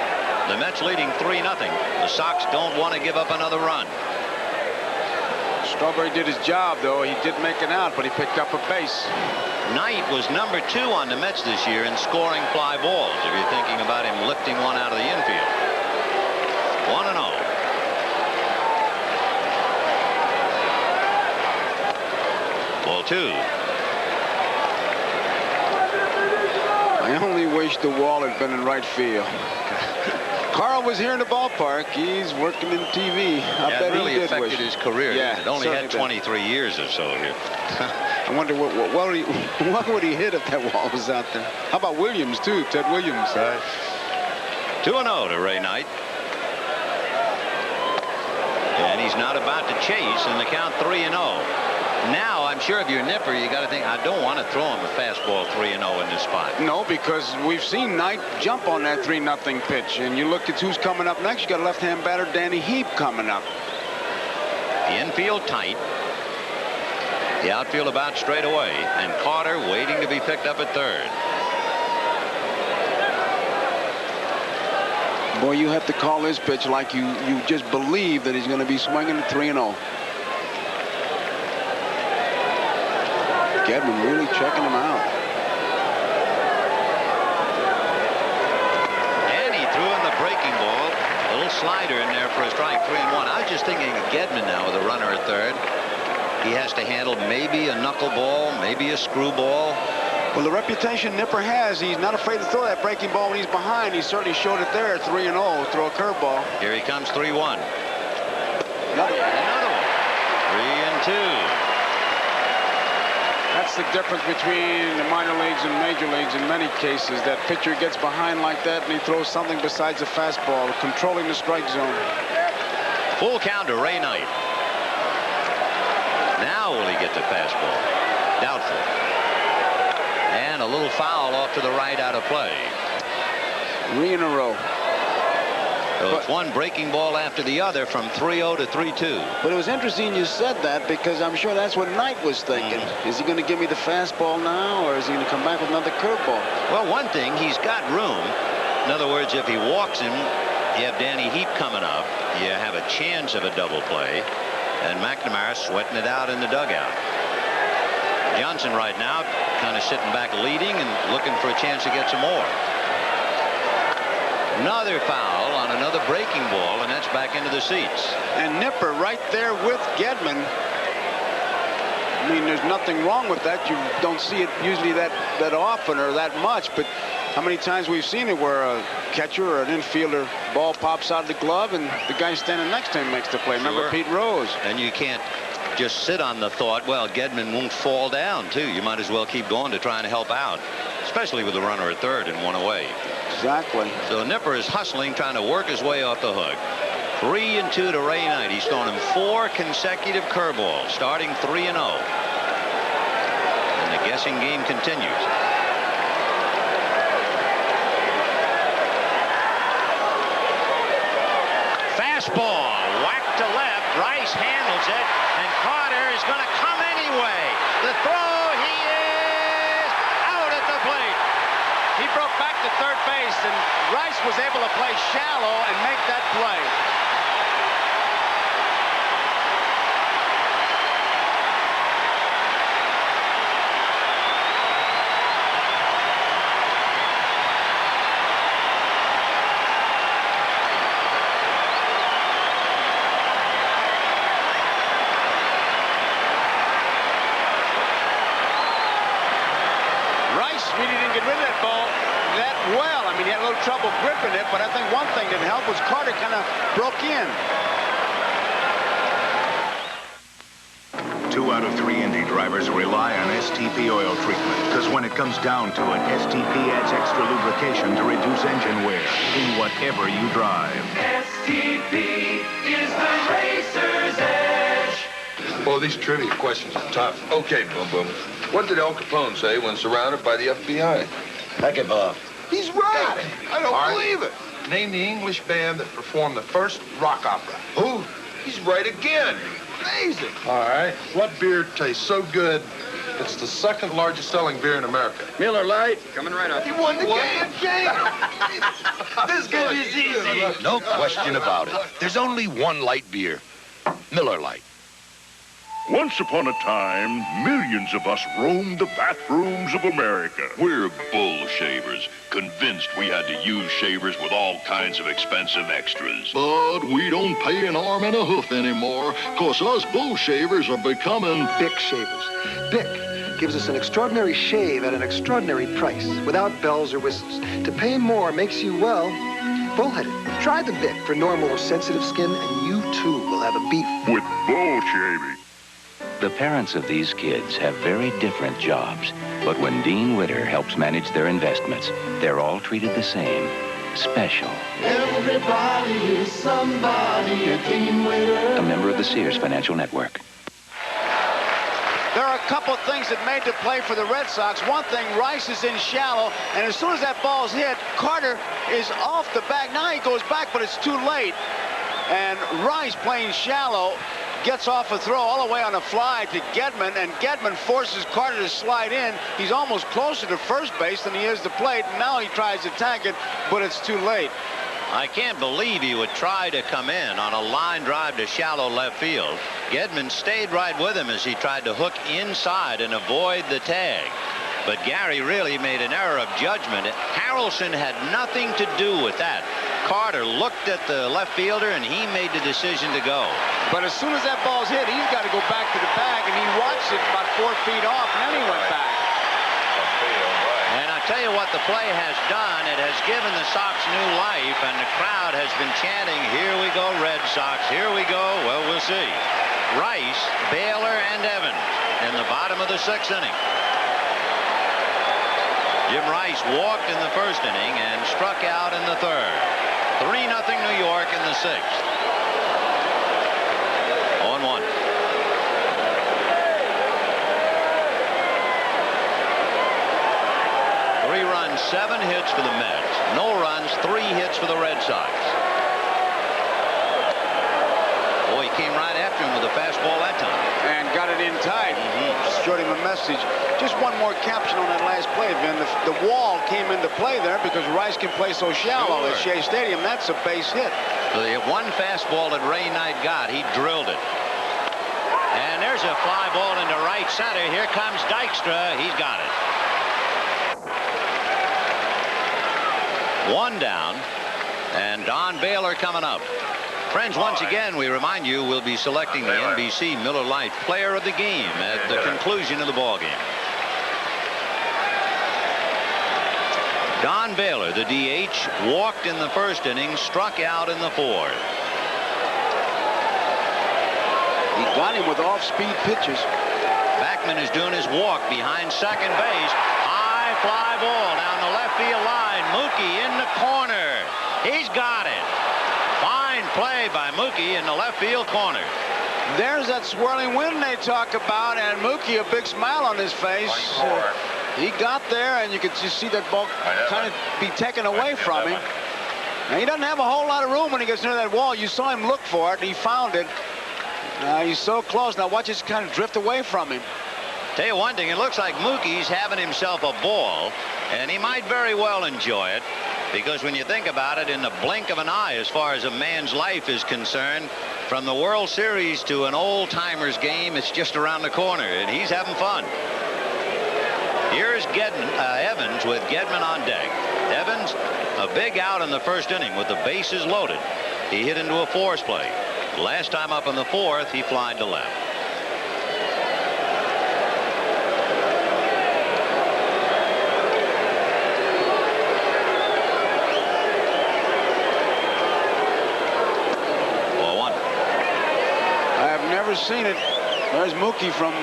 The Mets leading 3-0. The Sox don't want to give up another run. Strawberry did his job, though. He did make it out, but he picked up a base. Knight was number 2 on the Mets this year in scoring fly balls, if you're thinking about him lifting one out of the infield. 1-0. Ball 2. I only wish the wall had been in right field. Carl was here in the ballpark. He's working in TV. I bet it really he did affected his career. Yeah, it only had 23 years or so here. I wonder what would he hit if that wall was out there. How about Williams, too? Ted Williams. 2-0 to Ray Knight. And he's not about to chase, and the count 3-0. Now I'm sure if you're Nipper, you got to think, I don't want to throw him a fastball 3-0 in this spot. No, because we've seen Knight jump on that 3-0 pitch. And you look at who's coming up next. You got a left-hand batter, Danny Heap, coming up. The infield tight. The outfield about straight away. And Carter waiting to be picked up at third. Boy, you have to call this pitch like you just believe that he's going to be swinging at 3-0. Gedman really checking him out. And he threw in the breaking ball. A little slider in there for a strike, 3-1. I was just thinking of Gedman now with a runner at third. He has to handle maybe a knuckleball, maybe a screwball. Well, the reputation Nipper has, he's not afraid to throw that breaking ball when he's behind. He certainly showed it there, 3-0, throw a curveball. Here he comes, 3-1. Another one. 3-2. That's the difference between the minor leagues and major leagues in many cases. That pitcher gets behind like that and he throws something besides a fastball, controlling the strike zone. Full count to Ray Knight. Now will he get the fastball? Doubtful. And a little foul off to the right out of play. 3 in a row. So it's one breaking ball after the other from 3-0 to 3-2. But it was interesting you said that because I'm sure that's what Knight was thinking. Is he going to give me the fastball now or is he going to come back with another curveball? Well, one thing, he's got room. In other words, if he walks him, you have Danny Heap coming up. You have a chance of a double play. And McNamara sweating it out in the dugout. Johnson right now kind of sitting back leading and looking for a chance to get some more. Another foul on another breaking ball, and that's back into the seats. And Nipper right there with Gedman. I mean, there's nothing wrong with that. You don't see it usually that often or that much, but how many times we've seen it where a catcher or an infielder ball pops out of the glove and the guy standing next to him makes the play. Remember Pete Rose? And you can't just sit on the thought, well, Gedman won't fall down, too. You might as well keep going to try and help out, especially with the runner at third and one away. Exactly. So Nipper is hustling, trying to work his way off the hook. 3-2 to Ray Knight. He's thrown him 4 consecutive curveballs, starting 3-0. And the guessing game continues. Fastball, whack to left. Rice handles it, and Carter is going to come anyway. The throw, he is out at the plate. He broke back to third base, and Rice was able to play shallow and make that play. Trouble gripping it, but I think one thing that helped was Carter kind of broke in. 2 out of 3 Indy drivers rely on STP oil treatment because when it comes down to it, STP adds extra lubrication to reduce engine wear in whatever you drive. STP is the racer's edge. Well, these trivia questions are tough. Okay, Boom Boom. What did Al Capone say when surrounded by the FBI? Back it off. He's right. I don't believe it. Name the English band that performed the first rock opera. Who? He's right again. Amazing. All right. What beer tastes so good it's the 2nd largest selling beer in America? Miller Lite. Coming right up. He won the game. This game is easy. No question about it. There's only one light beer. Miller Lite. Once upon a time, millions of us roamed the bathrooms of America. We're bull shavers, convinced we had to use shavers with all kinds of expensive extras. But we don't pay an arm and a hoof anymore, 'cause us bull shavers are becoming Bic shavers. Bic gives us an extraordinary shave at an extraordinary price, without bells or whistles. To pay more makes you, well, bullheaded. Try the Bic for normal or sensitive skin, and you too will have a beef. with bull shaving. The parents of these kids have very different jobs, but when Dean Witter helps manage their investments, they're all treated the same. Special. Everybody is somebody, a Dean Witter. A member of the Sears Financial Network. The There are a couple things that made the play for the Red Sox. One thing, Rice is in shallow, and as soon as that ball's hit, Carter is off the back. Now he goes back, but it's too late. And Rice, playing shallow, gets off a throw all the way on a fly to Gedman, and Gedman forces Carter to slide in. He's almost closer to first base than he is to plate, and now he tries to tag it, but it's too late. I can't believe he would try to come in on a line drive to shallow left field. Gedman stayed right with him as he tried to hook inside and avoid the tag. But Gary really made an error of judgment. Harrelson had nothing to do with that. Carter looked at the left fielder, and he made the decision to go. But as soon as that ball's hit, he's got to go back to the bag, and he watched it about 4 feet off, and then he went back. And I tell you what the play has done, it has given the Sox new life, and the crowd has been chanting, "Here we go, Red Sox, here we go." Well, we'll see. Rice, Baylor, and Evans in the bottom of the 6th inning. Jim Rice walked in the 1st inning and struck out in the 3rd. 3-0 New York in the 6th. 0-1. Three runs, 7 hits for the Mets. No runs, 3 hits for the Red Sox. Boy, he came right after him with a fastball that time. And got it in tight. Showed him a message. Just one more caption on that last play, Vin. The wall came into play there because Rice can play so shallow at Shea Stadium. That's a base hit. So the one fastball that Ray Knight got, he drilled it. And there's a fly ball into right center. Here comes Dykstra. He's got it. 1 down, and Don Baylor coming up. Friends, once again, we remind you we'll be selecting the NBC Miller Lite Player of the Game at the conclusion of the ball game. Don Baylor, the DH, walked in the 1st inning, struck out in the 4th. He got him with off-speed pitches. Backman is doing his walk behind second base. High fly ball down the left field line. Mookie in the corner. He's got it. Fine play by Mookie in the left field corner. There's that swirling wind they talk about, and Mookie, a big smile on his face. He got there, and you could just see that ball kind of be taken away from him. Now, he doesn't have a whole lot of room when he gets near that wall. You saw him look for it, and he found it. He's so close. Now watch it kind of drift away from him. Tell you one thing, it looks like Mookie's having himself a ball, and he might very well enjoy it, because when you think about it, in the blink of an eye, as far as a man's life is concerned, from the World Series to an old-timers game, it's just around the corner, and he's having fun. Here's Evans with Gedman on deck. Evans, a big out in the 1st inning with the bases loaded. He hit into a force play. Last time up in the 4th, he flied to left. Seen it. There's Mookie from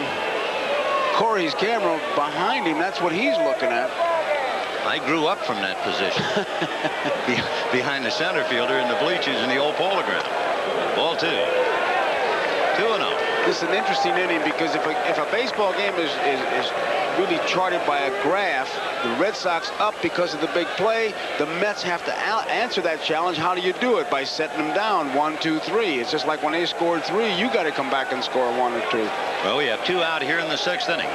Corey's camera behind him. That's what he's looking at. I grew up from that position. Behind the center fielder in the bleachers in the old Polo Ground. Ball 2. 2-0. This is an interesting inning because if a baseball game is really charted by a graph, the Red Sox up because of the big play, the Mets have to answer that challenge. How do you do it? By setting them down 1, 2, 3. It's just like when they scored 3, you got to come back and score 1 or 2. Well, we have 2 out here in the 6th inning.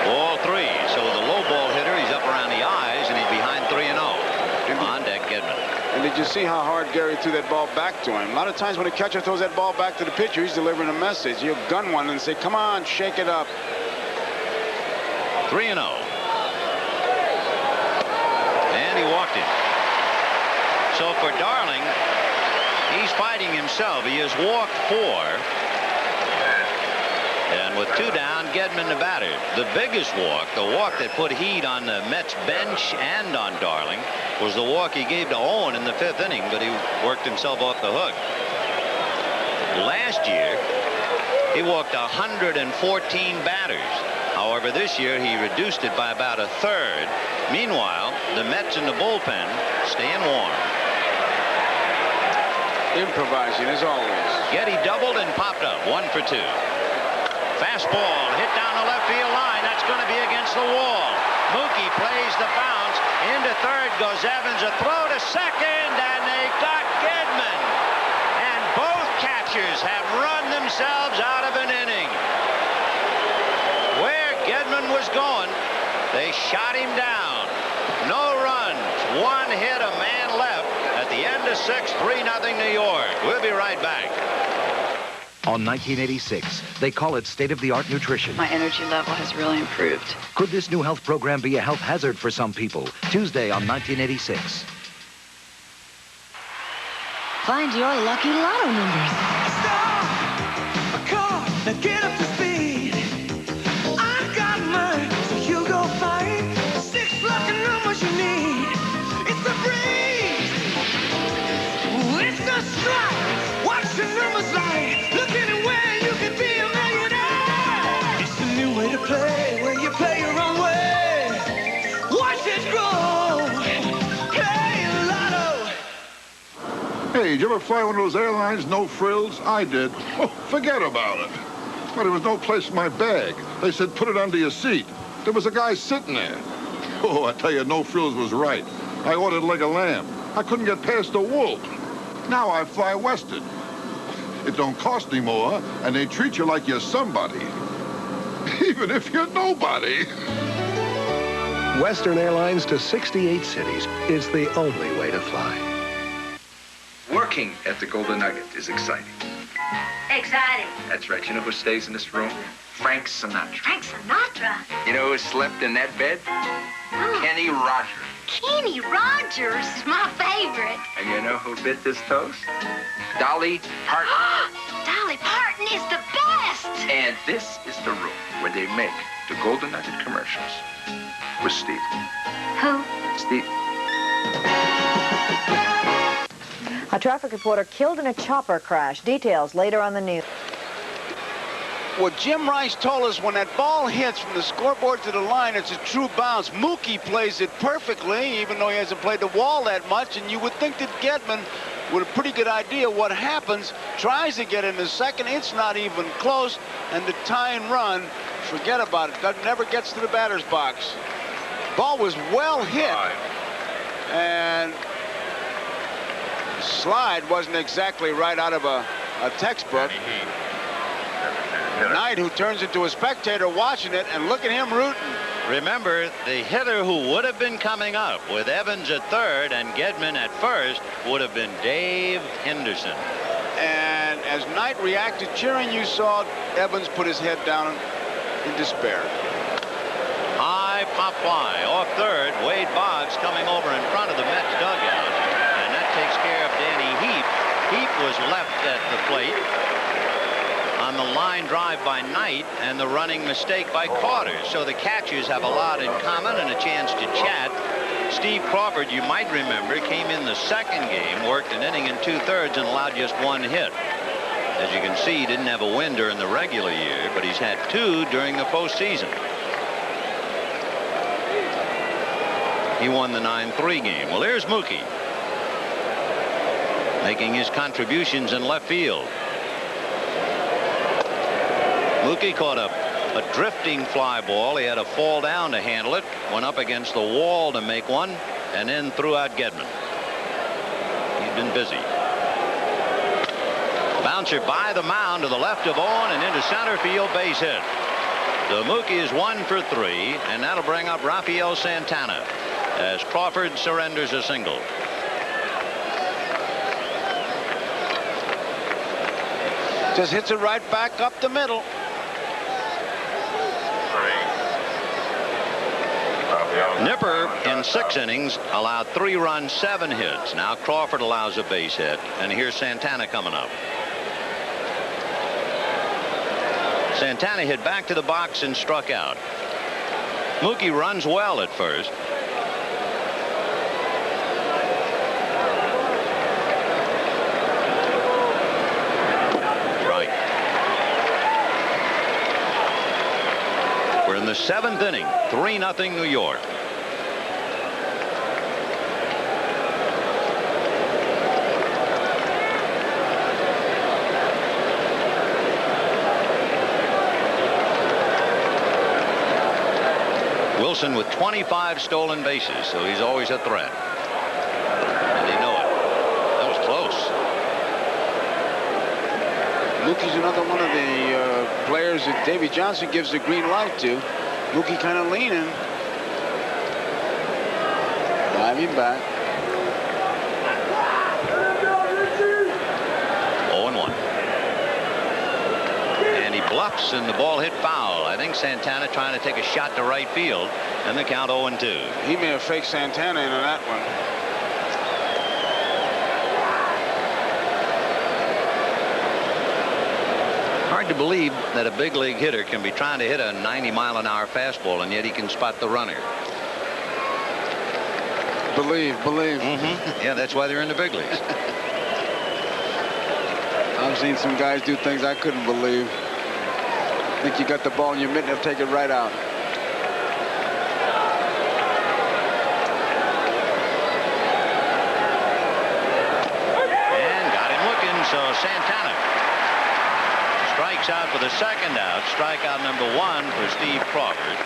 Ball 3. So the low ball hitter, he's up around the eyes, and he's behind 3-0. On deck, Gedman. And did you see how hard Gary threw that ball back to him? A lot of times when a catcher throws that ball back to the pitcher, he's delivering a message. He'll gun one and say, "Come on, shake it up." 3-0. And he walked it. So for Darling, he's fighting himself. He has walked 4. And with 2 down, Gedman the batter. The biggest walk, the walk that put heat on the Mets bench and on Darling, was the walk he gave to Owen in the 5th inning, but he worked himself off the hook. Last year, he walked 114 batters. However, this year he reduced it by about 1/3. Meanwhile, the Mets in the bullpen staying warm. Improvising as always. Getty doubled and popped up. 1 for 2. Fastball hit down the left field line. That's going to be against the wall. Mookie plays the bounce. Into third goes Evans. A throw to second, and they got Gedman. And both catchers have run themselves out of an inning. Where Gedman was going, they shot him down. No runs. 1 hit, a man left. At the end of 6, 3-0 New York. We'll be right back. On 1986, they call it state-of-the-art nutrition. My energy level has really improved. Could this new health program be a health hazard for some people? Tuesday on 1986. Find your lucky lotto numbers. A car, now get up to speed. I got mine, so you go find 6 lucky numbers you need. It's the breeze. Ooh, it's the strike. Watch the numbers light. Look anywhere, you can be a millionaire. It's the new way to play, where you play your own way. Watch it grow. Play Lotto. Hey, did you ever fly one of those airlines, no frills? I did. Oh, forget about it. But there was no place in my bag. They said put it under your seat. There was a guy sitting there. Oh, I tell you, no frills was right. I ordered like a lamb. I couldn't get past the wool. Now I fly Western. It don't cost any more, and they treat you like you're somebody. Even if you're nobody. Western Airlines to 68 cities is the only way to fly. Working at the Golden Nugget is exciting. Exciting. That's right. You know who stays in this room? Frank Sinatra. Frank Sinatra? You know who slept in that bed? Oh. Kenny Rogers. Kenny Rogers is my favorite. And you know who bit this toast? Dolly Parton. Dolly Parton is the best. And this is the room where they make the Golden Nugget commercials with Steve. Who? Steve. A traffic reporter killed in a chopper crash. Details later on the news. What Jim Rice told us, when that ball hits from the scoreboard to the line, it's a true bounce. Mookie plays it perfectly, even though he hasn't played the wall that much, and you would think that Gedman, with a pretty good idea what happens, tries to get in the second. It's not even close, and the tie and run, forget about it. Never gets to the batter's box. Ball was well hit, and slide wasn't exactly right out of a textbook. Knight, who turns into a spectator watching it, and look at him rooting. Remember, the hitter who would have been coming up with Evans at third and Gedman at first would have been Dave Henderson. And as Knight reacted cheering, you saw Evans put his head down in despair. High pop fly off third. Wade Boggs coming over in front of the Mets dugout. And that takes care of Danny Heap. Heap was left at the plate on the line drive by Knight and the running mistake by Carter. So the catchers have a lot in common and a chance to chat. Steve Crawford, you might remember, came in the second game, worked an inning and 2/3 and allowed just 1 hit. As you can see, he didn't have a win during the regular year, but he's had 2 during the postseason. He won the 9-3 game. Well, here's Mookie making his contributions in left field. Mookie caught a drifting fly ball. He had to fall down to handle it. Went up against the wall to make one, and then threw out Gedman. He's been busy. Bouncer by the mound to the left of Owen and into center field, base hit. So Mookie is 1 for 3, and that'll bring up Rafael Santana as Crawford surrenders a single. Just hits it right back up the middle. Nipper in 6 innings allowed 3 runs, 7 hits. Now Crawford allows a base hit, and here's Santana coming up. Santana hit back to the box and struck out. Mookie runs well at first. Right. We're in the 7th inning, 3-0 New York. Wilson with 25 stolen bases, so he's always a threat. And they know it. That was close. Mookie's another one of the players that Davy Johnson gives the green light to. Mookie kind of leaning. Diving back. 0-1. And he bluffs, and the ball hit foul. I think Santana trying to take a shot to right field, and the count 0-2. He may have faked Santana into that one. Hard to believe that a big league hitter can be trying to hit a 90-mile-an-hour fastball, and yet he can spot the runner. Believe. Yeah, that's why they're in the big leagues. I've seen some guys do things I couldn't believe. Think you got the ball in your mitt, they'll take it right out. And got him looking, so Santana strikes out for the second out. Strikeout number 1 for Steve Crawford.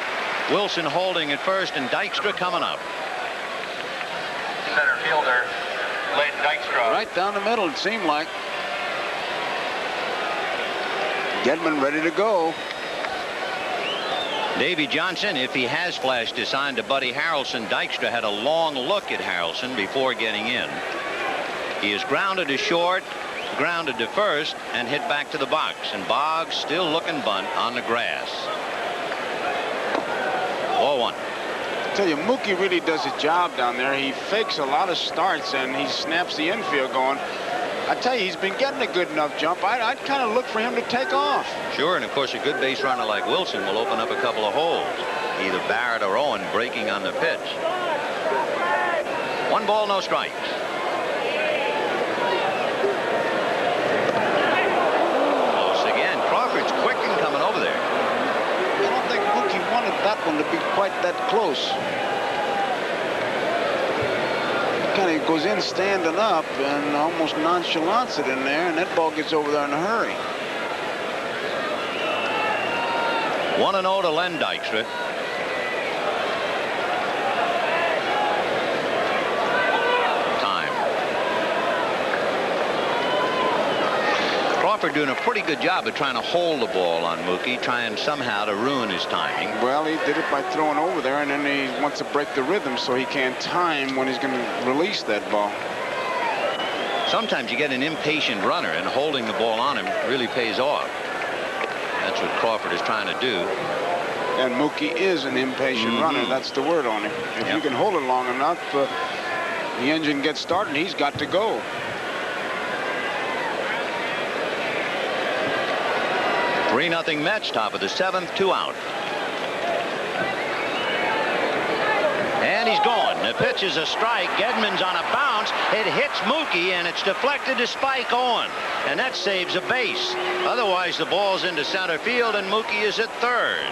Wilson holding at first, and Dykstra coming up. Center fielder, late Dykstra. Right down the middle, it seemed like. Gedman ready to go. Davy Johnson, if he has flashed his sign to Buddy Harrelson, Dykstra had a long look at Harrelson before getting in. He is grounded to short, grounded to first, and hit back to the box. And Boggs still looking bunt on the grass. 0-1. I tell you, Mookie really does a job down there. He fakes a lot of starts, and he snaps the infield going. I tell you, he's been getting a good enough jump. I'd kind of look for him to take off. Sure, and of course a good base runner like Wilson will open up a couple of holes. Either Barrett or Owen breaking on the pitch. 1 ball, no strikes. Close again. Crawford's quick and coming over there. I don't think Mookie wanted that one to be quite that close. Kind of goes in standing up and almost nonchalants it in there, and that ball gets over there in a hurry. 1-0 to Len Dykstra. Time. Crawford doing a pretty good job of trying to hold the ball on Mookie, trying somehow to ruin his timing. Well, he did it by throwing over there, and then he wants to break the rhythm so he can't time when he's going to release that ball. Sometimes you get an impatient runner, and holding the ball on him really pays off. That's what Crawford is trying to do. And Mookie is an impatient runner. That's the word on him. If you can hold it long enough, the engine gets started, he's got to go. 3-0 Mets, top of the 7th, 2 out. And he's gone. The pitch is a strike. Gedman's on a bounce. It hits Mookie, and it's deflected to Spike Owen. And that saves a base. Otherwise, the ball's into center field, and Mookie is at third.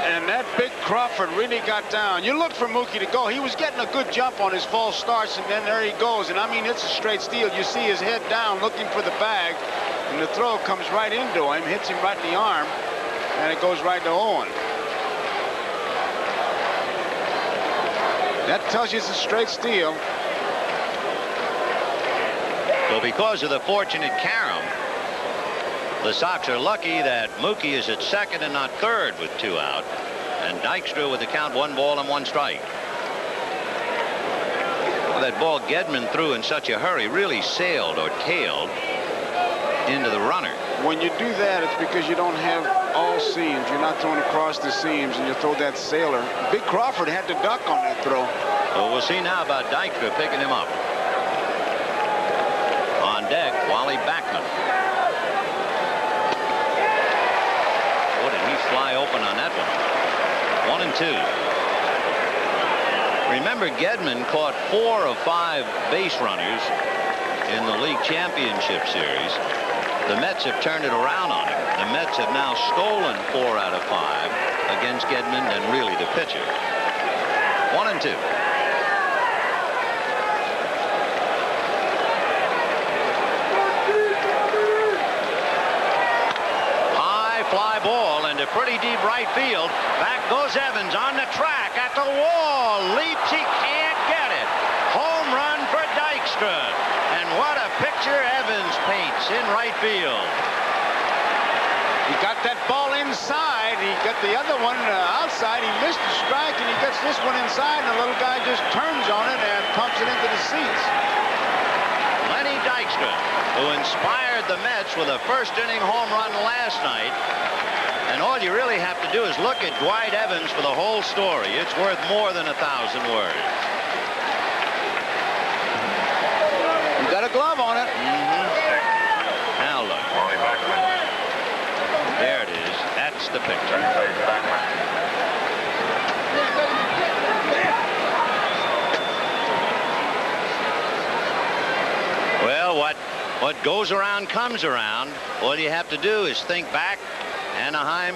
And that big Crawford really got down. You look for Mookie to go. He was getting a good jump on his false starts, and then there he goes. And I mean, it's a straight steal. You see his head down looking for the bag, and the throw comes right into him, hits him right in the arm, and it goes right to Owen. That tells you it's a straight steal. So because of the fortunate carom, the Sox are lucky that Mookie is at second and not third with 2 out, and Dykstra with the count 1 ball and 1 strike. Well, that ball Gedman threw in such a hurry really sailed or tailed into the runner. When you do that, it's because you don't have all seams. You're not throwing across the seams, and you throw that sailor. Big Crawford had to duck on that throw. So we'll see now about Dykstra picking him up. On deck, Wally Backman. Boy, did he fly open on that one. 1-2. Remember, Gedman caught 4 of 5 base runners in the league championship series. The Mets have turned it around on him. The Mets have now stolen 4 out of 5 against Gedman and really the pitcher. 1-2. High fly ball, and to pretty deep right field. Back goes Evans on the track at the wall. Leaps, he can't get it. Home run for Dykstra. And what a picture Evans paints in right field. He got that ball inside. He got the other one outside. He missed the strike, and he gets this one inside, and the little guy just turns on it and pumps it into the seats. Lenny Dykstra, who inspired the Mets with a first-inning home run last night. And all you really have to do is look at Dwight Evans for the whole story. It's worth more than 1,000 words. You got a glove on it. Now look. There it is. That's the picture. Well, what goes around comes around. All you have to do is think back. Anaheim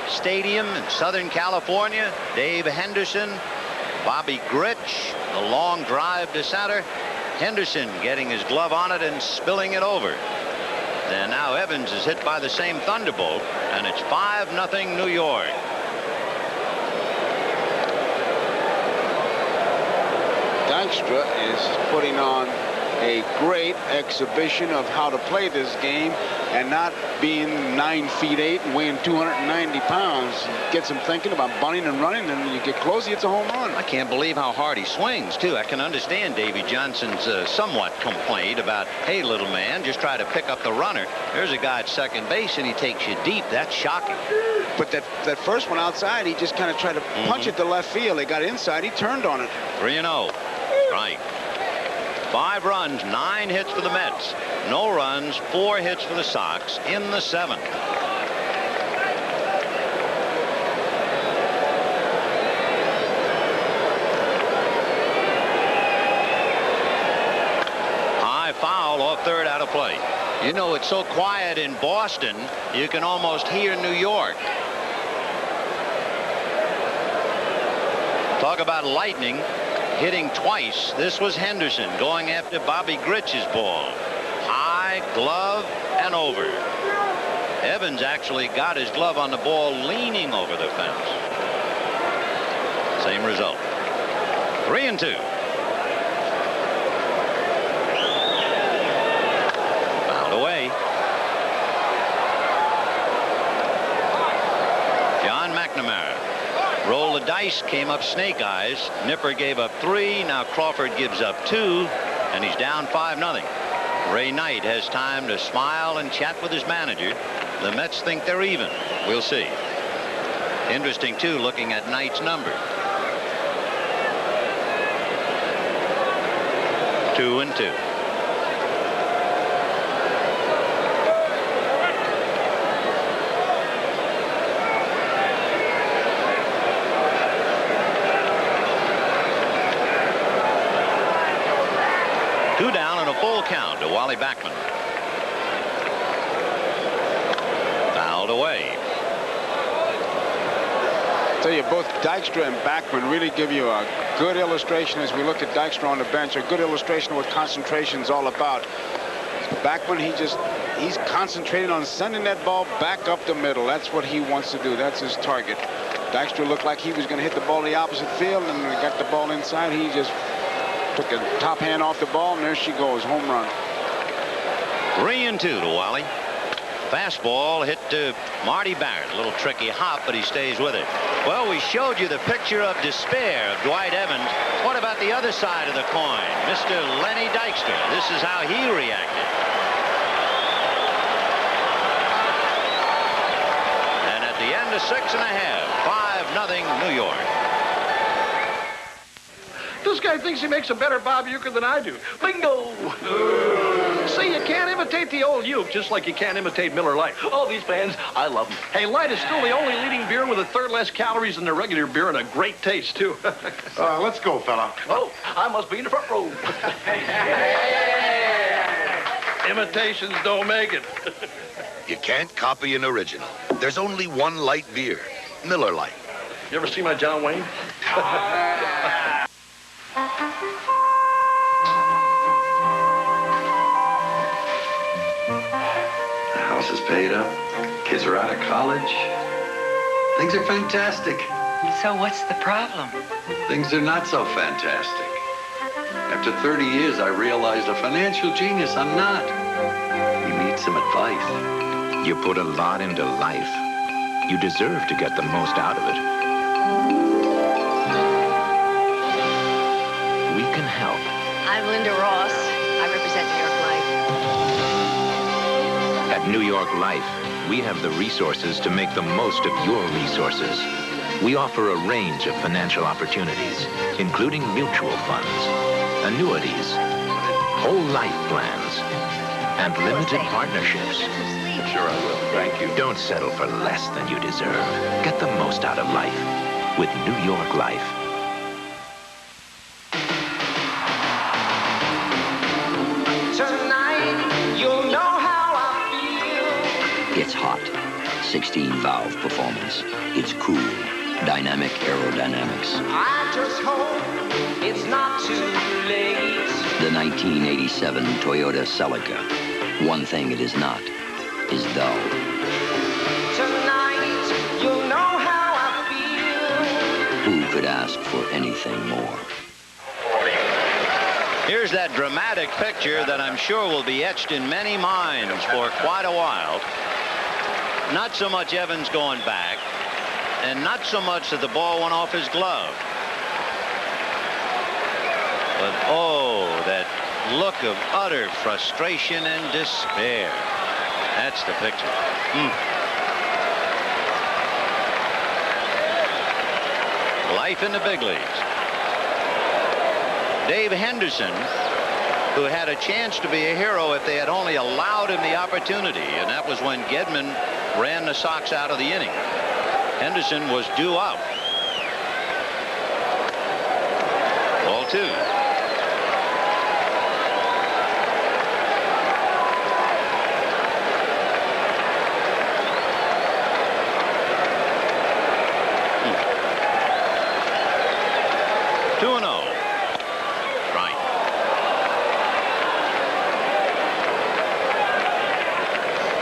Stadium in Southern California. Dave Henderson, Bobby Grich, the long drive to center. Henderson getting his glove on it and spilling it over. And now Evans is hit by the same thunderbolt, and it's 5-0 New York. Dykstra is putting on a great exhibition of how to play this game, and not being 9'8" and weighing 290 pounds. Gets him thinking about bunting and running, and you get close, it's a home run. I can't believe how hard he swings, too. I can understand Davy Johnson's somewhat complaint about, hey, little man, just try to pick up the runner. There's a guy at second base, and he takes you deep. That's shocking. But that first one outside, he just kind of tried to punch it to left field. They got inside. He turned on it. 3-0. Right. 5 runs, 9 hits for the Mets. No runs, 4 hits for the Sox in the 7th. High foul off third, out of play. You know, it's so quiet in Boston, you can almost hear New York. Talk about lightning. Hitting twice. This was Henderson going after Bobby Grich's ball. High, glove, and over. Evans actually got his glove on the ball leaning over the fence. Same result. 3-2. Fouled away. John McNamara. Roll the dice, came up snake eyes. Nipper gave up 3. Now Crawford gives up 2, and he's down 5-0. Ray Knight has time to smile and chat with his manager. The Mets think they're even. We'll see. Interesting, too, looking at Knight's number. 2-2. Two down and a full count to Wally Backman. Fouled away. I tell you, both Dykstra and Backman really give you a good illustration as we look at Dykstra on the bench, a good illustration of what concentration is all about. Backman, he's concentrating on sending that ball back up the middle. That's what he wants to do. That's his target. Dykstra looked like he was going to hit the ball in the opposite field, and when he got the ball inside, he just took a top hand off the ball, and there she goes, home run. 3-2 to Wally. Fastball hit to Marty Barrett. A little tricky hop, but he stays with it. Well, we showed you the picture of despair of Dwight Evans. What about the other side of the coin? Mr. Lenny Dykstra. This is how he reacted. And at the end of 6 1/2, 5-0 New York. This guy thinks he makes a better Bob Uecker than I do. Bingo! See, you can't imitate the old Uke just like you can't imitate Miller Lite. Oh, these fans, I love them. Hey, Light is still the only leading beer with a third less calories than the regular beer and a great taste, too. Let's go, fella. Oh, I must be in the front row. Imitations don't make it. You can't copy an original. There's only one light beer, Miller Lite. You ever see my John Wayne? The house is paid up. Kids are out of college. Things are fantastic. So what's the problem? Things are not so fantastic. After 30 years, I realized a financial genius I'm not. You need some advice. You put a lot into life. You deserve to get the most out of it. We can help. I'm Linda Ross. I represent New York Life. At New York Life, we have the resources to make the most of your resources. We offer a range of financial opportunities, including mutual funds, annuities, whole life plans, and limited partnerships. Sure I will. Thank you. Don't settle for less than you deserve. Get the most out of life with New York Life. Tonight, you'll know how I feel. It's hot. 16-valve performance. It's cool. Dynamic aerodynamics. I just hope it's not too late. The 1987 Toyota Celica. One thing it is not is dull. Tonight, you'll know how I feel. Who could ask for anything more? Here's that dramatic picture that I'm sure will be etched in many minds for quite a while. Not so much Evans going back, and not so much that the ball went off his glove. But oh, that look of utter frustration and despair. That's the picture. Life in the big leagues. Dave Henderson, who had a chance to be a hero if they had only allowed him the opportunity, and that was when Gedman ran the Sox out of the inning. Henderson was due out. Ball 2.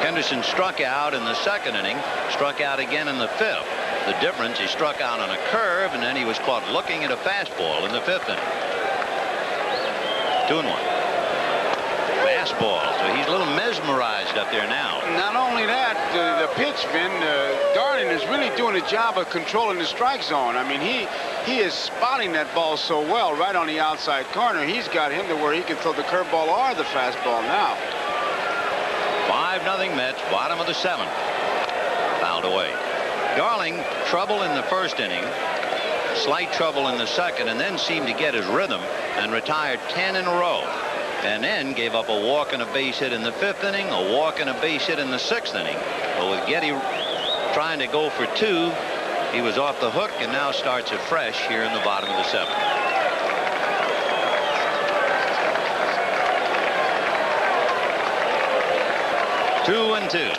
Henderson struck out in the second inning, struck out again in the fifth. The difference, he struck out on a curve, and then he was caught looking at a fastball in the fifth inning. 2-1. Fastball, so he's a little mesmerized up there now. Not only that, the pitch, Vin, Darling is really doing a job of controlling the strike zone. I mean, he is spotting that ball so well right on the outside corner. He's got him to where he can throw the curveball or the fastball now. 5-0 Mets, bottom of the 7th. Fouled away. Darling, trouble in the first inning, slight trouble in the second, and then seemed to get his rhythm and retired 10 in a row. And then gave up a walk and a base hit in the 5th inning, a walk and a base hit in the 6th inning. But with Getty trying to go for 2, he was off the hook and now starts it fresh here in the bottom of the 7th. 2-2.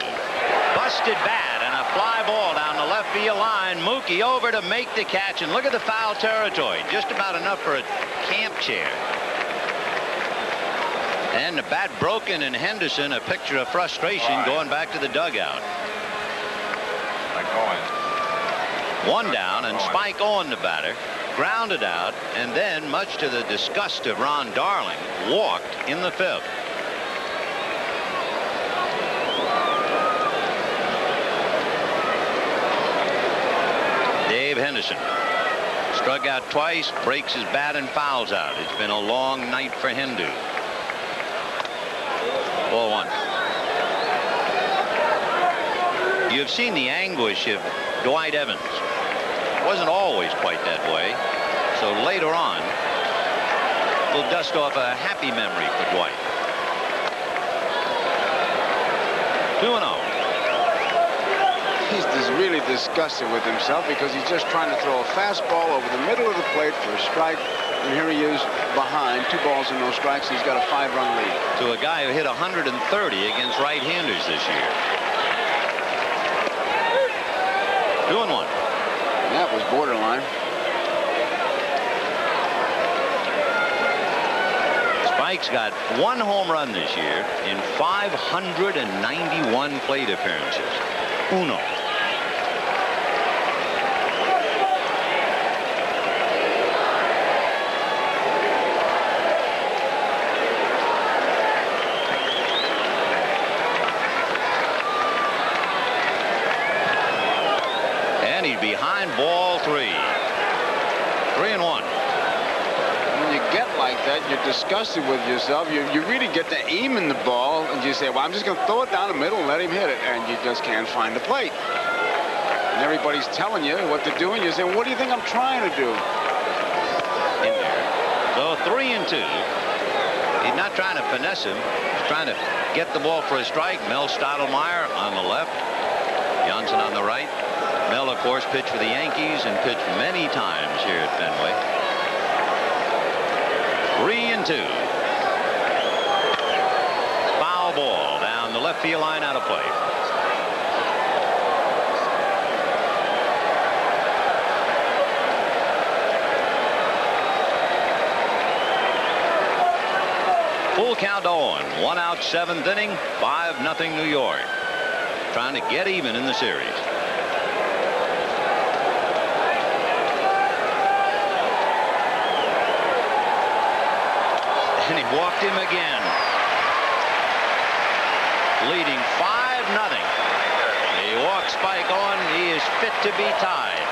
Busted bat and a fly ball down the left field line. Mookie over to make the catch, and look at the foul territory. Just about enough for a camp chair. And the bat broken, and Henderson, a picture of frustration, going back to the dugout. One down, and Spike on the batter, grounded out, and then, much to the disgust of Ron Darling, walked in the 5th. Dave Henderson struck out twice, breaks his bat, and fouls out. It's been a long night for Hindu. 4-1. You've seen the anguish of Dwight Evans. It wasn't always quite that way. So later on, we'll dust off a happy memory for Dwight. 2-0. He's just really disgusted with himself because he's just trying to throw a fastball over the middle of the plate for a strike. And here he is behind, 2 balls and no strikes. He's got a 5-run lead. To a guy who hit 130 against right-handers this year. 2-1. That was borderline. Spike's got 1 home run this year in 591 plate appearances. 1. 9, ball 3. 3-1. When you get like that, you're disgusted with yourself. You really get to aiming the ball, and you say, well, I'm just going to throw it down the middle and let him hit it, and you just can't find the plate. And everybody's telling you what to do, and you're saying, what do you think I'm trying to do? In there. So 3-2. He's not trying to finesse him. He's trying to get the ball for a strike. Mel Stottlemyre on the left. Johnson on the right. Mel, of course, pitched for the Yankees and pitched many times here at Fenway. 3-2. Foul ball down the left field line, out of play. Full count on. 1 out, 7th inning. 5-0 New York. Trying to get even in the series. And he walked him again. Leading 5-0. He walks Spike on. He is fit to be tied.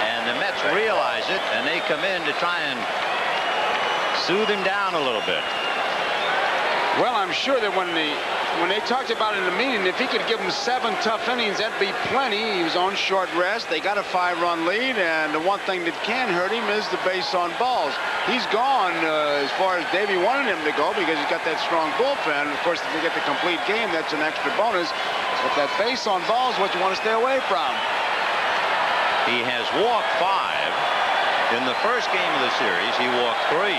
And the Mets realize it, and they come in to try and soothe him down a little bit. Well, I'm sure that when they talked about it in the meeting, if he could give him 7 tough innings, that'd be plenty. He was on short rest. They got a 5-run lead, and the one thing that can hurt him is the base on balls. He's gone as far as Davey wanted him to go because he's got that strong bullpen. Of course, if you get the complete game, that's an extra bonus. But that base on balls is what you want to stay away from. He has walked 5. In the first game of the series, he walked 3.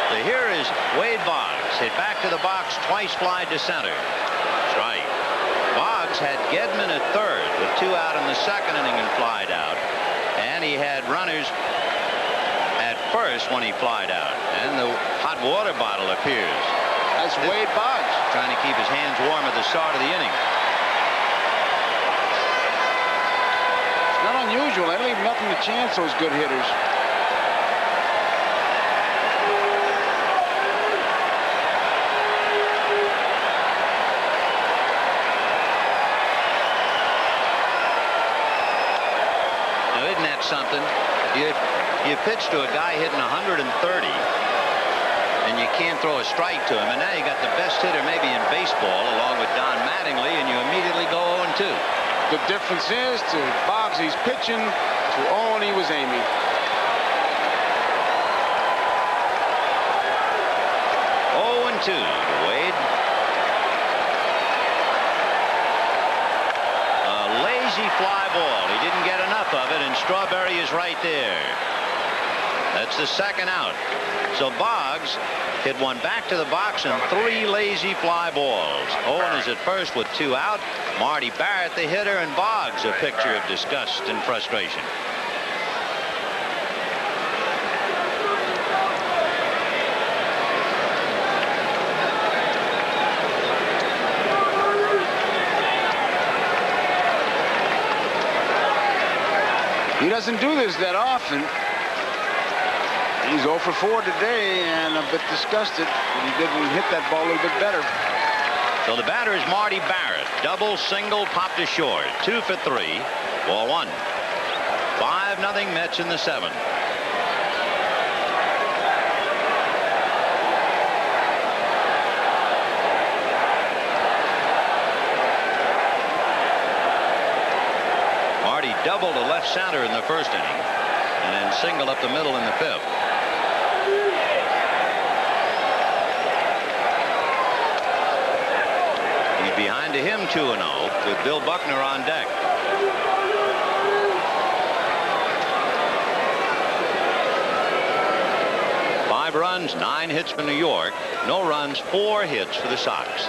So here is Wade Boggs. Hit back to the box, twice fly to center. Strike. Boggs had Gedman at third with 2 out in the second inning and flied out. And he had runners at first when he flied out. And the hot water bottle appears. That's Wade Boggs. Trying to keep his hands warm at the start of the inning. It's not unusual. They leave nothing to chance, those good hitters. Something. You pitch to a guy hitting 130 and you can't throw a strike to him, and now you got the best hitter maybe in baseball along with Don Mattingly, and you immediately go 0-2. The difference is to Boggs he's pitching, to Owen he was aiming. To Wade. A lazy fly ball. He didn't get enough of it, and Strawberry is right there. That's the second out. So Boggs hit one back to the box and 3 lazy fly balls. Owen is at first with 2 out. Marty Barrett, the hitter, and Boggs, a picture of disgust and frustration. He doesn't do this that often. He's 0 for 4 today, and a bit disgusted that he didn't hit that ball a little bit better. So the batter is Marty Barrett. Double, single, popped to short. 2 for 3. Ball 1. 5-0 Mets in the 7th. Doubled to left center in the first inning and then singled up the middle in the 5th. He's behind to him 2-0 with Bill Buckner on deck. Five runs, 9 hits for New York. No runs, 4 hits for the Sox.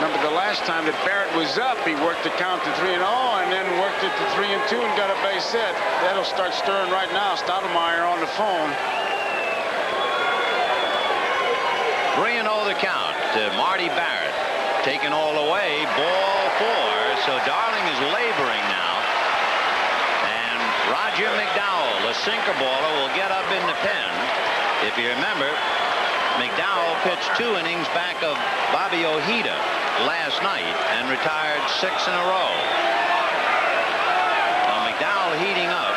Remember the last time that Barrett was up, he worked the count to 3-0 and then worked it to 3-2 and got a base hit. That'll start stirring right now. Stottlemyre on the phone. 3-0 the count to Marty Barrett. Taken all the way, ball 4. So Darling is laboring now. And Roger McDowell, the sinker baller, will get up in the pen. If you remember, McDowell pitched 2 innings back of Bobby Ojeda last night and retired 6 in a row. Now McDowell heating up,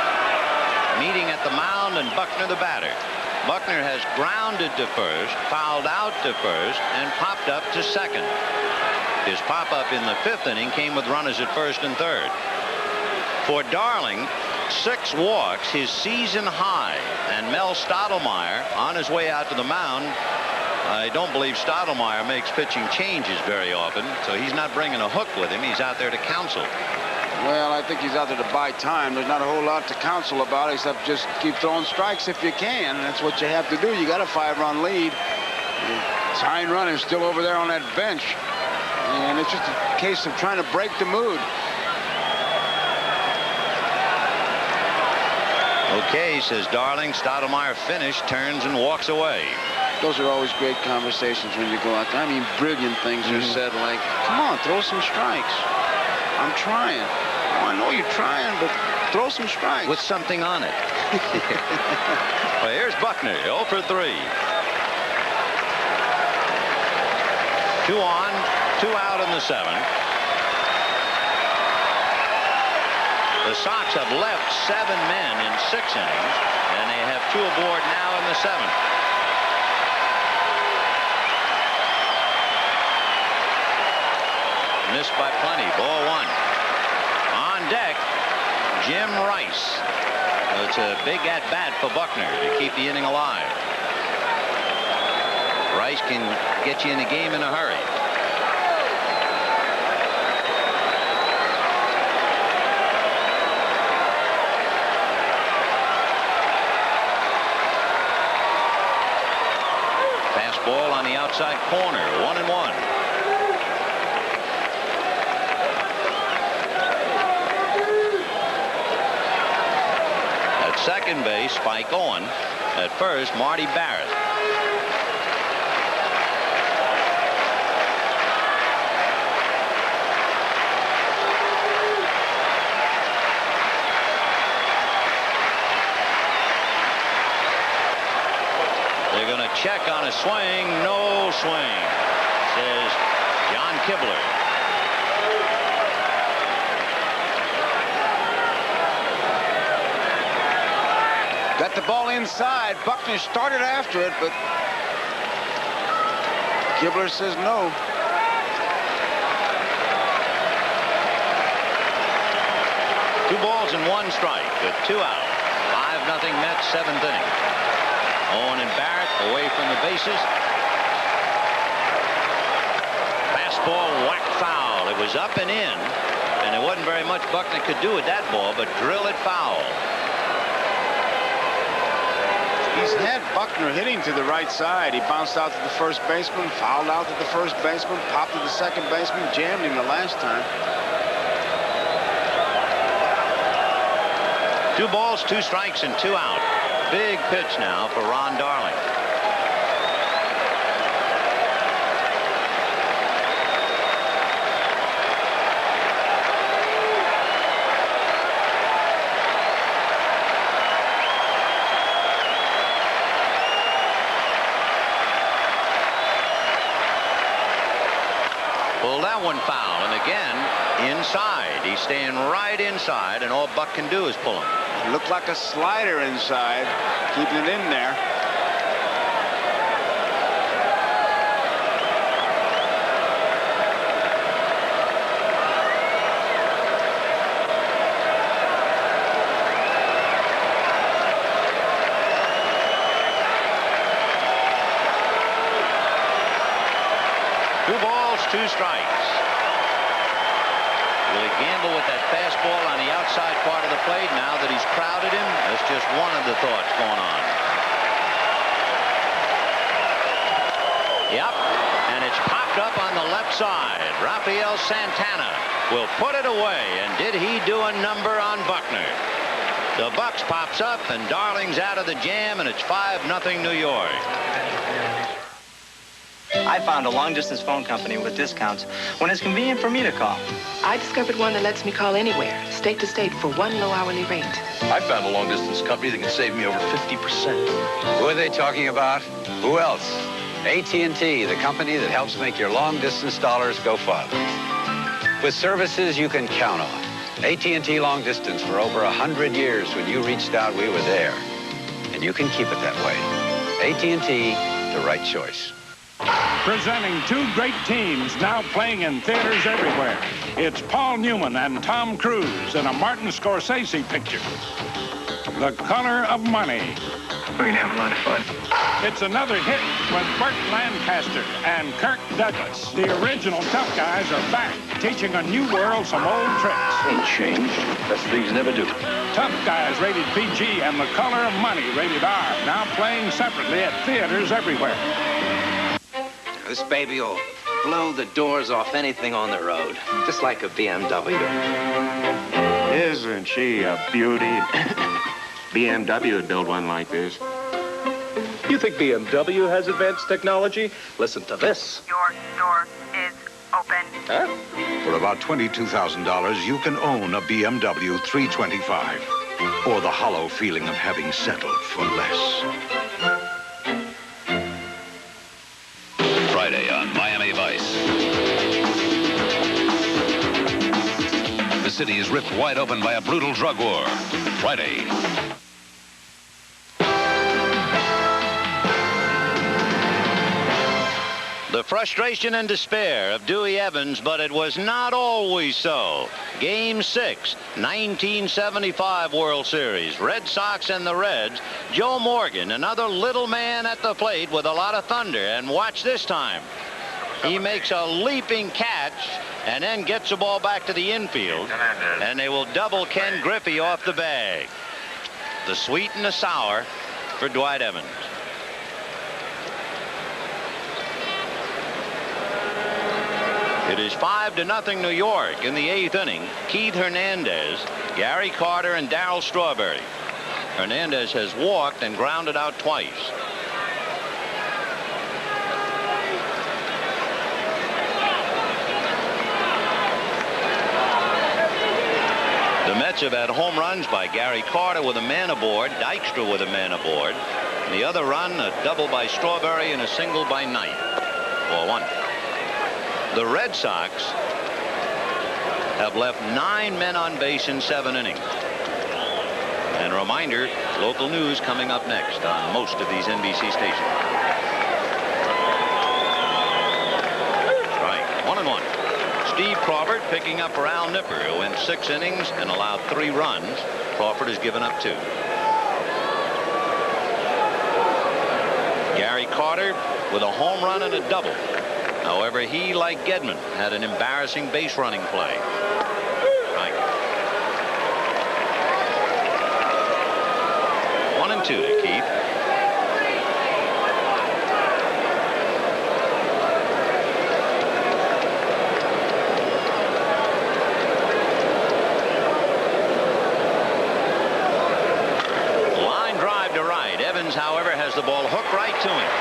meeting at the mound, and Buckner the batter. Buckner has grounded to first, fouled out to first, and popped up to second. His pop-up in the 5th inning came with runners at first and third. For Darling, 6 walks, his season high, and Mel Stottlemyre on his way out to the mound. I don't believe Stottlemyre makes pitching changes very often, so he's not bringing a hook with him. He's out there to counsel. Well, I think he's out there to buy time. There's not a whole lot to counsel about except just keep throwing strikes if you can. That's what you have to do. You got a 5-run lead. The tying runner's still over there on that bench, and it's just a case of trying to break the mood. Okay, says Darling. Stottlemyre finished, turns, and walks away. Those are always great conversations when you go out there. I mean, brilliant things are said like, come on, throw some strikes. I'm trying. Oh, I know you're trying, but throw some strikes. With something on it. Well, here's Buckner, 0 for 3. 2 on, 2 out in the 7th. The Sox have left 7 men in 6 innings, and they have 2 aboard now in the 7th. Missed by plenty. Ball 1. On deck, Jim Rice. It's a big at-bat for Buckner to keep the inning alive. Rice can get you in the game in a hurry. Fastball on the outside corner, 1-1. Second base, Spike Owen. At first, Marty Barrett. They're going to check on a swing. No swing, says John Kibler. Got the ball inside. Buckner started after it, but Kibler says no. Two balls and 1 strike with 2 out. 5-0 Mets, 7th inning. Owen and Barrett away from the bases. Fastball whacked foul. It was up and in, and there wasn't very much Buckner could do with that ball, but drill it foul. He's had Buckner hitting to the right side. He bounced out to the first baseman, fouled out to the first baseman, popped to the second baseman, jammed him the last time. 2 balls, 2 strikes, and 2 out. Big pitch now for Ron Darling. Pulled that one foul, and again inside. He's staying right inside, and all Buck can do is pull him. It looked like a slider inside, keeping it in there. Two balls, 2 strikes. Will he gamble with that fastball on the outside part of the plate now that he's crowded him? That's just one of the thoughts going on. Yep, and it's popped up on the left side. Rafael Santana will put it away, and did he do a number on Buckner? The Bucks pops up, and Darling's out of the jam, and it's 5-0 New York. I found a long-distance phone company with discounts when it's convenient for me to call. I discovered one that lets me call anywhere, state to state, for one low hourly rate. I found a long-distance company that can save me over 50%. Who are they talking about? Who else? AT&T, the company that helps make your long-distance dollars go farther. With services you can count on. AT&T Long Distance for over 100 years. When you reached out, we were there. And you can keep it that way. AT&T, the right choice. Presenting two great teams now playing in theaters everywhere. It's Paul Newman and Tom Cruise in a Martin Scorsese picture, The Color of Money. We're gonna have a lot of fun. It's another hit with Burt Lancaster and Kirk Douglas. The original tough guys are back, teaching a new world some old tricks. Ain't changed. Best things never do. Tough Guys rated PG and The Color of Money rated R, now playing separately at theaters everywhere. This baby will blow the doors off anything on the road, just like a BMW. Isn't she a beauty? BMW would build one like this. You think BMW has advanced technology? Listen to this. Your door is open. Huh? For about $22,000, you can own a BMW 325. Or the hollow feeling of having settled for less. Friday on Miami Vice. The city is ripped wide open by a brutal drug war. Friday. The frustration and despair of Dewey Evans, but it was not always so. Game 6, 1975 World Series. Red Sox and the Reds. Joe Morgan, another little man at the plate with a lot of thunder. And watch this time. He makes a leaping catch and then gets the ball back to the infield. And they will double Ken Griffey off the bag. The sweet and the sour for Dwight Evans. It is 5-0 New York in the 8th inning. Keith Hernandez, Gary Carter, and Darryl Strawberry. Hernandez has walked and grounded out twice. The Mets have had home runs by Gary Carter with a man aboard, Dykstra with a man aboard. And the other run, a double by Strawberry and a single by Knight. 4-1. The Red Sox have left 9 men on base in 7 innings. And a reminder, local news coming up next on most of these NBC stations. Strike, 1-1. Steve Crawford picking up for Al Nipper, who went 6 innings and allowed 3 runs. Crawford has given up 2. Gary Carter with a home run and a double. However, he, like Gedman, had an embarrassing base running play. Right. 1-2 to Keith. Line drive to right. Evans, however, has the ball hooked right to him.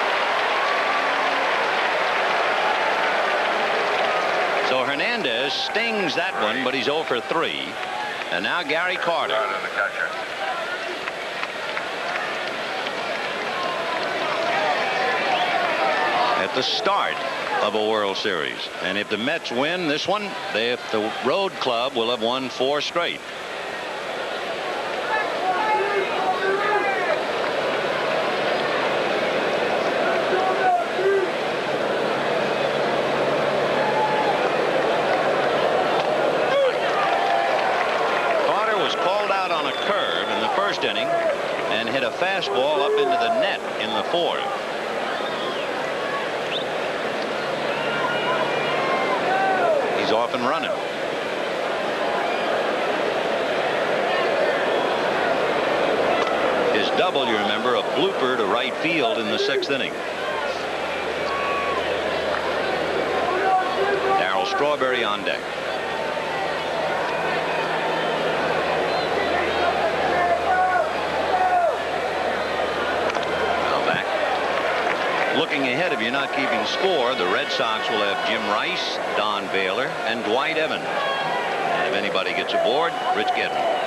So Hernandez stings that one, but he's 0 for 3. And now Gary Carter. At the start of a World Series. And if the Mets win this one, the road club will have won 4 straight. Inning and hit a fastball up into the net in the 4th. He's off and running. His double, you remember, a blooper to right field in the 6th inning. Darryl Strawberry on deck. Looking ahead, if you're not keeping score, the Red Sox will have Jim Rice, Don Baylor, and Dwight Evans. And if anybody gets aboard, Rich Gedman.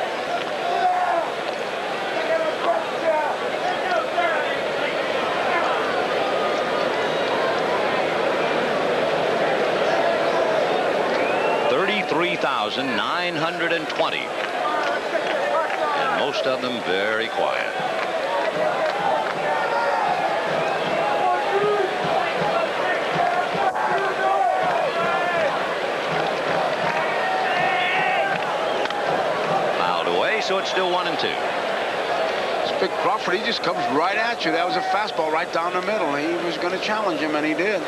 $33,920. And most of them very quiet. Fouled away, so it's still 1-2. This big Crawford, he just comes right at you. That was a fastball right down the middle. He was going to challenge him, and he did.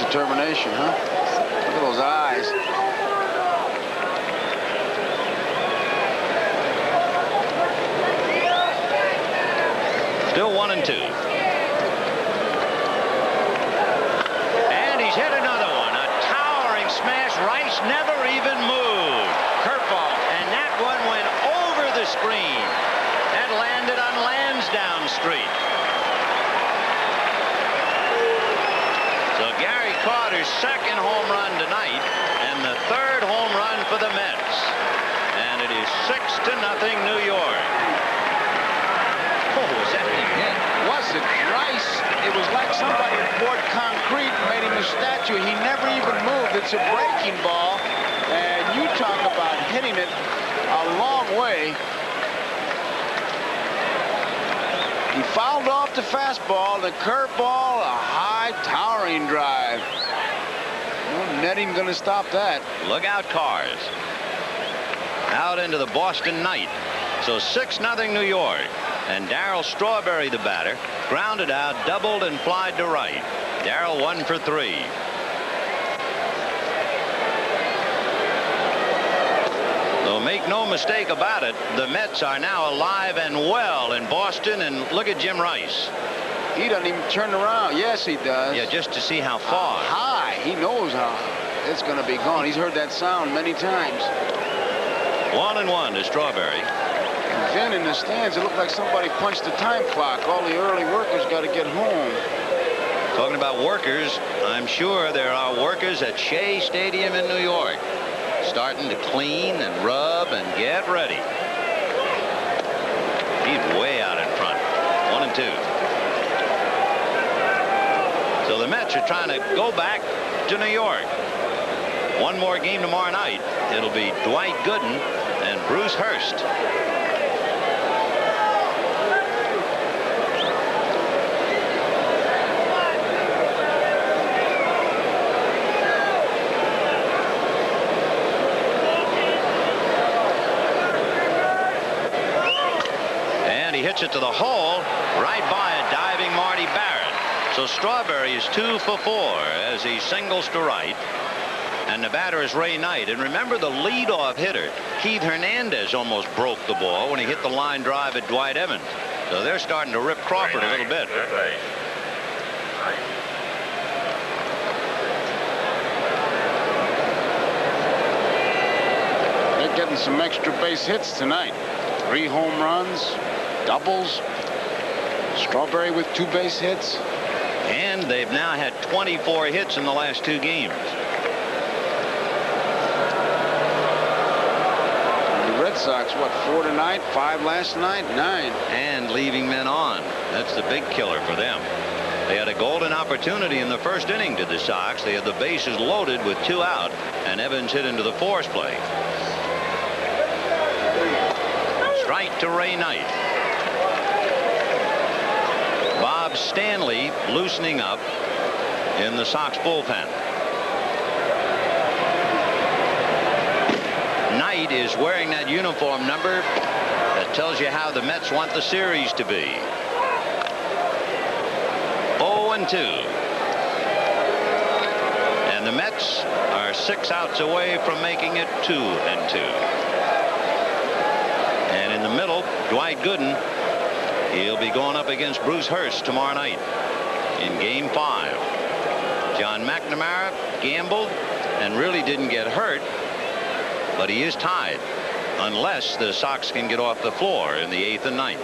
Determination, huh? Look at those eyes. Still 1-2. And he's hit another one. A towering smash. Rice never even moved. Curveball. And that one went over the screen. That landed on Lansdowne Street. Carter's second home run tonight and the third home run for the Mets. And it is 6-0 New York. Oh, was that thing hit? Was it Rice? It was like somebody poured concrete and made him a statue. He never even moved. It's a breaking ball. And you talk about hitting it a long way. He fouled off the fastball, the curveball, a high towering drive. No netting going to stop that. Look out, Cars. Out into the Boston night. So 6-0 New York. And Darryl Strawberry, the batter, grounded out, doubled, and flied to right. Darryl 1 for 3. So make no mistake about it, the Mets are now alive and well in Boston. And look at Jim Rice. He doesn't even turn around. Yes, he does. Yeah, just to see how far. High. He knows how it's going to be gone. He's heard that sound many times. 1-1 to Strawberry. And then in the stands, it looked like somebody punched the time clock. All the early workers got to get home. Talking about workers, I'm sure there are workers at Shea Stadium in New York starting to clean and rub and get ready. He's way out in front. 1-2. So the Mets are trying to go back to New York. One more game tomorrow night. It'll be Dwight Gooden and Bruce Hurst. And he hits it to the hole right by a diving Marty Barrett. So Strawberry is 2 for 4 as he singles to right. And the batter is Ray Knight. And remember, the leadoff hitter, Keith Hernandez, almost broke the ball when he hit the line drive at Dwight Evans. So they're starting to rip Crawford a little bit. They're getting some extra base hits tonight. 3 home runs, doubles. Strawberry with 2 base hits. And they've now had 24 hits in the last 2 games. The Red Sox, what, 4 tonight, 5 last night, 9. And leaving men on. That's the big killer for them. They had a golden opportunity in the first inning to the Sox. They had the bases loaded with 2 out, and Evans hit into the force play. Strike to Ray Knight. Bob Stanley loosening up in the Sox bullpen. Knight is wearing that uniform number that tells you how the Mets want the series to be. 0-2. And the Mets are 6 outs away from making it 2-2. And in the middle, Dwight Gooden. He'll be going up against Bruce Hurst tomorrow night in Game 5. John McNamara gambled and really didn't get hurt. but he is tied unless the Sox can get off the floor in the 8th and 9th.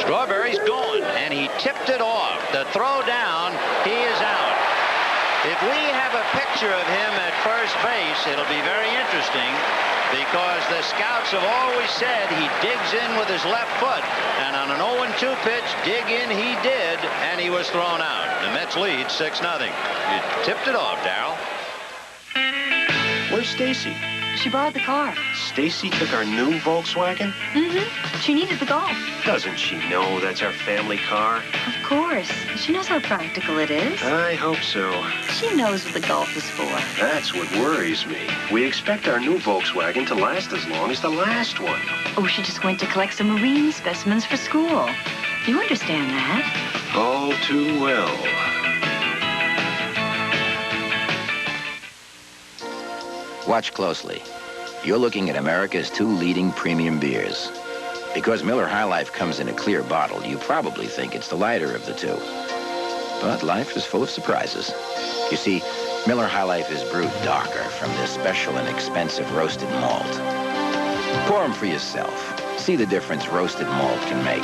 Strawberry's going, and he tipped it off. The throw down, he is out. If we have a picture of him at first base, it'll be very interesting because the scouts have always said he digs in with his left foot, and on an 0-2 pitch, dig in he did, and he was thrown out. The Mets lead 6-0. You tipped it off, Darryl. Where's Stacy? She borrowed the car. Stacy took our new Volkswagen? Mm-hmm. She needed the Golf. Doesn't she know that's our family car? Of course. She knows how practical it is. I hope so. She knows what the Golf is for. That's what worries me. We expect our new Volkswagen to last as long as the last one. Oh, she just went to collect some marine specimens for school. You understand that? All too well. Watch closely. You're looking at America's 2 leading premium beers. Because Miller High Life comes in a clear bottle, you probably think it's the lighter of the 2. But life is full of surprises. You see, Miller High Life is brewed darker from this special and expensive roasted malt. Pour them for yourself. See the difference roasted malt can make.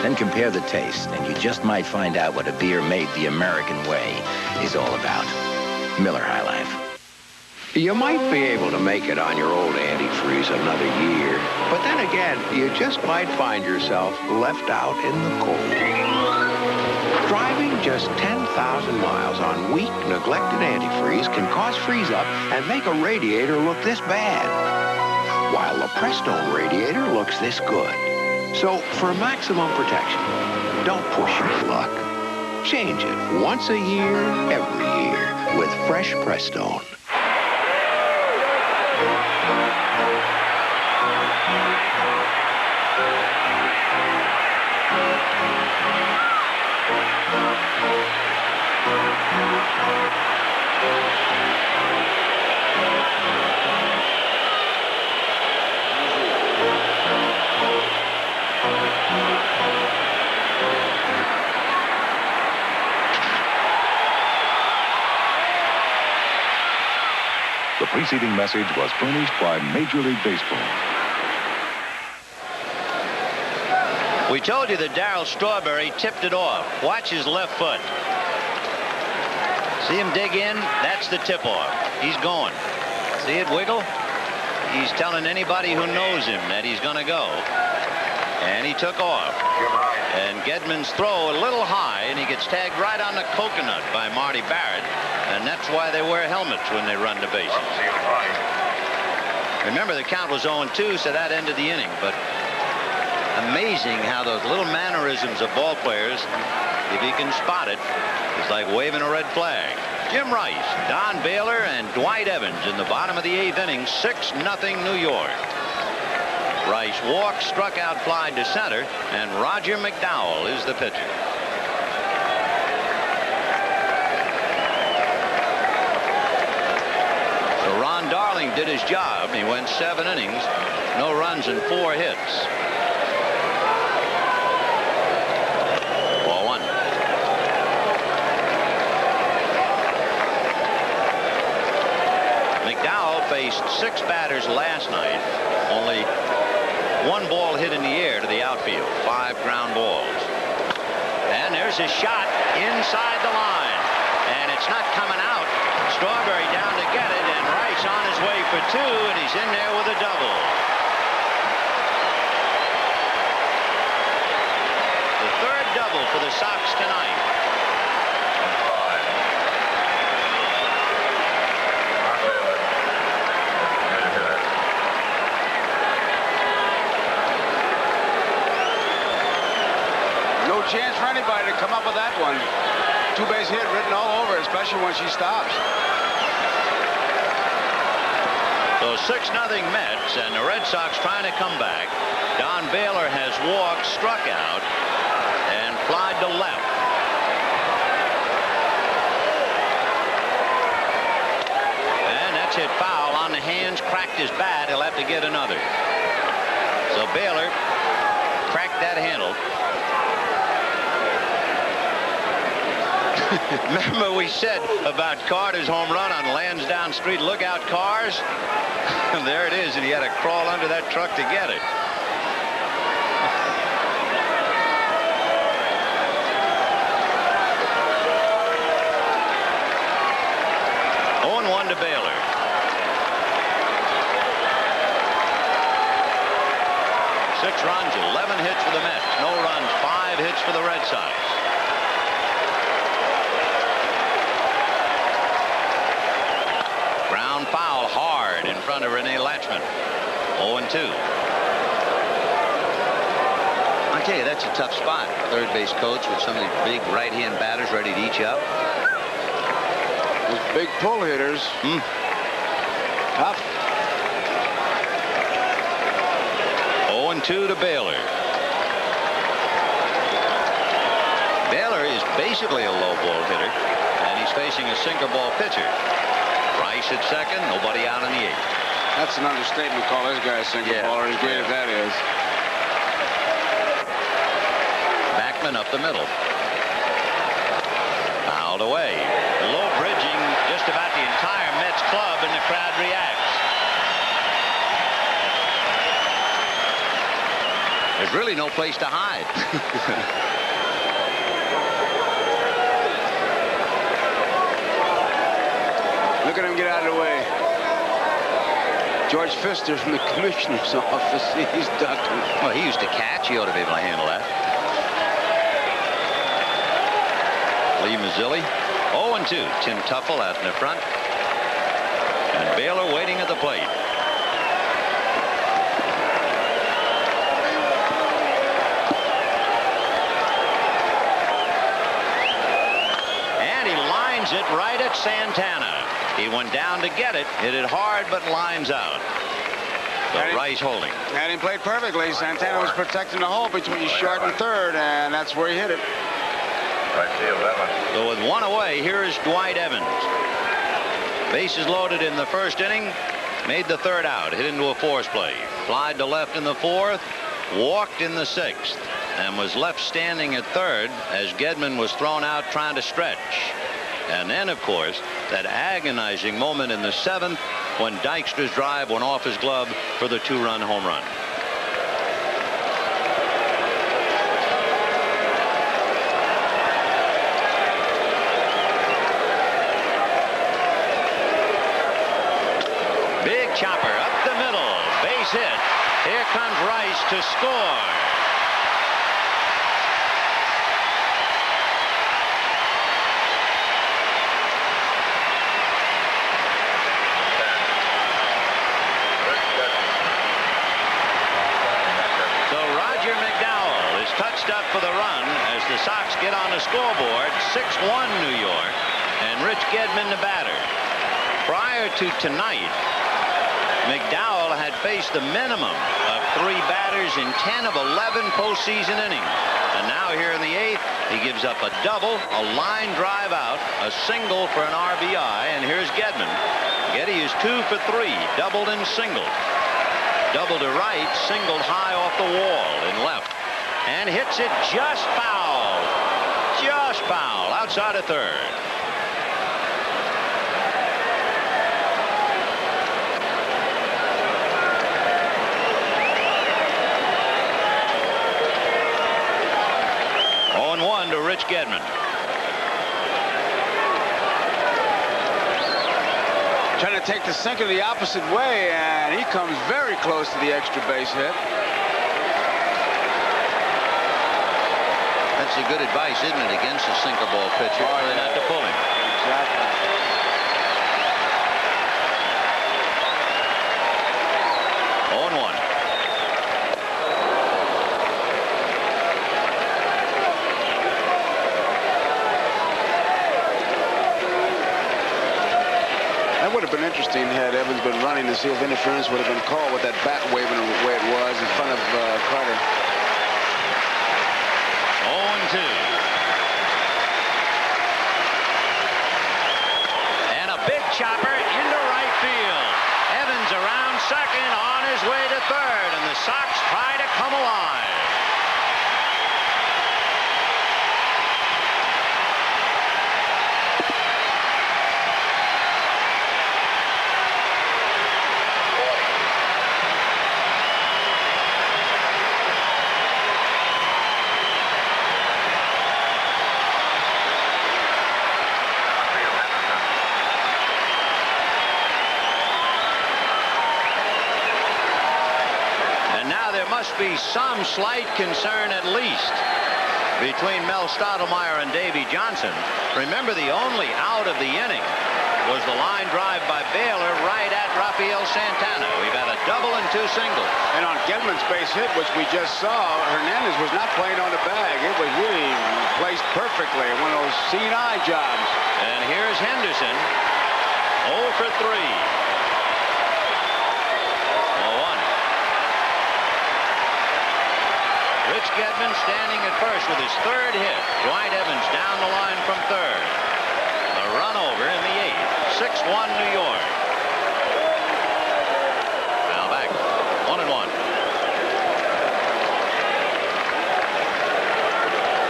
Then compare the taste, and you just might find out what a beer made the American way is all about. Miller High Life. You might be able to make it on your old antifreeze another year, but then again, you just might find yourself left out in the cold. Driving just 10,000 miles on weak, neglected antifreeze can cause freeze-up and make a radiator look this bad, while the Prestone radiator looks this good. So, for maximum protection, don't push your luck. Change it once a year, every year, with fresh Prestone. The preceding message was furnished by Major League Baseball. We told you that Darryl Strawberry tipped it off. Watch his left foot. See him dig in? That's the tip-off. He's going. See it wiggle? He's telling anybody who knows him that he's going to go. And he took off. And Gedman's throw a little high, and he gets tagged right on the coconut by Marty Barrett. And that's why they wear helmets when they run the bases. Remember, the count was 0-2, so that ended the inning. But amazing how those little mannerisms of ball players, if you can spot it, it's like waving a red flag. Jim Rice, Don Baylor, and Dwight Evans in the bottom of the 8th inning, 6-0 New York. Rice walked, struck out, fly to center, and Roger McDowell is the pitcher. So Ron Darling did his job. He went 7 innings, no runs and 4 hits. Ball 1. McDowell faced 6 batters last night. Only 1 ball hit in the air to the outfield. 5 ground balls. And there's his shot inside the line. And it's not coming out. Strawberry down to get it, and Rice on his way for 2, and he's in there with a double. The 3rd double for the Sox tonight. No chance for anybody to come up with that one. 2-base hit written all over, especially when she stops. So 6-0 Mets, and the Red Sox trying to come back. Don Baylor has walked, struck out, and flied to left. to get another. So Baylor cracked that handle. Remember we said about Carter's home run on Lansdowne Street, look out cars? There it is, and he had to crawl under that truck to get it. To Baylor. 6 runs, 11 hits for the Mets. No runs, 5 hits for the Red Sox. Ground foul hard in front of Rene Latchman. 0-2. I tell you, that's a tough spot. Third base coach with some of these big right-hand batters ready to eat you up. Those big pull hitters. Tough. 0-2 to Baylor. Baylor is basically a low ball hitter, and he's facing a sinker ball pitcher. Rice at second, nobody out in the 8th. That's an understatement. Call this guy a sinker baller, as great as that is. Backman up the middle. Fouled away. Low bridging just about the entire Mets club, and the crowd reacts. There's really no place to hide. Look at him get out of the way. George Pfister from the commissioner's office. He's ducking. Well, he used to catch. He ought to be able to handle that. Lee Mazzilli. 0-2. Tim Tuffle out in the front. And Baylor waiting at the plate. And he lines it right at Santana. He went down to get it, hit it hard, but lines out. So Rice holding. And he played perfectly. Santana was protecting the hole between short and third, and that's where he hit it. So with 1 away, here is Dwight Evans. Bases loaded in the first inning. Made the 3rd out. Hit into a force play. Flied to left in the 4th. Walked in the 6th. And was left standing at 3rd as Gedman was thrown out trying to stretch. And then, of course, that agonizing moment in the 7th when Dykstra's drive went off his glove for the 2-run home run. Big chopper up the middle. Base hit. Here comes Rice to score. Touched up for the run as the Sox get on the scoreboard. 6-1 New York, and Rich Gedman the batter. Prior to tonight, McDowell had faced the minimum of 3 batters in 10 of 11 postseason innings. And now here in the 8th, he gives up a double, a line drive out, a single for an RBI, and here's Gedman. Geddy is 2 for 3, doubled and singled. Double to right, singled high off the wall in left. And hits it just foul. Just foul outside of 3rd. On 1 to Rich Gedman. Trying to take the sinker the opposite way, and he comes very close to the extra base hit. That's a good advice, isn't it, against a sinker ball pitcher? Try not to pull him. Exactly. On 1. That would have been interesting had Evans been running to see if interference would have been called with that bat waving the way it was in front of Carter. 0-2. And a big chopper into right field. Evans around second, on his way to third, and the Sox try to come alive. Must be some slight concern at least between Mel Stottlemyre and Davy Johnson. Remember, the only out of the inning was the line drive by Baylor right at Rafael Santana. We've had a double and 2 singles. And on Gedman's base hit, which we just saw, Hernandez was not playing on the bag. It was really placed perfectly. One of those seeing eye jobs. And here's Henderson, 0 for 3. Rich Gedman standing at first with his 3rd hit. Dwight Evans down the line from 3rd. A run over in the 8th. 6-1 New York. Now back. 1-1.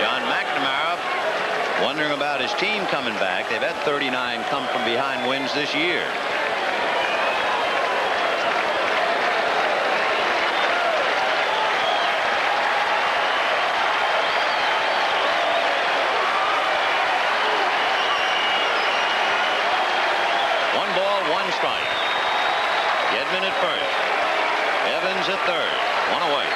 John McNamara wondering about his team coming back. They've had 39 come from behind wins this year. Strike. Gedman at first. Evans at third. 1 away.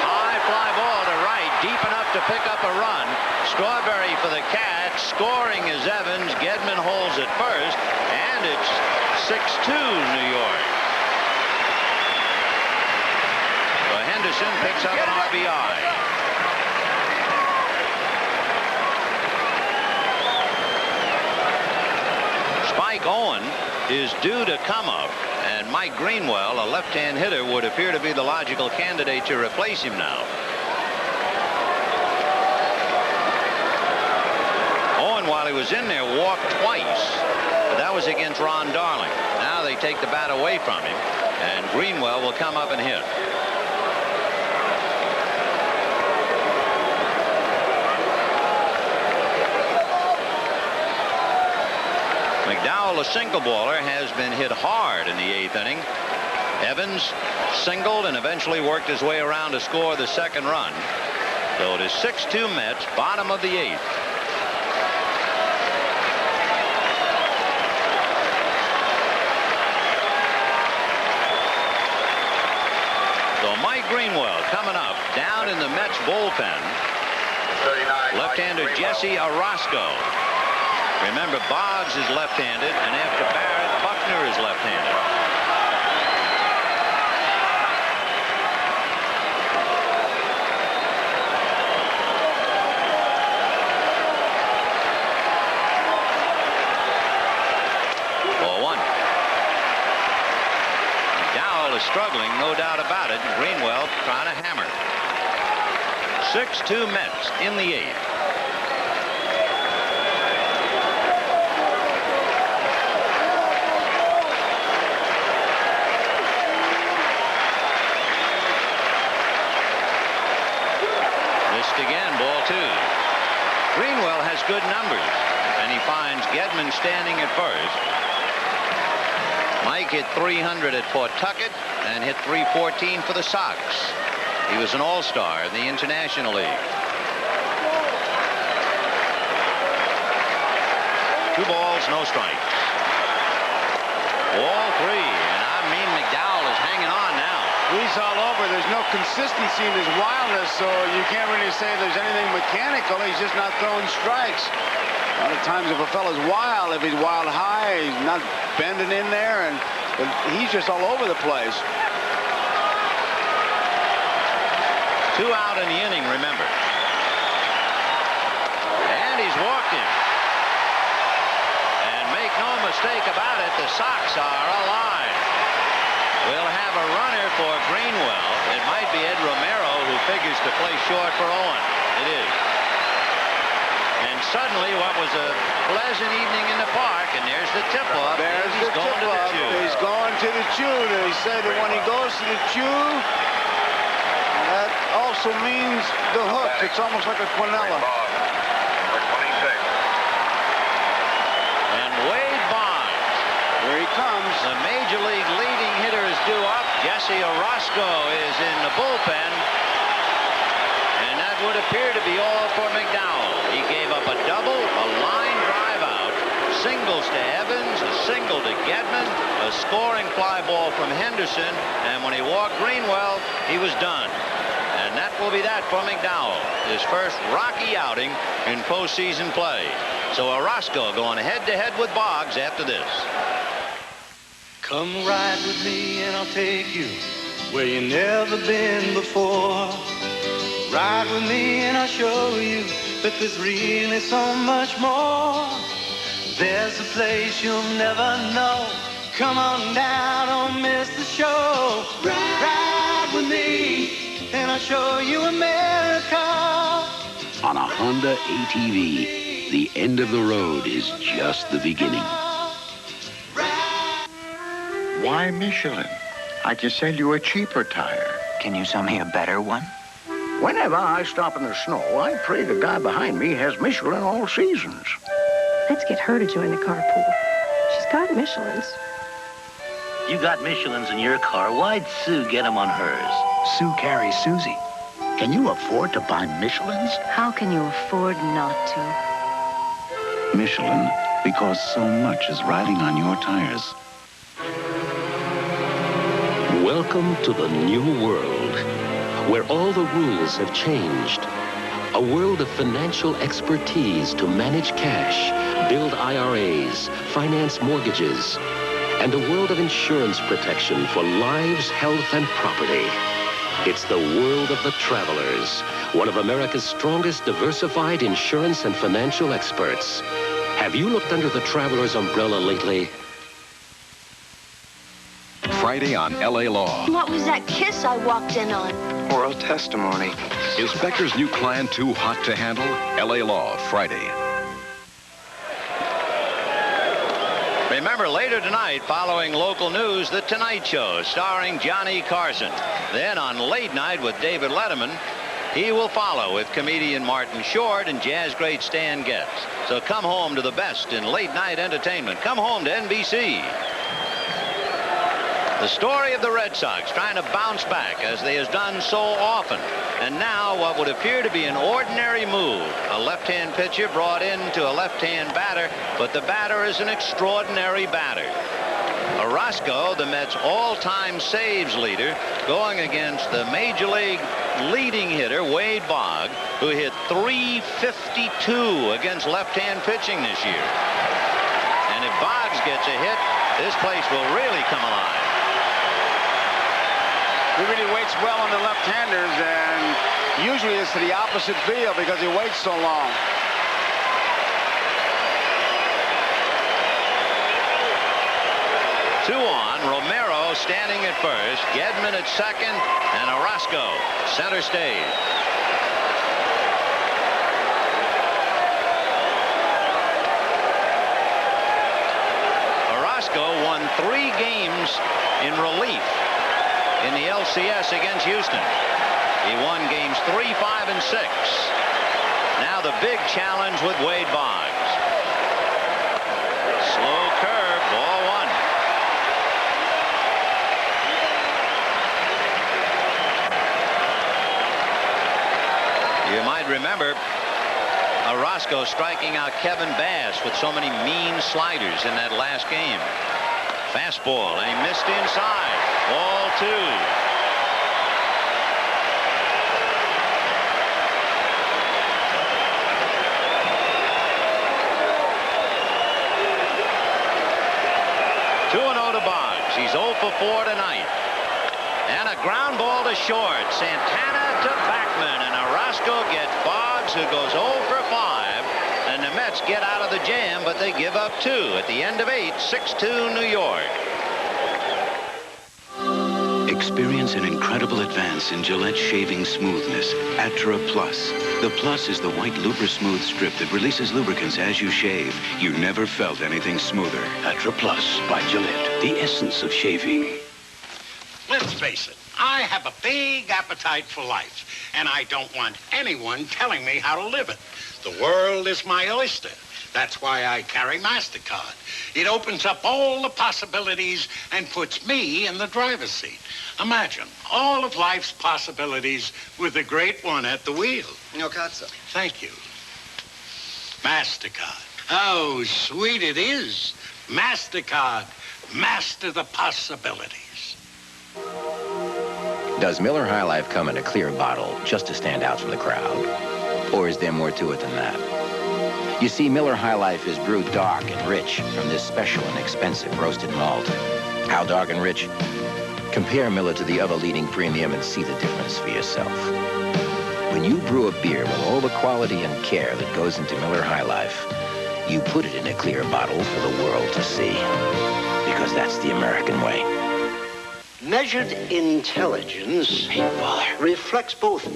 High fly ball to right. Deep enough to pick up a run. Strawberry for the catch. Scoring is Evans. Gedman holds at first. And it's 6-2 New York. So Henderson picks up an RBI. Mike Owen is due to come up, and Mike Greenwell, a left-hand hitter, would appear to be the logical candidate to replace him now. Owen, while he was in there, walked twice, but that was against Ron Darling. Now they take the bat away from him, and Greenwell will come up and hit. McDowell, a single baller, has been hit hard in the 8th inning. Evans singled and eventually worked his way around to score the 2nd run. So it is 6-2 Mets, bottom of the 8th. So Mike Greenwell coming up down in the Mets bullpen. Left-hander Jesse Orozco. Remember, Boggs is left-handed, and after Barrett, Buckner is left-handed. McDowell is struggling, no doubt about it. Greenwell trying to hammer. 6-2 Mets in the 8th. Again, ball 2. Greenwell has good numbers, and he finds Gedman standing at first. Mike hit 300 at Pawtucket and hit 314 for the Sox. He was an all-star in the International League. 2 balls, no strikes. Ball 3, and I mean McDowell is hanging on now. He's all over. There's no consistency in his wildness, so you can't really say there's anything mechanical. He's just not throwing strikes. A lot of times if a fella's wild, if he's wild high, he's not bending in there, but he's just all over the place. 2 out in the inning, remember. And he's walked him. And make no mistake about it, the Sox are alive. We'll have a runner for Greenwell. It might be Ed Romero, who figures to play short for Owen. It is. And suddenly, what was a pleasant evening in the park, and there's the tip-off. There's the tip-off. He's going to the chew. They say that when he goes to the chew, that also means the hook. It's almost like a quinella. And Wade Boggs. Here he comes. The Major League leading hitter is due up. Jesse Orozco is in the bullpen. And that would appear to be all for McDowell. He gave up a double, a line drive out, singles to Evans, a single to Gedman, a scoring fly ball from Henderson, and when he walked Greenwell, he was done. And that will be that for McDowell, his first rocky outing in postseason play. So Orozco going head-to-head with Boggs after this. Come ride with me and I'll take you where you never been before. Ride with me and I'll show you that there's really so much more. There's a place you'll never know. Come on down, don't miss the show. Ride with me and I'll show you America. On a Honda ATV, the end of the road is just the beginning. Why Michelin? I can sell you a cheaper tire. Can you sell me a better one? Whenever I stop in the snow, I pray the guy behind me has Michelin all seasons. Let's get her to join the carpool. She's got Michelins. You got Michelins in your car. Why'd Sue get them on hers? Sue carries Susie. Can you afford to buy Michelins? How can you afford not to? Michelin, because so much is riding on your tires. Welcome to the new world, where all the rules have changed. A world of financial expertise to manage cash, build IRAs, finance mortgages, and a world of insurance protection for lives, health, and property. It's the world of the Travelers, one of America's strongest diversified insurance and financial experts. Have you looked under the Travelers umbrella lately? Friday on L.A. Law. What was that kiss I walked in on? Oral testimony. Is Becker's new client too hot to handle? L.A. Law, Friday. Remember, later tonight, following local news, The Tonight Show, starring Johnny Carson. Then on Late Night with David Letterman, he will follow with comedian Martin Short and jazz great Stan Getz. So come home to the best in late-night entertainment. Come home to NBC. The story of the Red Sox trying to bounce back as they has done so often. And now what would appear to be an ordinary move. A left-hand pitcher brought in to a left-hand batter, but the batter is an extraordinary batter. Orozco, the Mets' all-time saves leader, going against the Major League leading hitter, Wade Boggs, who hit .352 against left-hand pitching this year. And if Boggs gets a hit, this place will really come alive. He really waits well on the left-handers, and usually it's to the opposite field because he waits so long. Two on, Romero standing at first, Gedman at second, and Orozco center stage. Orozco won 3 games in relief in the LCS against Houston. He won games 3, 5, and 6. Now the big challenge with Wade Boggs. Slow curve, ball 1. You might remember Orozco striking out Kevin Bass with so many mean sliders in that last game. Fastball, and he missed inside. Ball 2. Two and 0 to Boggs. He's 0 for 4 tonight. And a ground ball to short. Santana to Backman, and Orozco gets Boggs, who goes 0 for 5. And the Mets get out of the jam, but they give up 2 at the end of 8, 6-2 New York. Experience an incredible advance in Gillette shaving smoothness. Atra Plus. The Plus is the white Luber Smooth strip that releases lubricants as you shave. You never felt anything smoother. Atra Plus by Gillette. The essence of shaving. Let's face it, I have a big appetite for life, and I don't want anyone telling me how to live it. The world is my oyster. That's why I carry MasterCard. It opens up all the possibilities and puts me in the driver's seat. Imagine all of life's possibilities with a great one at the wheel. No cazzo. Thank you. MasterCard. Oh, sweet it is. MasterCard. Master the possibilities. Does Miller High Life come in a clear bottle just to stand out from the crowd? Or is there more to it than that? You see, Miller High Life is brewed dark and rich from this special and expensive roasted malt. How dark and rich? Compare Miller to the other leading premium and see the difference for yourself. When you brew a beer with all the quality and care that goes into Miller High Life, you put it in a clear bottle for the world to see. Because that's the American way. Measured intelligence reflects both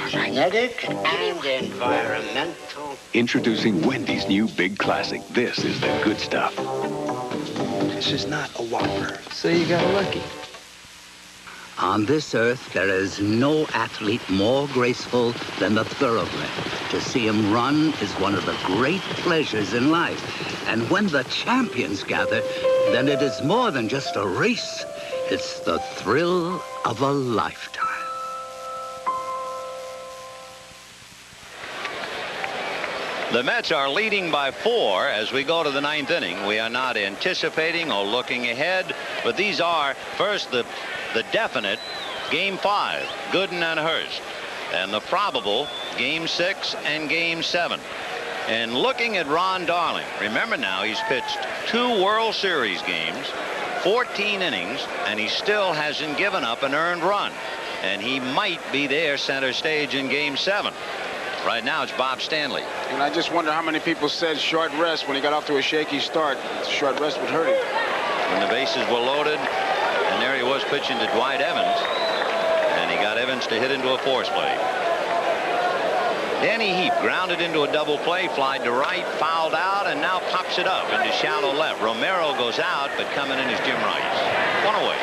genetic and environmental. Introducing Wendy's new big classic. This is the good stuff. This is not a Whopper. So you got lucky. On this earth, there is no athlete more graceful than the thoroughbred. To see him run is one of the great pleasures in life. And when the champions gather, then it is more than just a race. It's the thrill of a lifetime. The Mets are leading by 4 as we go to the 9th inning. We are not anticipating or looking ahead, but these are, first, the definite Game 5, Gooden and Hurst, and the probable Game 6 and Game 7. And looking at Ron Darling, remember now he's pitched 2 World Series games, 14 innings, and he still hasn't given up an earned run. And he might be there center stage in Game 7. Right now, it's Bob Stanley. And I just wonder how many people said short rest when he got off to a shaky start. Short rest would hurt him. When the bases were loaded, and there he was pitching to Dwight Evans, and he got Evans to hit into a force play. Danny Heap grounded into a double play, flied to right, fouled out, and now pops it up into shallow left. Romero goes out, but coming in is Jim Rice. 1 away.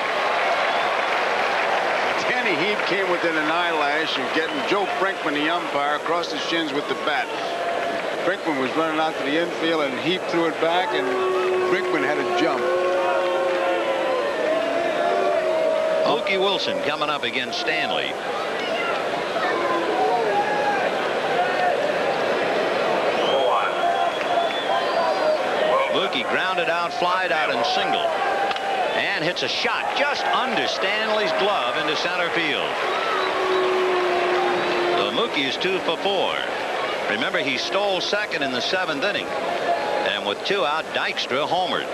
Danny Heap came within an eyelash of getting Joe Brinkman, the umpire, across the shins with the bat. Brinkman was running out to the infield, and Heap threw it back, and Brinkman had a jump. Mookie Wilson coming up against Stanley. Mookie grounded out, flied out, and singled. And hits a shot just under Stanley's glove into center field. So Mookie is 2 for 4. Remember, he stole second in the 7th inning. And with 2 out, Dykstra homered.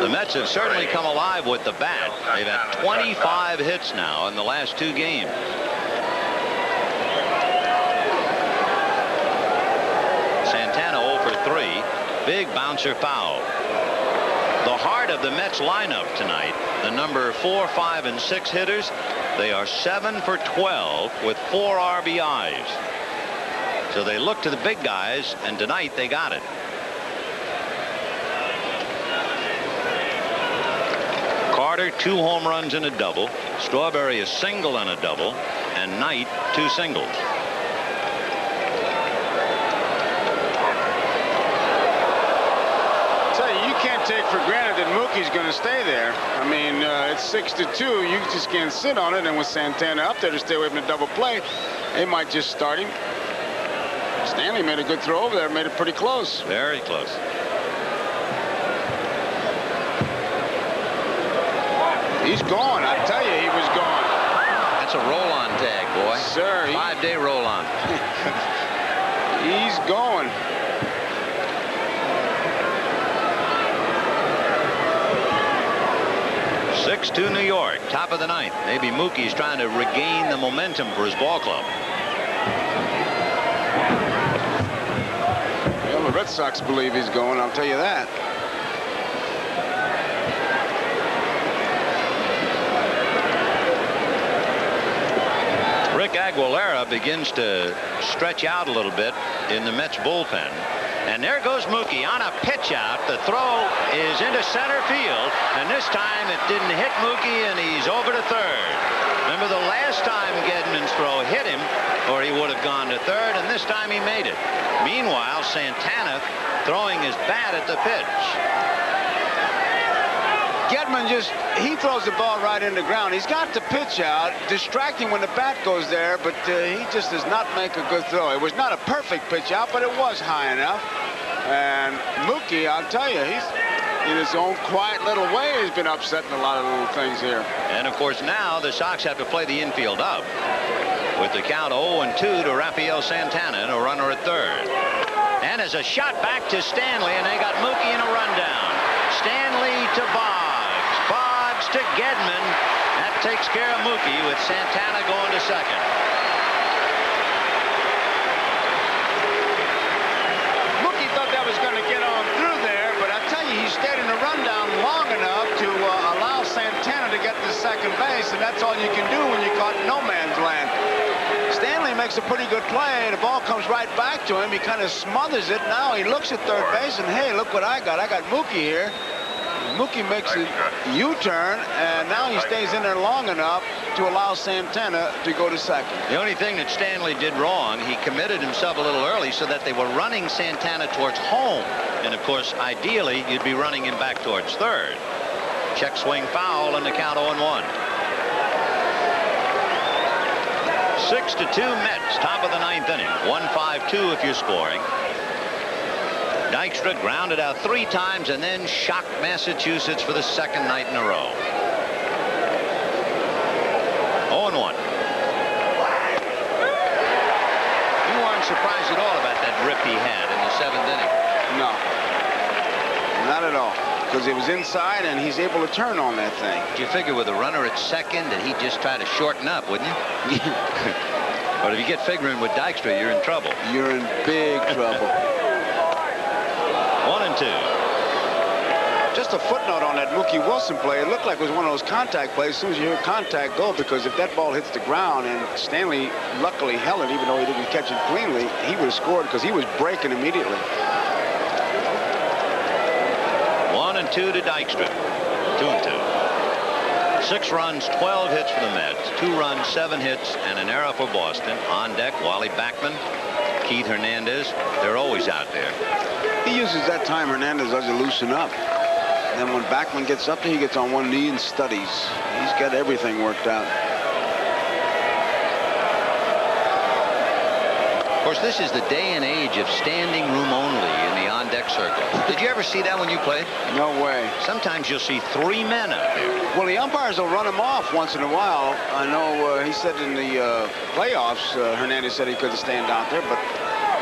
The Mets have certainly come alive with the bat. They've had 25 hits now in the last 2 games. Santana 0 for 3. Big bouncer foul. The heart of the Mets lineup tonight, the number 4, 5, and 6 hitters, they are 7 for 12 with 4 RBIs. So they look to the big guys, and tonight they got it. Carter 2 home runs and a double. Strawberry a single and a double, and Knight 2 singles. You can't take for granted that Mookie's going to stay there. I mean, it's 6-2. You just can't sit on it. And with Santana up there to stay away from the double play, they might just start him. Stanley made a good throw over there, made it pretty close. Very close. He's gone. I tell you, he was gone. That's a roll-on tag, boy. Sir. 5-day roll-on. He's going. To New York, top of the 9th. Maybe Mookie's trying to regain the momentum for his ball club. Red Sox believe he's going, I'll tell you that. Rick Aguilera begins to stretch out a little bit in the Mets bullpen. And there goes Mookie on a pitch out. The throw is into center field. And this time it didn't hit Mookie, and he's over to third. Remember the last time Gedman's throw hit him, or he would have gone to third, and this time he made it. Meanwhile, Santana throwing his bat at the pitch. Gedman he throws the ball right in the ground. He's got the pitch out, distracting when the bat goes there, but he just does not make a good throw. It was not a perfect pitch out, but it was high enough. And Mookie, I'll tell you, he's in his own quiet little way. He's been upsetting a lot of little things here. And, of course, now the Sox have to play the infield up with the count 0-2 to Rafael Santana and a runner at third. And as a shot back to Stanley, and they got Mookie in a rundown. Stanley to Boggs. Boggs to Gedman. That takes care of Mookie with Santana going to second. Mookie thought that was going to get on through there, but I tell you, he stayed in the rundown long enough to allow Santana to get to second base, and that's all you can do when you're caught in no man's land. Stanley makes a pretty good play. The ball comes right back to him. He kind of smothers it. Now he looks at third base, and hey, look what I got. I got Mookie here. Mookie makes a U-turn, and now he stays in there long enough to allow Santana to go to second. The only thing that Stanley did wrong, he committed himself a little early so that they were running Santana towards home. And, of course, ideally, you'd be running him back towards third. Check swing foul, and the count 0-1. 6-2 Mets, top of the ninth inning. 1-5-2 if you're scoring. Dykstra grounded out 3 times and then shocked Massachusetts for the second night in a row. 0-1. You weren't surprised at all about that rip he had in the 7th inning. No. Not at all. Because it was inside, and he's able to turn on that thing. Do you figure with a runner at second that he'd just try to shorten up, wouldn't you? But if you get figuring with Dykstra, you're in trouble. You're in big trouble. 1-2. Just a footnote on that Mookie Wilson play. It looked like it was one of those contact plays. As soon as you hear contact, go, because if that ball hits the ground, and Stanley luckily held it, even though he didn't catch it cleanly, he would have scored because he was breaking immediately. 1-2 to Dykstra. 2-2. 6 runs, 12 hits for the Mets. 2 runs, 7 hits, and an error for Boston. On deck, Wally Backman, Keith Hernandez. They're always out there. He uses that time Hernandez does to loosen up. And then when Backman gets up there, he gets on one knee and studies. He's got everything worked out. Of course, this is the day and age of standing room only in the on-deck circle. Did you ever see that when you played? No way. Sometimes you'll see 3 men out there. Well, the umpires will run him off once in a while. I know he said in the playoffs, Hernandez said he couldn't stand out there, but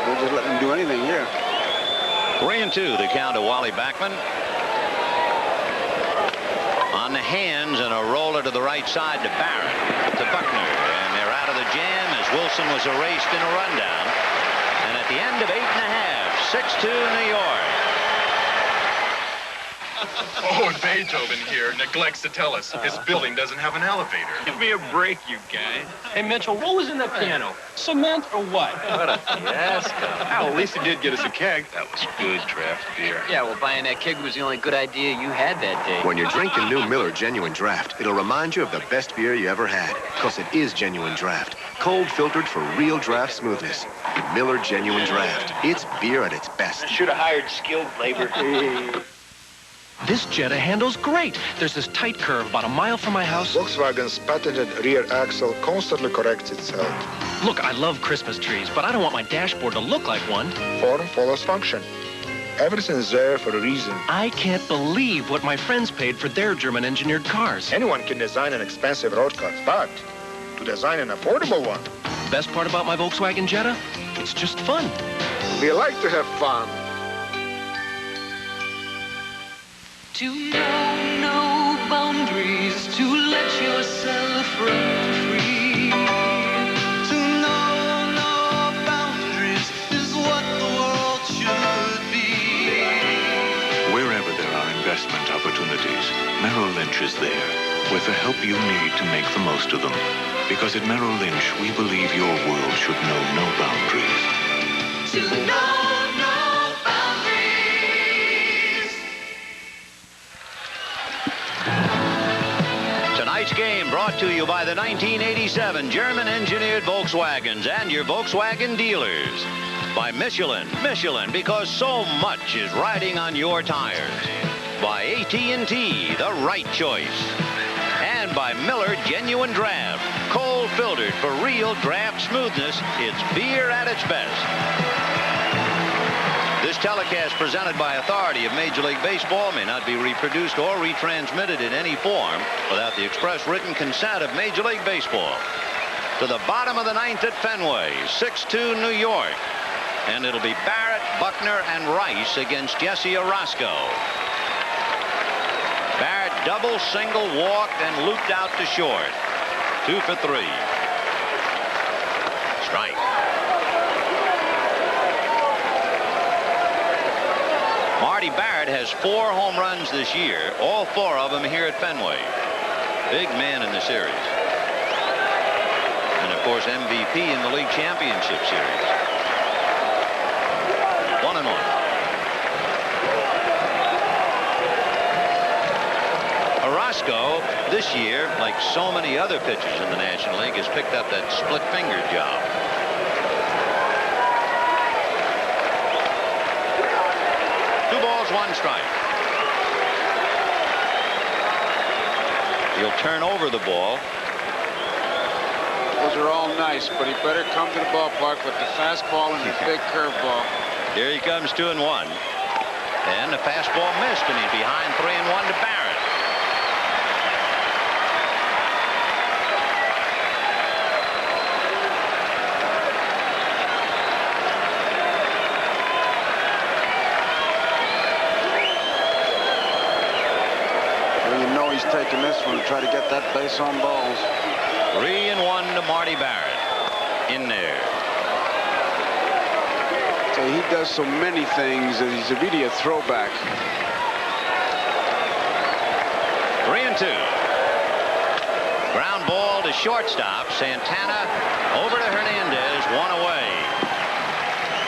they're just letting him do anything here. 3-2, the count to Wally Backman. On the hands and a roller to the right side to Barrett, to Buckner. And they're out of the jam as Wilson was erased in a rundown. And at the end of 8 1/2, 6-2 New York. Oh, and Beethoven here neglects to tell us his building doesn't have an elevator. Give me a break, you guys. Hey, Mitchell, what was in that piano? Cement or what? What a fiasco. Well, at least he did get us a keg. That was good draft beer. Yeah, well, buying that keg was the only good idea you had that day. When you're drinking new Miller Genuine Draft, it'll remind you of the best beer you ever had. Because it is Genuine Draft. Cold filtered for real draft smoothness. Miller Genuine Draft. It's beer at its best. Should have hired skilled labor. This Jetta handles great. There's this tight curve about a mile from my house. Volkswagen's patented rear axle constantly corrects itself. Look, I love Christmas trees, but I don't want my dashboard to look like one. Form follows function. Everything's there for a reason. I can't believe what my friends paid for their German-engineered cars. Anyone can design an expensive road car, but to design an affordable one. Best part about my Volkswagen Jetta? It's just fun. We like to have fun. To know no boundaries, to let yourself run free. To know no boundaries is what the world should be. opportunities, Merrill Lynch is there with the help you need to make the most of them. Because at Merrill Lynch, we believe your world should know no boundaries. To know no boundaries. Tonight's game brought to you by the 1987 German-engineered Volkswagens and your Volkswagen dealers. By Michelin. Michelin, because so much is riding on your tires. By AT&T, the right choice. And by Miller Genuine Draft. Cold filtered for real draft smoothness. It's beer at its best. This telecast presented by authority of Major League Baseball may not be reproduced or retransmitted in any form without the express written consent of Major League Baseball. To the bottom of the ninth at Fenway, 6-2 New York. And it'll be Barrett, Buckner, and Rice against Jesse Orozco. Barrett double, single, walked, and looped out to short. 2 for 3. Strike. Marty Barrett has 4 home runs this year, all 4 of them here at Fenway. Big man in the series. And, of course, MVP in the League Championship Series. 1-1. Orozco, this year, like so many other pitchers in the National League, has picked up that split finger job. Two balls, 1 strike. He'll turn over the ball. Those are all nice, but he better come to the ballpark with the fastball and the big curveball. Here he comes, 2-1. And the fastball missed, and he's behind 3-1 to Barrett. Well, you know he's taking this one to try to get that base on balls. 3-1 to Marty Barrett. In there. So he does so many things that he's really a throwback. 3-2. Ground ball to shortstop. Santana over to Hernandez. 1 away.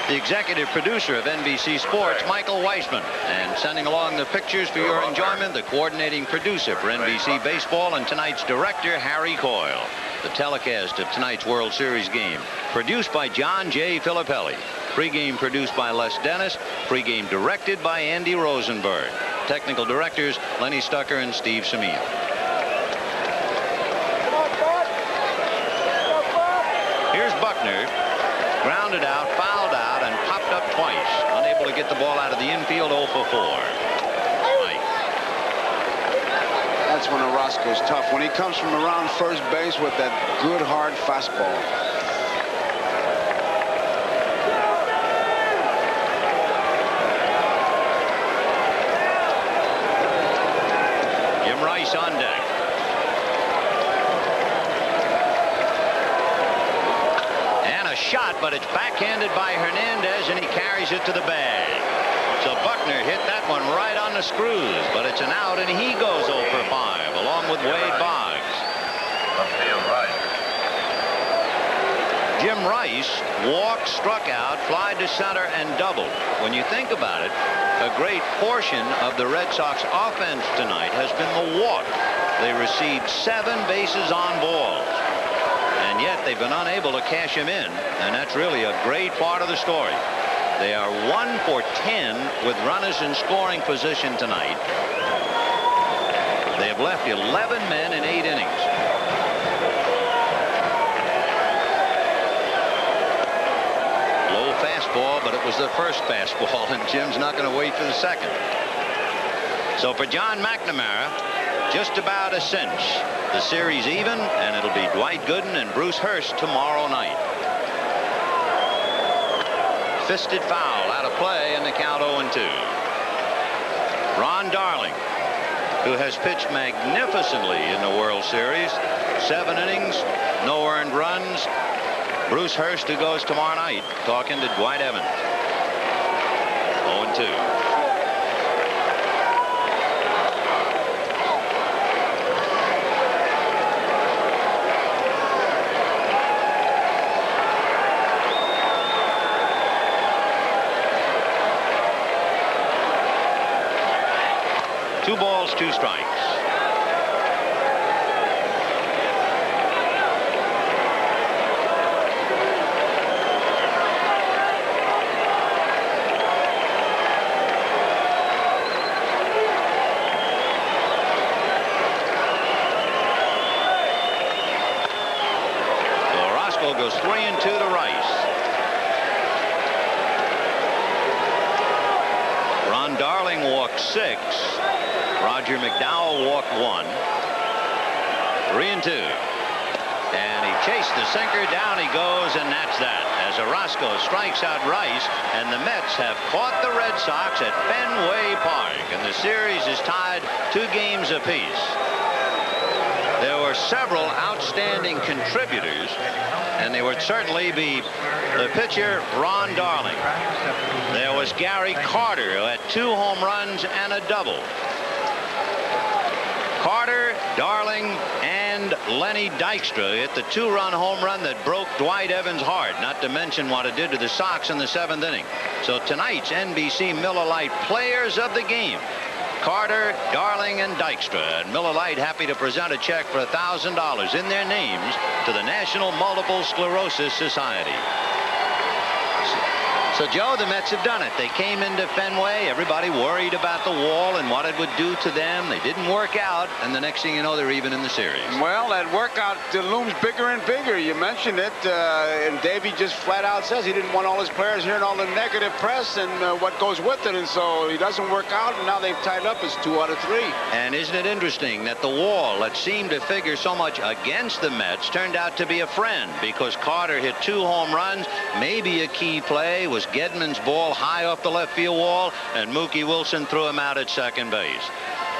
The executive producer of NBC Sports, Michael Weissman, and sending along the pictures for your enjoyment, the coordinating producer for NBC Baseball and tonight's director, Harry Coyle. The telecast of tonight's World Series game, produced by John J. Filippelli. Pre-game produced by Les Dennis. Pre-game directed by Andy Rosenberg. Technical directors, Lenny Stucker and Steve Semien. Here's Buckner. Grounded out, fouled out, and popped up twice. Unable to get the ball out of the infield, 0 for 4. That's when Orozco's tough. When he comes from around first base with that good, hard fastball. Jim Rice on deck. And a shot, but it's backhanded by Hernandez, and he carries it to the bag. So Buckner hit that one right on the screws, but it's an out, and he goes 0 for 5, along with Wade Boggs. Jim Rice walked, struck out, flied to center, and doubled. When you think about it, a great portion of the Red Sox offense tonight has been the walk. They received 7 bases on balls, and yet they've been unable to cash him in, and that's really a great part of the story. They are 1 for 10 with runners in scoring position tonight. They have left 11 men in 8 innings. Low fastball, but it was the first fastball, and Jim's not going to wait for the second. So for John McNamara, just about a cinch. The series even, and it'll be Dwight Gooden and Bruce Hurst tomorrow night. Fisted foul out of play, and the count 0-2. Ron Darling, who has pitched magnificently in the World Series. 7 innings, no earned runs. Bruce Hurst, who goes tomorrow night, talking to Dwight Evans. 0-2. 2 balls, 2 strikes. Goes 3-2 to Rice. Ron Darling walked 6. Roger McDowell walked 1. 3-2. And he chased the sinker. Down he goes, and that's that. As Orozco strikes out Rice, and the Mets have caught the Red Sox at Fenway Park, and the series is tied 2 games apiece. There were several outstanding contributors, and they would certainly be the pitcher, Ron Darling. There was Gary Carter, who had 2 home runs and a double. Carter, Darling, and Lenny Dykstra hit the 2-run home run that broke Dwight Evans' heart, not to mention what it did to the Sox in the 7th inning. So tonight's NBC Miller Lite players of the game: Carter, Darling, and Dykstra. And Miller Lite happy to present a check for $1,000 in their names to the National Multiple Sclerosis Society. So, Joe, the Mets have done it. They came into Fenway. Everybody worried about the wall and what it would do to them. They didn't work out, and the next thing you know, they're even in the series. Well, that workout looms bigger and bigger. You mentioned it, and Davey just flat out says he didn't want all his players hearing all the negative press and what goes with it, and so he doesn't work out, and now they've tied up as 2 out of 3. And isn't it interesting that the wall that seemed to figure so much against the Mets turned out to be a friend, because Carter hit 2 home runs. Maybe a key play was Gedman's ball high off the left field wall, and Mookie Wilson threw him out at second base.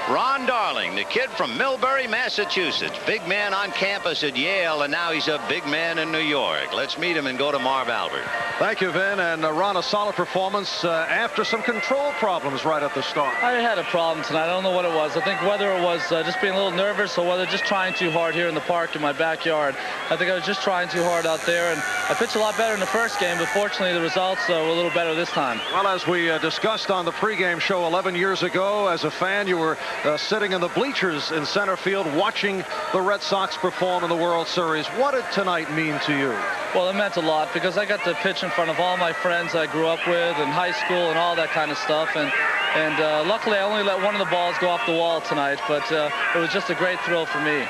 Ron Darling, the kid from Millbury, Massachusetts, big man on campus at Yale, and now he's a big man in New York. Let's meet him and go to Marv Albert. Thank you, Vin. And Ron, a solid performance after some control problems right at the start. I had a problem tonight. I don't know what it was. I think whether it was just being a little nervous or whether just trying too hard here in the park in my backyard. I think I was just trying too hard out there, and I pitched a lot better in the first game, but fortunately the results were a little better this time. Well, as we discussed on the pregame show 11 years ago, as a fan, you were sitting in the bleachers in center field watching the Red Sox perform in the World Series. What did tonight mean to you? Well, it meant a lot because I got to pitch in front of all my friends I grew up with in high school and all that kind of stuff. And luckily I only let one of the balls go off the wall tonight, but it was just a great thrill for me.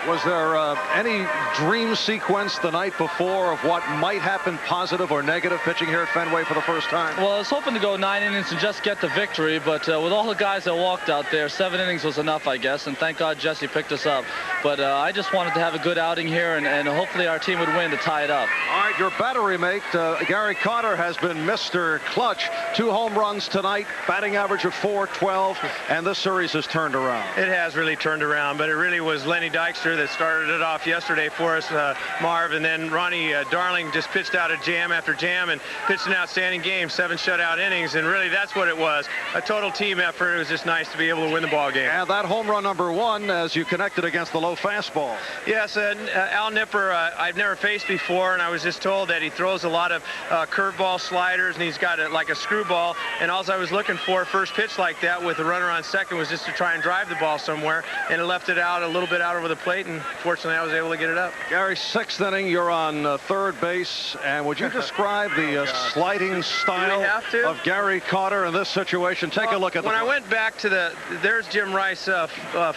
Was there any dream sequence the night before of what might happen, positive or negative, pitching here at Fenway for the first time? Well, I was hoping to go 9 innings and just get the victory, but with all the guys that walked out there, 7 innings was enough, I guess, and thank God Jesse picked us up. But I just wanted to have a good outing here, and hopefully our team would win to tie it up. All right, your battery mate, Gary Carter, has been Mr. Clutch. 2 home runs tonight, batting average of .412, and this series has turned around. It has really turned around, but it really was Lenny Dykstra that started it off yesterday for us, Marv, and then Ronnie Darling just pitched out a jam after jam and pitched an outstanding game, 7 shutout innings, and really that's what it was, a total team effort. It was just nice to be able to win the ball game. And that home run number 1 as you connected against the low fastball. Yes, Al Nipper I've never faced before, and I was just told that he throws a lot of curveball sliders, and he's got like a screwball, and all I was looking for first pitch like that with a runner on second was just to try and drive the ball somewhere, and it left it out a little bit out over the plate, and fortunately I was able to get it up. Gary, 6th inning, you're on third base, and would you describe the sliding style of Gary Carter in this situation? Take a look at when I went back to there's Jim Rice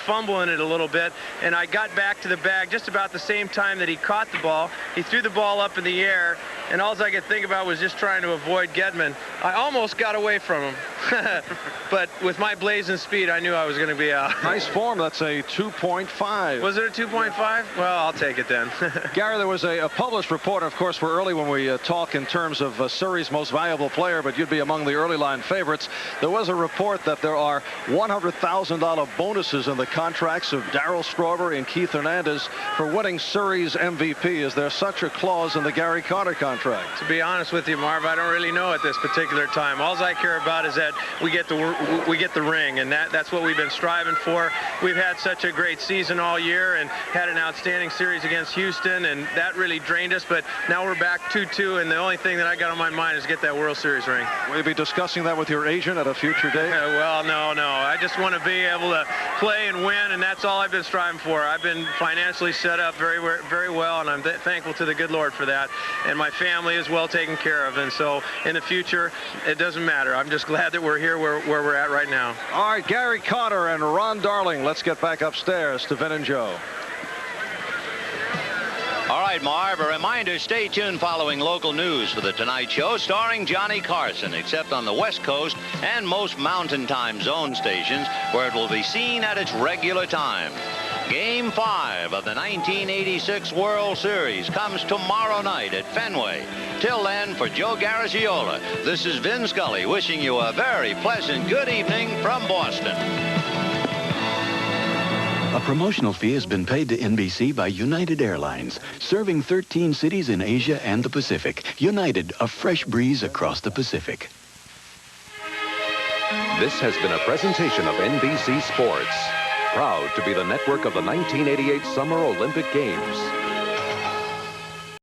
fumbling it a little bit, and I got back to the bag just about the same time that he caught the ball. He threw the ball up in the air, and all I could think about was just trying to avoid Gedman. I almost got away from him, but with my blazing speed, I knew I was going to be out. Nice form. That's a 2.5. Was it a 2.5? Well, I'll take it then. Gary, there was a published report. Of course, we're early when we talk in terms of series most valuable player, but you'd be among the early line favorites. There was a report that there are $100,000 bonuses in the contracts of Darryl Strawberry and Keith Hernandez for winning series MVP. Is there such a clause in the Gary Carter contract? To be honest with you, Marv, I don't really know at this particular time. All I care about is that we get the ring, and that's what we've been striving for. We've had such a great season all year, and had an outstanding series against Houston, and that really drained us. But now we're back 2-2, and the only thing that I got on my mind is get that World Series ring. Will you be discussing that with your agent at a future date? Well, no. I just want to be able to play and win, and that's all I've been striving for. I've been financially set up very, very well, and I'm thankful to the good Lord for that. And my family is well taken care of, and so in the future, it doesn't matter. I'm just glad that we're here where we're at right now. All right, Gary Cotter and Ron Darling, let's get back upstairs to Vin and Joe. All right, Marv, a reminder, stay tuned following local news for The Tonight Show starring Johnny Carson, except on the West Coast and most Mountain Time Zone stations, where it will be seen at its regular time. Game 5 of the 1986 World Series comes tomorrow night at Fenway. Till then, for Joe Garagiola, this is Vin Scully wishing you a very pleasant good evening from Boston. A promotional fee has been paid to NBC by United Airlines, serving 13 cities in Asia and the Pacific. United, a fresh breeze across the Pacific. This has been a presentation of NBC Sports, proud to be the network of the 1988 Summer Olympic Games.